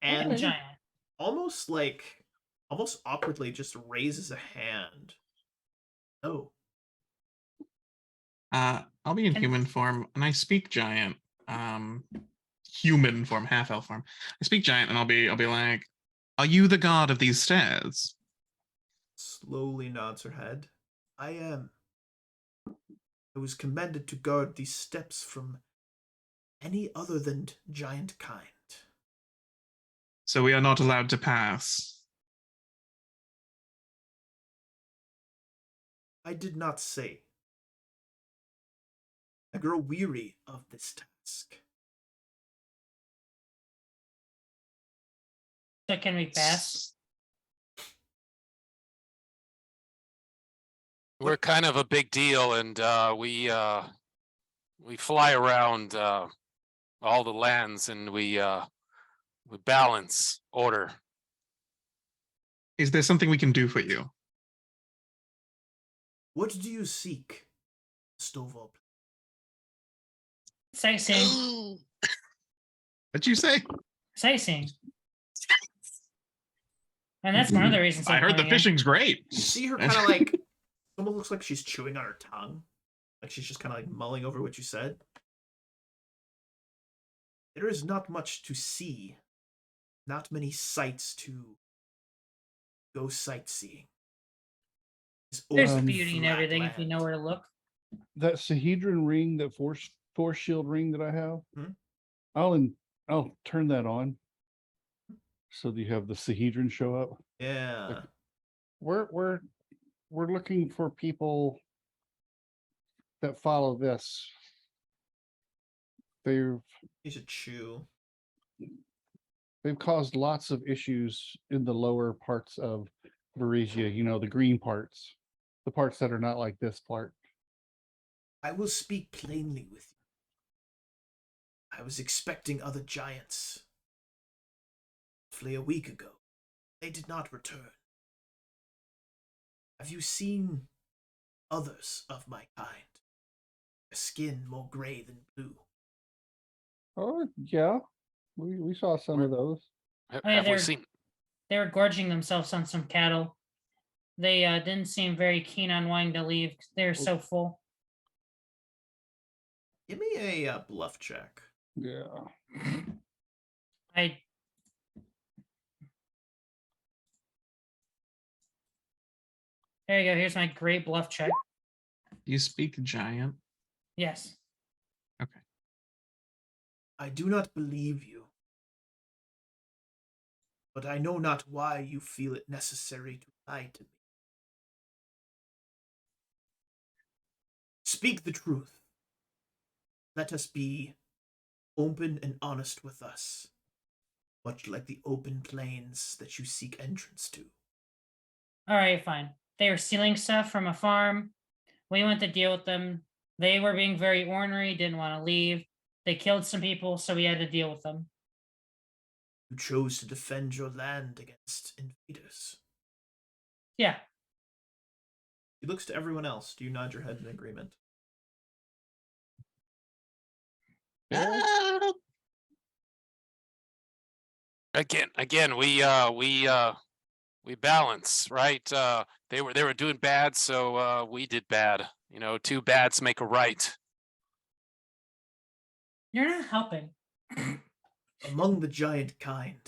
And and giant. almost awkwardly just raises a hand. Oh. I'll be in human form, and I speak giant. Human form, half elf form. I speak giant, and I'll be like, "Are you the god of these stairs?" Slowly nods her head. I am. I was commanded to guard these steps from any other than giant kind. So we are not allowed to pass. I did not say. I grow weary of this task. So can we pass? We're kind of a big deal, and we fly around all the lands, and we balance order. Is there something we can do for you? What do you seek, Stovall? Sightseeing. What'd you say? Sightseeing. And that's one of the reasons I I'm heard the coming here. fishing's great. You see her kind of like, almost looks like she's chewing on her tongue. Like she's just kind of like mulling over what you said. There is not much to see. Not many sights to go sightseeing. There's Um, beauty in everything if you know where to look. That Sahedron ring, that force shield ring that I have, Hmm? I'll turn that on. So that you have the Sahedron show up. Yeah. We're looking for people that follow this. They've You should chew. caused lots of issues in the lower parts of Varesia, the green parts. The parts that are not like this part. I will speak plainly with you. I was expecting other giants. Roughly a week ago. They did not return. Have you seen others of my kind? Their skin more gray than blue. Oh yeah. We saw some of those. Have yeah, we they're- seen? They were gorging themselves on some cattle. They didn't seem very keen on wanting to leave. They were so full. Give me a bluff check. Yeah. There you go. Here's my great bluff check. You speak giant. Yes. I do not believe you. But I know not why you feel it necessary to lie to me. Speak the truth. Let us be open and honest with us, much like the open plains that you seek entrance to. All right, fine. They were stealing stuff from a farm. We went to deal with them. They were being very ornery, didn't want to leave. They killed some people, so we had to deal with them. You chose to defend your land against invaders. Yeah. He looks to everyone else. Do you nod your head in agreement? Uh, Again, we balance, right? They were doing bad, so we did bad. You know, two bads make a right. You're not helping. Among the giant kind,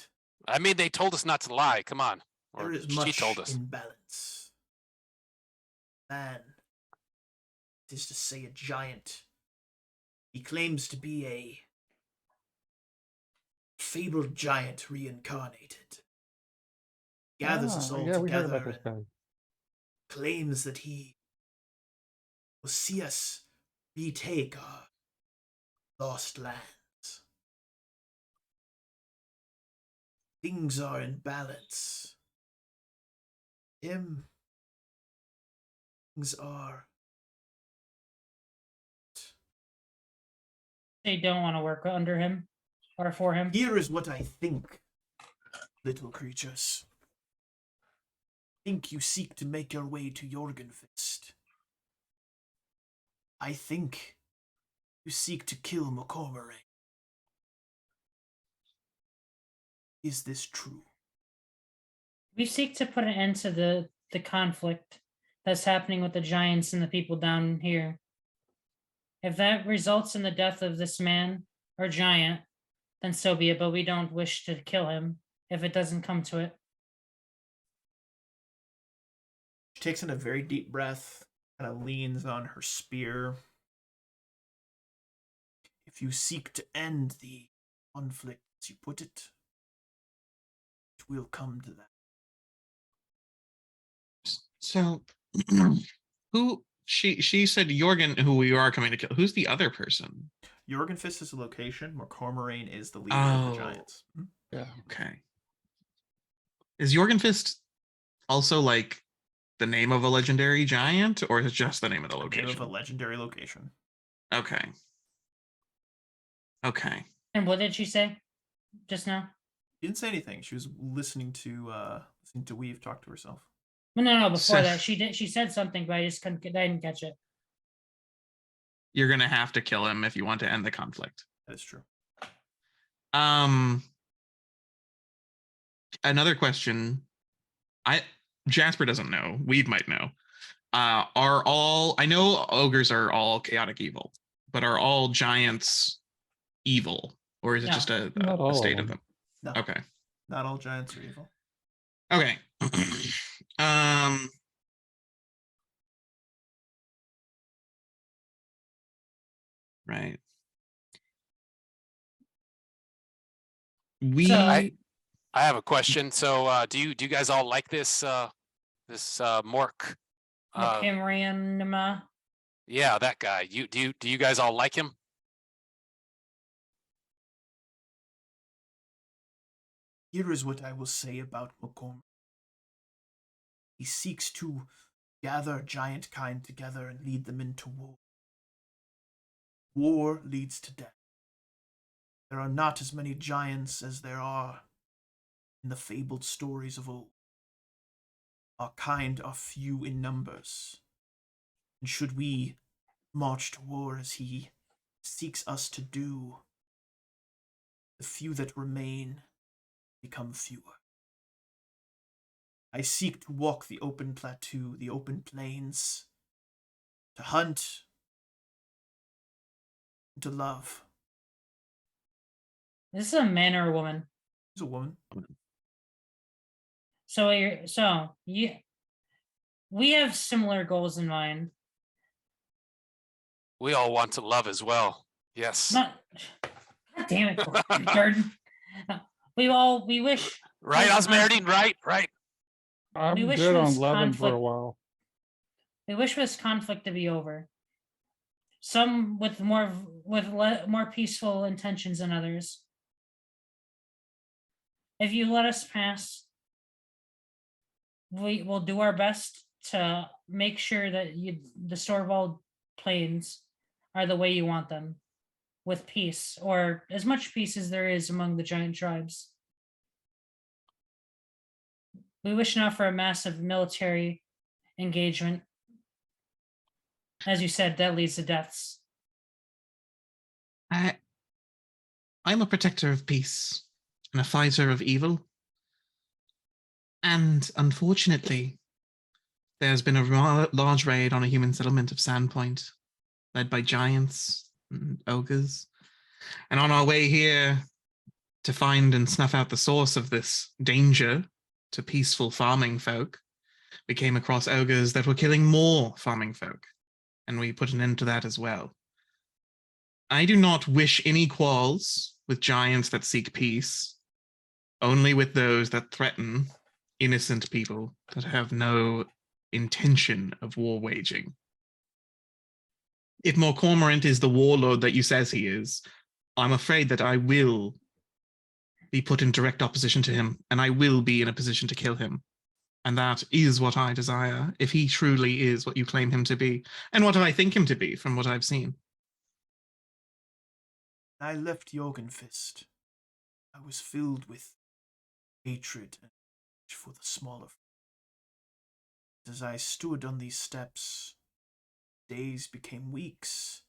I mean, they told us not to lie. Come on. Or there is she much told us. imbalance. Man, it is to say a giant. He claims to be a fabled giant reincarnated. Gathers us all yeah, we heard together about this and guy. claims that he will see us retake our lost lands. Things are in balance. Things are. They don't want to work under him or for him. Here is what I think, little creatures. Think you seek to make your way to Jorgenfist. I think you seek to kill McCormick. Is this true? We seek to put an end to the conflict that's happening with the giants and the people down here. If that results in the death of this man or giant, then so be it, but we don't wish to kill him if it doesn't come to it. She takes in a very deep breath, kind of leans on her spear. If you seek to end the conflict, as you put it, it will come to that. so, who she said Jorgen, who we are coming to kill. Who's the other person? Jorgenfist is the location. McCormick is the leader of the giants. Yeah. Okay. Is Jorgenfist also like the name of a legendary giant, or is it just the name of the The name location? of a legendary location. Okay. Okay. And what did she say just now? She didn't say anything. She was listening to Weave talk to herself. No, before So- that she did. She said something, but I didn't catch it. You're gonna have to kill him if you want to end the conflict. That is true. Another question. Jasper doesn't know. Weed might know. Are all, I know ogres are all chaotic evil, but are all giants evil, or is it No. just a Not all of state of them. them? No, Okay. not all giants are evil. Okay. Right. We So- I have a question. So, do you guys all like this Mork? McCamrianma. Yeah, that guy. Do you guys all like him? Here is what I will say about McCormick. He seeks to gather giant kind together and lead them into war. War leads to death. There are not as many giants as there are in the fabled stories of old. Our kind are few in numbers. And should we march to war as he seeks us to do, the few that remain become fewer. I seek to walk the open plateau, the open plains, to hunt, and to love. This is a man or a woman. He's a woman. So we have similar goals in mind. We all want to love as well. Yes. Not, God damn it, Jordan. We wish. Right, Osmerdine? Right. I'm We wish good for on this loving for a conflict- while. We wish for this conflict to be over. Some with more peaceful intentions than others. If you let us pass, we will do our best to make sure that the Storvald Plains are the way you want them, with peace, or as much peace as there is among the giant tribes. We wish not for a massive military engagement. As you said, that leads to deaths. I'm a protector of peace and a fighter of evil. And unfortunately, there's been a large raid on a human settlement of Sandpoint, led by giants and ogres. And on our way here to find and snuff out the source of this danger to peaceful farming folk, we came across ogres that were killing more farming folk, and we put an end to that as well. I do not wish any quarrels with giants that seek peace, only with those that threaten innocent people that have no intention of war waging. If Morcormorant is the warlord that you says he is, I'm afraid that I will be put in direct opposition to him, and I will be in a position to kill him. And that is what I desire, if he truly is what you claim him to be, and what I think him to be from what I've seen. I left Jorgenfist. I was filled with hatred and for the smaller. As I stood on these steps, days became weeks.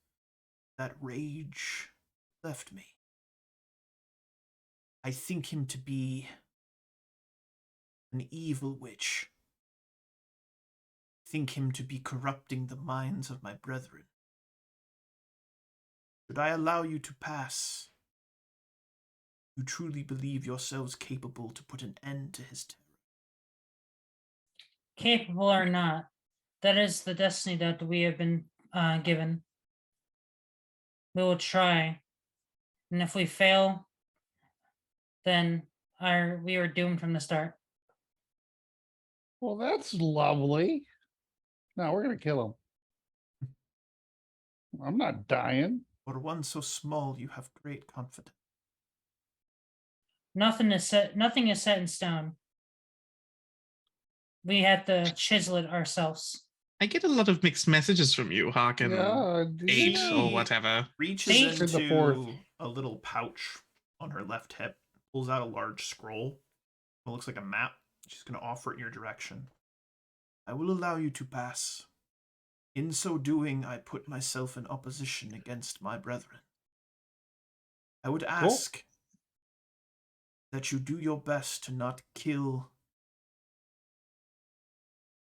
That rage left me. I think him to be an evil witch. I think him to be corrupting the minds of my brethren. Should I allow you to pass? You truly believe yourselves capable to put an end to his terror? Capable or not, that is the destiny that we have been given. We will try, and if we fail, then we are doomed from the start. Well, that's lovely. No, we're gonna kill him. I'm not dying. For one so small, you have great confidence. Nothing is set in stone. We have to chisel it ourselves. I get a lot of mixed messages from you, Harkin. Yeah, 8 yeah. or whatever. Reaches See? The fourth. into a little pouch on her left hip, pulls out a large scroll. It looks like a map. She's going to offer it in your direction. I will allow you to pass. In so doing, I put myself in opposition against my brethren. I would ask that you do your best to not kill,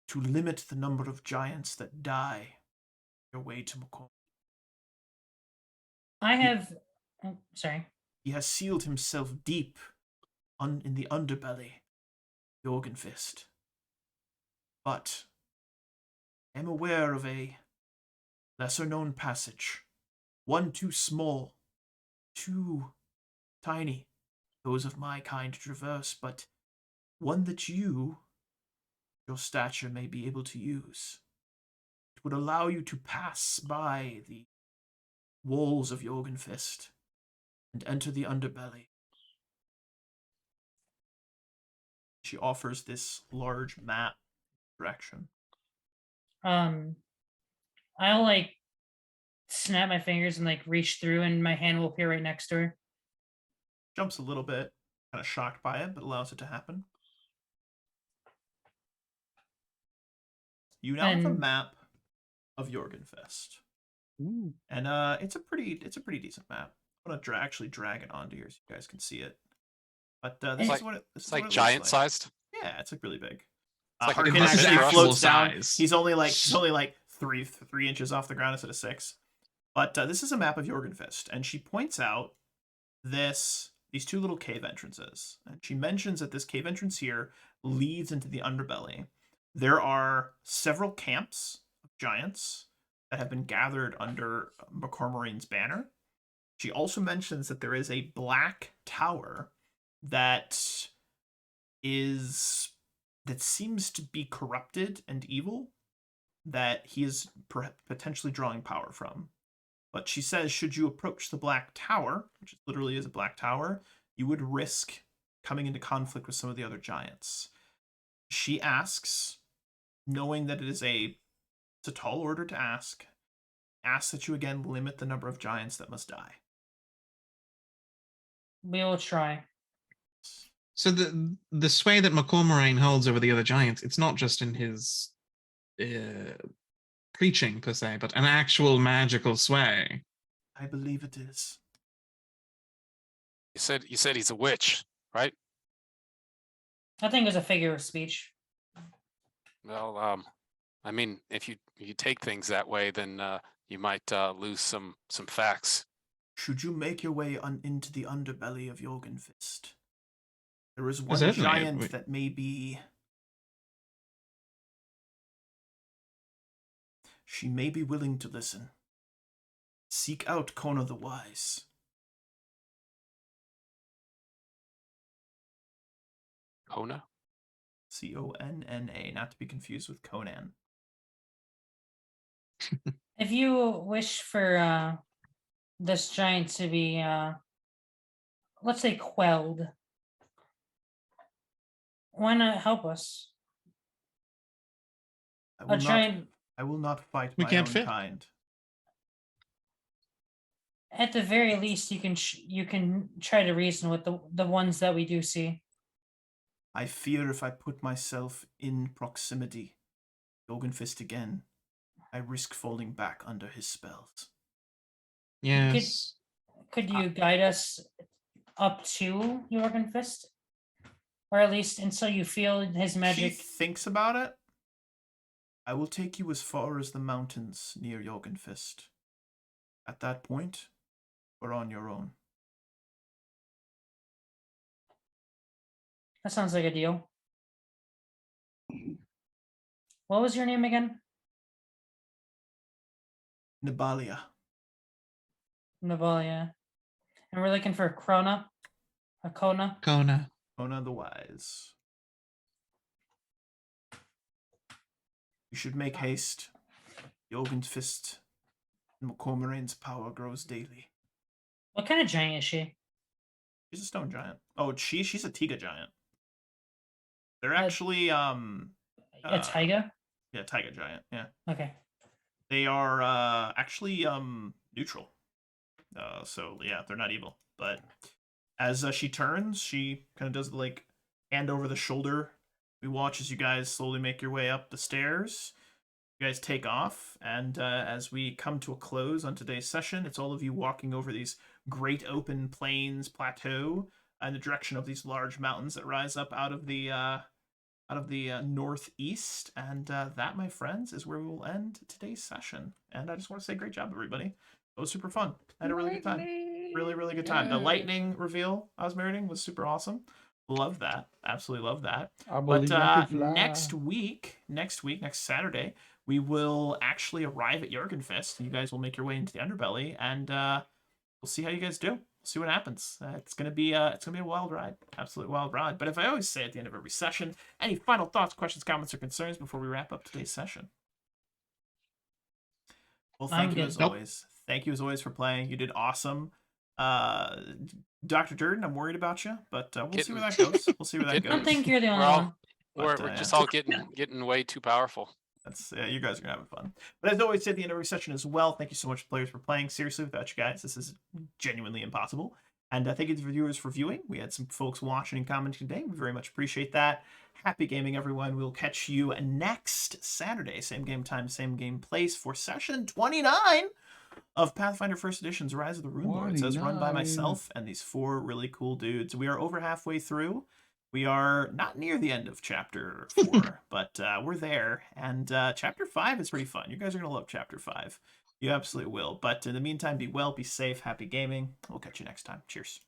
to limit the number of giants that die your way to McCall. I have. Oh, sorry. He has sealed himself deep in the underbelly, Jorgenfist. But I am aware of a lesser-known passage, one too small, too tiny, those of my kind to traverse, but one that your stature may be able to use. It would allow you to pass by the walls of Jorgenfist and enter the underbelly. She offers this large map direction. I'll snap my fingers and reach through, and my hand will appear right next to her. Jumps a little bit, kind of shocked by it, but allows it to happen. You now have a map of Jorgenfest. Ooh. And it's a pretty decent map. I'm gonna actually drag it onto here so you guys can see it. But this It's is what it. This It's is what like it giant looks like. sized. Yeah, it's really big. It's like a Harkin This is actually actual floats down. size. He's only like 3 inches off the ground instead of 6. But this is a map of Jorgenfist, and she points out these 2 little cave entrances, and she mentions that this cave entrance here leads into the underbelly. There are several camps of giants that have been gathered under McCormorine's banner. She also mentions that there is a black tower that seems to be corrupted and evil, that he is potentially drawing power from. But she says, should you approach the black tower, which literally is a black tower, you would risk coming into conflict with some of the other giants. She asks, knowing that it's a tall order to ask, asks that you again limit the number of giants that must die. We will try. So the sway that McCormorane holds over the other giants, it's not just in his preaching per se, but an actual magical sway. I believe it is. You said he's a witch, right? I think it's a figure of speech. Well, I mean, if you take things that way, then you might lose some facts. Should you make your way into the underbelly of Jorgenfist, there is one Certainly, giant that may be. She may be willing to listen. Seek out Kona the Wise. Kona? Conna, not to be confused with Conan. If you wish for this giant to be, let's say, quelled, why not help us? I Giant, will not fight We my can't own fit. kind. at the very least, you can try to reason with the ones that we do see. I fear if I put myself in proximity, Jorgenfist again, I risk falling back under his spells. Yes. Could you guide us up to Jorgenfist? Or at least until you feel his magic? She thinks about it. I will take you as far as the mountains near Jorgenfist. At that point, we're on your own. That sounds like a deal. What was your name again? Nibalia. Navalia. And we're looking for Krona. A Kona. Kona. Kona the Wise. You should make haste. Jorgenfist and McCormorane's power grows daily. What kind of giant is she? She's a stone giant. Oh, she's a Tiga giant. They're Uh, actually A taiga? yeah, Taiga giant. Yeah. Okay. They are actually neutral. So yeah, they're not evil. But as she turns, she kind of does the like hand over the shoulder. We watch as you guys slowly make your way up the stairs. You guys take off, and as we come to a close on today's session, it's all of you walking over these great open plains plateau in the direction of these large mountains that rise up out of the northeast. And that, my friends, is where we will end today's session. And I just want to say great job, everybody. It was super fun. I had a really good time. Really, really good time. The lightning reveal I was meriting was super awesome. Love that. Absolutely love that. I But believe I can fly. next Saturday, we will actually arrive at Jorgenfist. You guys will make your way into the underbelly, and we'll see how you guys do. See what happens. It's gonna be a wild ride, absolute wild ride. But if I always say at the end of every session, any final thoughts, questions, comments, or concerns before we wrap up today's session? Well, thank you as always. Thank you as always for playing. You did awesome. Dr. Durden, I'm worried about you, but we'll see where that goes. We'll see where that I goes. don't think you're the only We're all- one. We're just all getting way too powerful. That's you guys are gonna have fun. But as always, at the end of every session as well, thank you so much, players, for playing. Seriously, without you guys, this is genuinely impossible. And thank you to the viewers for viewing. We had some folks watching and commenting today. We very much appreciate that. Happy gaming, everyone. We'll catch you next Saturday, same game time, same game place, for session 29 of Pathfinder First Edition's Rise of the Runelords, as run by 29. myself and these 4 really cool dudes. We are over halfway through. We are not near the end of chapter 4, but we're there. And chapter 5 is pretty fun. You guys are going to love chapter 5. You absolutely will. But in the meantime, be well, be safe, happy gaming. We'll catch you next time. Cheers.